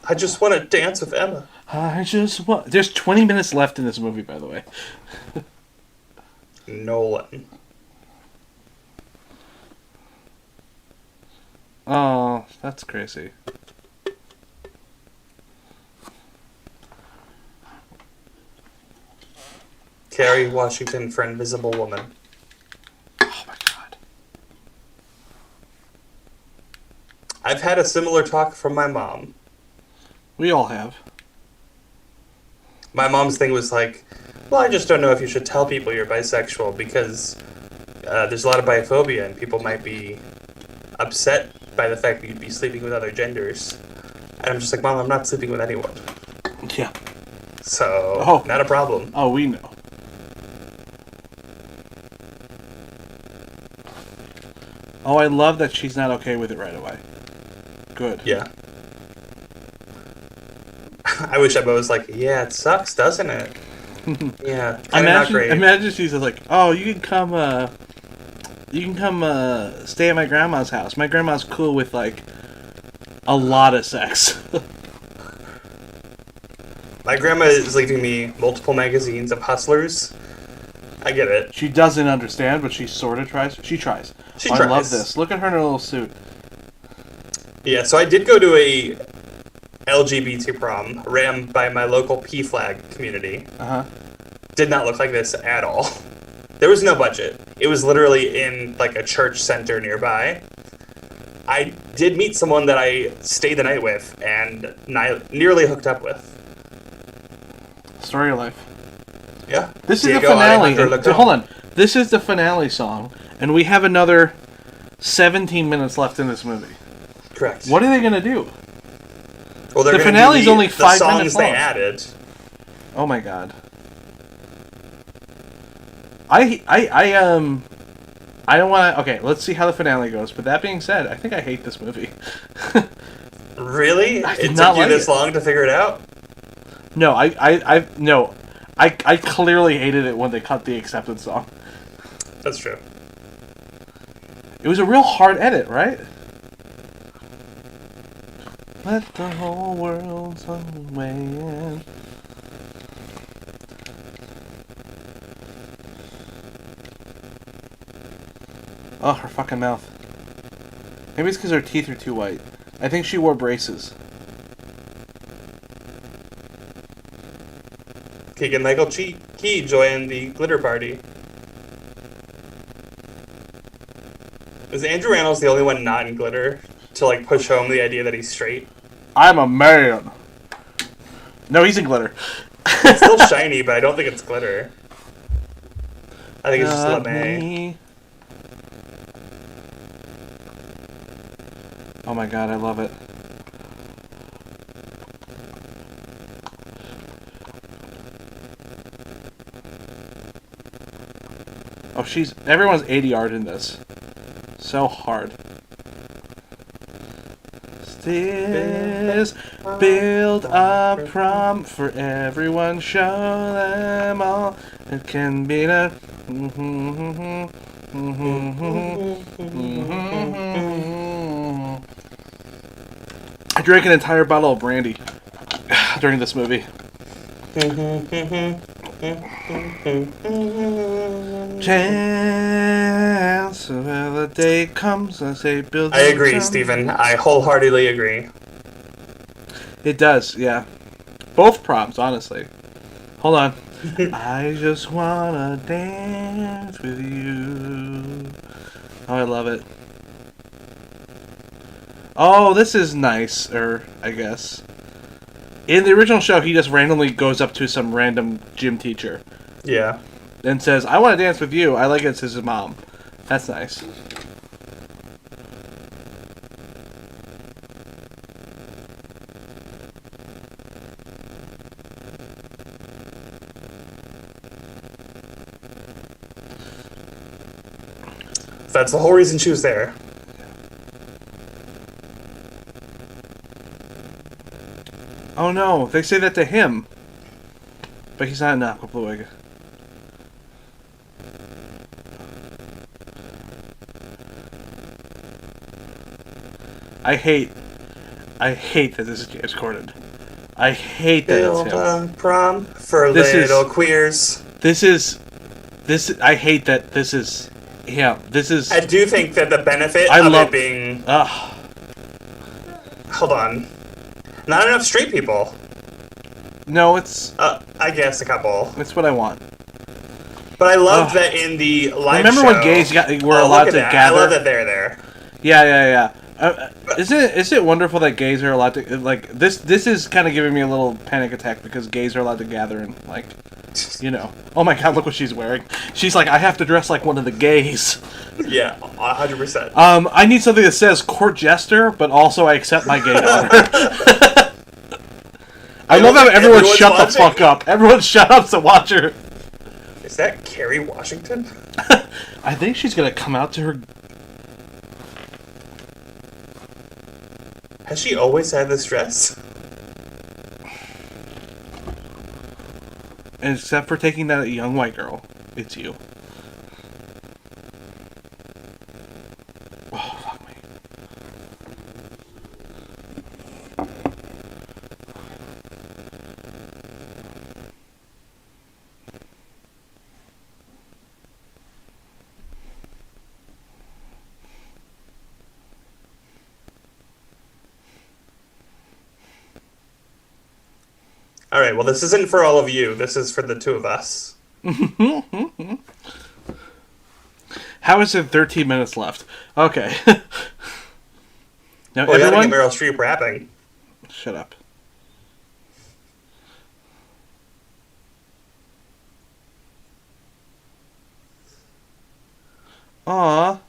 I just want to dance with Emma. I just want... There's 20 minutes left in this movie, by the way. Nolan. Oh, that's crazy. Kerry Washington for Invisible Woman. Oh my god. I've had a similar talk from my mom. We all have. My mom's thing was like, well, I just don't know if you should tell people you're bisexual because there's a lot of biphobia and people might be upset by the fact that you'd be sleeping with other genders. And I'm just like, Mom, I'm not sleeping with anyone. Yeah. So, not a problem. Oh, we know. Oh, I love that she's not okay with it right away. Good. Yeah. I wish Emma was like, yeah, it sucks, doesn't it? Yeah, kind of not great. Imagine she's just like, oh, you can come stay at my grandma's house. My grandma's cool with like a lot of sex. My grandma is leaving me multiple magazines of hustlers. I get it. She doesn't understand, but she sort of tries. She tries. She I tries. love this. Look at her in her little suit. Yeah, so I did go to a LGBT prom ran by my local P-Flag community. Uh-huh. Did not look like this at all. There was no budget. It was literally in like a church center nearby. I did meet someone that I stayed the night with and nearly hooked up with. Story of life. Yeah. This is Diego the finale. Alejandro Lecon. Hold on. This is the finale song, and we have another 17 minutes left in this movie. Correct. What are they gonna do? Well, they're The gonna finale's do only 5 the songs minutes they long. added. Oh my god. I don't want to. Okay, let's see how the finale goes. But that being said, I think I hate this movie. Really? I did It not took you like this it. long to figure it out? No, I clearly hated it when they cut the acceptance song. That's true. It was a real hard edit, right? Let the whole world away in. Oh, her fucking mouth. Maybe it's because her teeth are too white. I think she wore braces. Keegan-Michael Key joined the glitter party. Is Andrew Rannells the only one not in glitter to like push home the idea that he's straight? I'm a man. No, he's in glitter. It's still shiny, but I don't think it's glitter. I think it's just lame. Oh my god, I love it. Oh, everyone's ADR'd in this. So hard. This build a prom for everyone, show them all it can be done. I drank an entire bottle of brandy during this movie. Chance where the day comes, I say build. I agree, Stephen. I wholeheartedly agree. It does, yeah. Both proms, honestly. Hold on. I just wanna dance with you. Oh, I love it. Oh, this is nicer, I guess. In the original show, he just randomly goes up to some random gym teacher. Yeah. And says, I want to dance with you. I like it's his mom. That's nice. That's the whole reason she was there. Oh no, they say that to him. But he's not an Aquapluig. I hate that this is James Corden. I hate that Build it's him. a prom for little queers. I hate that this is him. This is... I do think that the benefit of it being... Hold on. Not enough straight people. No, it's... I guess a couple. It's what I want. But I love that in the live Remember show... when gays were allowed to gather? I love that they're there. Yeah. Is it wonderful that gays are allowed to... Like, this is kind of giving me a little panic attack because gays are allowed to gather and, like... You know. Oh my god, look what she's wearing. She's like, I have to dress like one of the gays. Yeah, 100%. I need something that says court jester, but also I accept my gay daughter. I love how everyone shut the fuck up. Everyone shut up to watch her. Is that Kerry Washington? I think she's gonna come out to her... Has she always had this dress? Except for taking that young white girl. It's you. Oh, fuck me. Alright, well this isn't for all of you. This is for the two of us. How is there 13 minutes left? Okay. Now, well, everyone... we gotta get Meryl Streep rapping. Shut up. Aww.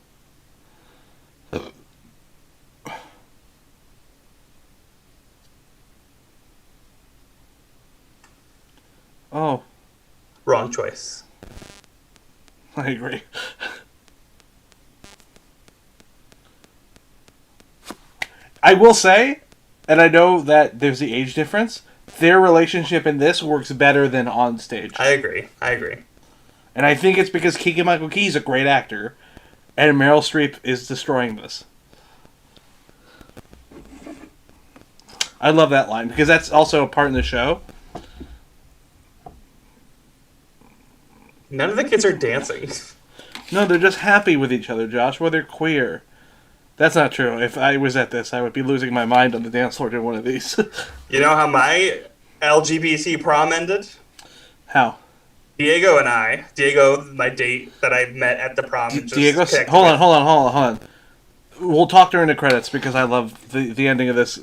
Oh. Wrong choice. I agree. I will say, and I know that there's the age difference, their relationship in this works better than on stage. I agree. And I think it's because Keegan-Michael Key is a great actor, And Meryl Streep is destroying this. I love that line because that's also a part in the show. None of the kids are dancing. No, they're just happy with each other, Josh. Well, they're queer. That's not true. If I was at this, I would be losing my mind on the dance floor doing one of these. You know how my LGBT prom ended? How? Diego, my date that I met at the prom. Diego, hold on. We'll talk during the credits because I love the ending of this.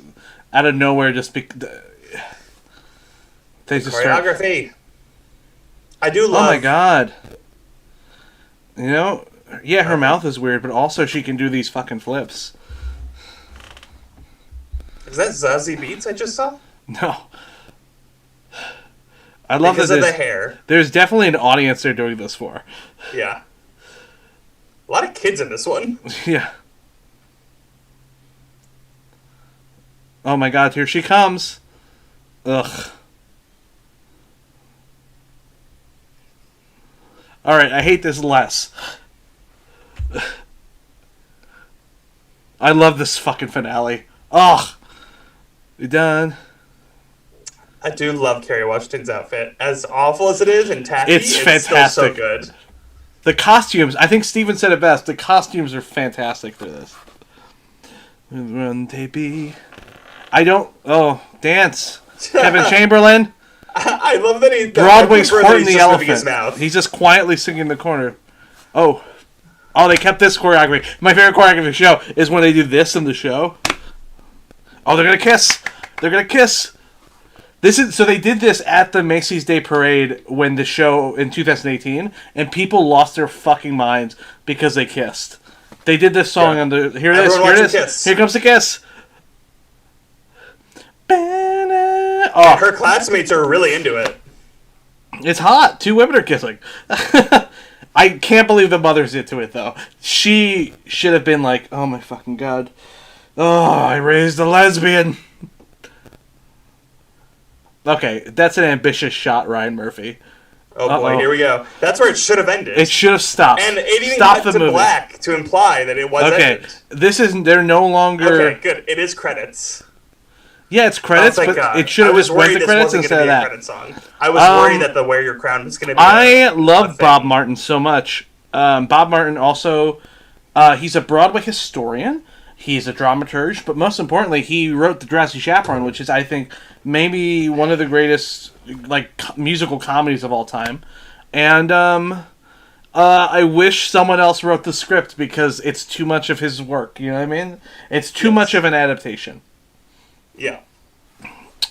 Out of nowhere, they just choreography. I do love. Oh my god! You know, yeah, her mouth is weird, but also she can do these fucking flips. Is that Zazie Beetz I just saw? No. I love because of the hair. There's definitely an audience they're doing this for. Yeah. A lot of kids in this one. Yeah. Oh my god, here she comes. Ugh. Alright, I hate this less. I love this fucking finale. Ugh. We done. I do love Kerry Washington's outfit. As awful as it is and tacky, it's fantastic. Still so good. The costumes, I think Steven said it best. The costumes are fantastic for this. Run, baby. I don't. Oh, dance. Kevin Chamberlain. I love that he. Broadway's Horton the Elephant. He's just quietly singing in the corner. Oh, they kept this choreography. My favorite choreography of the show is when they do this in the show. Oh, they're gonna kiss. They're gonna kiss. So they did this at the Macy's Day Parade when the show in 2018, and people lost their fucking minds because they kissed. They did this song on the here it is. Here comes the kiss. Oh, her classmates are really into it. It's hot. Two women are kissing. I can't believe the mother's into it though. She should have been like, "Oh my fucking god! Oh, I raised a lesbian." Okay, that's an ambitious shot, Ryan Murphy. Oh boy, here we go. That's where it should have ended. It should have stopped. And it even cut to black to imply that it was ended. This isn't. They're no longer. Okay, good. It is credits. Yeah, it's credits, but it should have just went to credits instead of that. Song. I was worried that the "Wear Your Crown" was going to be. I love Bob Martin so much. Bob Martin also, he's a Broadway historian. He's a dramaturge, but most importantly, he wrote The Drowsy Chaperone, which is, I think, maybe one of the greatest musical comedies of all time. And I wish someone else wrote the script because it's too much of his work. You know what I mean? It's too much of an adaptation. Yeah.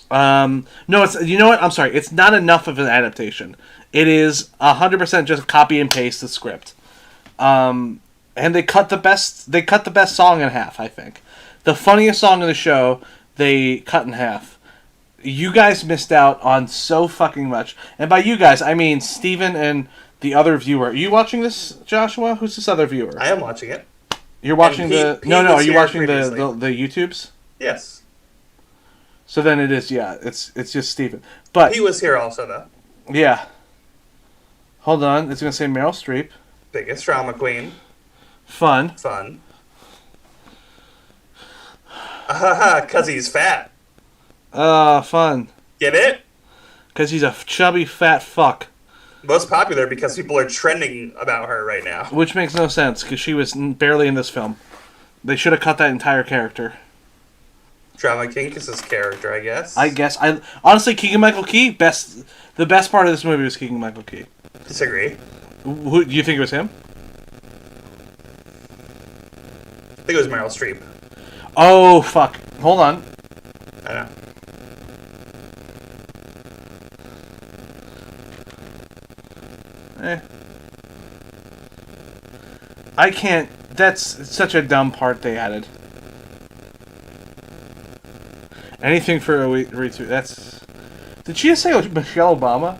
No, it's, you know what? I'm sorry. It's not enough of an adaptation. It is 100% just copy and paste the script. And they cut the best song in half, I think. The funniest song in the show, they cut in half. You guys missed out on so fucking much. And by you guys, I mean Steven and the other viewer. Are you watching this, Joshua? Who's this other viewer? I am watching it. You're watching are you watching the YouTubes? Yes. So then it is, yeah, it's just Steven. But he was here also, though. Yeah. Hold on, it's going to say Meryl Streep. Biggest drama queen. Fun. Because he's fat. Fun. Get it? Because he's a chubby, fat fuck. Most popular because people are trending about her right now. Which makes no sense, because she was barely in this film. They should have cut that entire character. Drama King is his character, I guess. Honestly, Keegan-Michael Key, the best part of this movie was Keegan-Michael Key. Disagree. Who do you think it was him? I think it was Meryl Streep. Oh, fuck. Hold on. I know. I can't. That's such a dumb part they added. Anything for a retweet. That's. Did she just say Michelle Obama?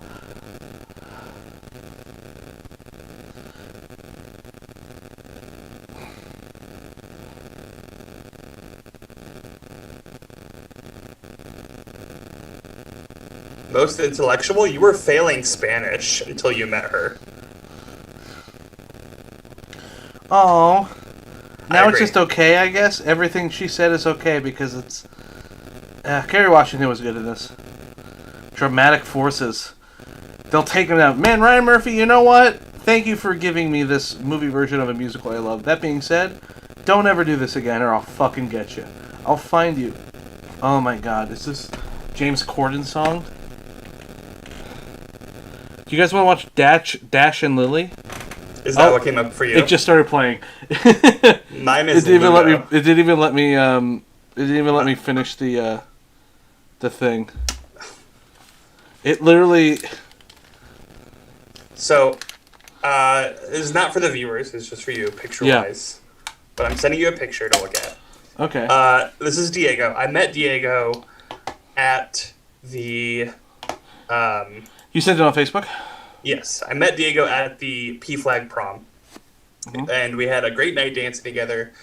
Most intellectual? You were failing Spanish until you met her. Oh. Now it's agree. just okay, I guess. Everything she said is okay because it's. Kerry Washington was good at this. Dramatic forces. They'll take him down. Man, Ryan Murphy, you know what? Thank you for giving me this movie version of a musical I love. That being said, don't ever do this again or I'll fucking get you. I'll find you. Oh my god, is this James Corden song? Do you guys want to watch Dash and Lily? Is that what came up for you? It just started playing. Mine is It didn't even let me. Ludo. It didn't even let me. It didn't even let me finish the thing. It literally. So, this is not for the viewers. It's just for you, picture-wise. But I'm sending you a picture to look at. Okay. This is Diego. I met Diego at the. You sent it on Facebook? Yes, I met Diego at the P-Flag prom. Mhm. And we had a great night dancing together.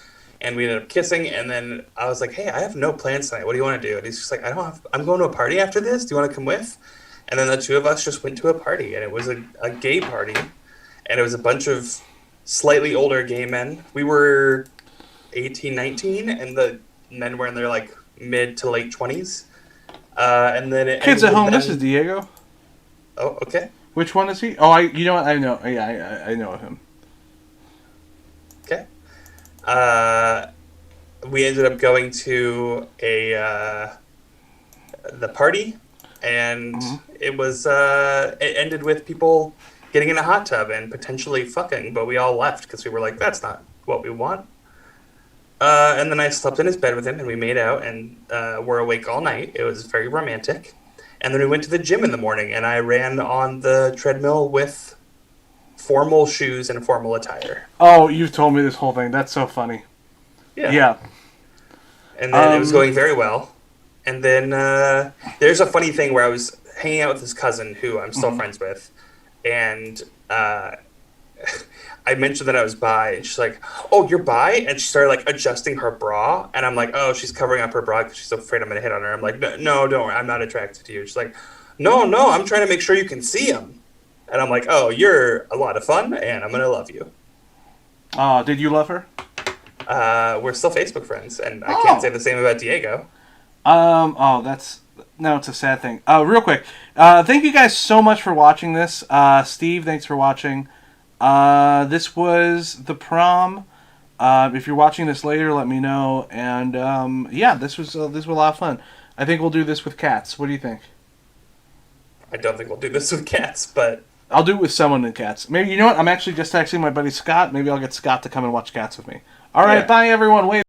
And we ended up kissing. And then I was like, hey, I have no plans tonight. What do you want to do? And he's just like, I'm going to a party after this. Do you want to come with? And then the two of us just went to a party. And it was a gay party. And it was a bunch of slightly older gay men. We were 18, 19. And the men were in their like mid to late 20s. And then it Kids ended at home. with This them- is Diego. Oh, okay. Which one is he? Oh, you know what? I know. Yeah, I know of him. Okay. We ended up going to the party, and it was it ended with people getting in a hot tub and potentially fucking, but we all left because we were like, that's not what we want. And then I slept in his bed with him, and we made out, and were awake all night. It was very romantic. And then we went to the gym in the morning, and I ran on the treadmill with formal shoes and formal attire. Oh, you've told me this whole thing. That's so funny. Yeah. And then it was going very well. And then there's a funny thing where I was hanging out with his cousin, who I'm still friends with, and I mentioned that I was bi, and she's like, "Oh, you're bi?" And she started like adjusting her bra, and I'm like, "Oh, she's covering up her bra because she's afraid I'm gonna hit on her." I'm like, "No, don't worry, I'm not attracted to you." She's like, "No, I'm trying to make sure you can see him," and I'm like, "Oh, you're a lot of fun, and I'm gonna love you." Did you love her? We're still Facebook friends, and I can't say the same about Diego. No, it's a sad thing. Real quick. Thank you guys so much for watching this. Steve, thanks for watching. This was the prom. If you're watching this later, let me know. And yeah, this was a lot of fun. I think we'll do this with cats. What do you think? I don't think we'll do this with cats, but I'll do it with someone and cats. Maybe, you know what? I'm actually just texting my buddy Scott. Maybe I'll get Scott to come and watch cats with me. All right, Yeah. bye everyone. Wait.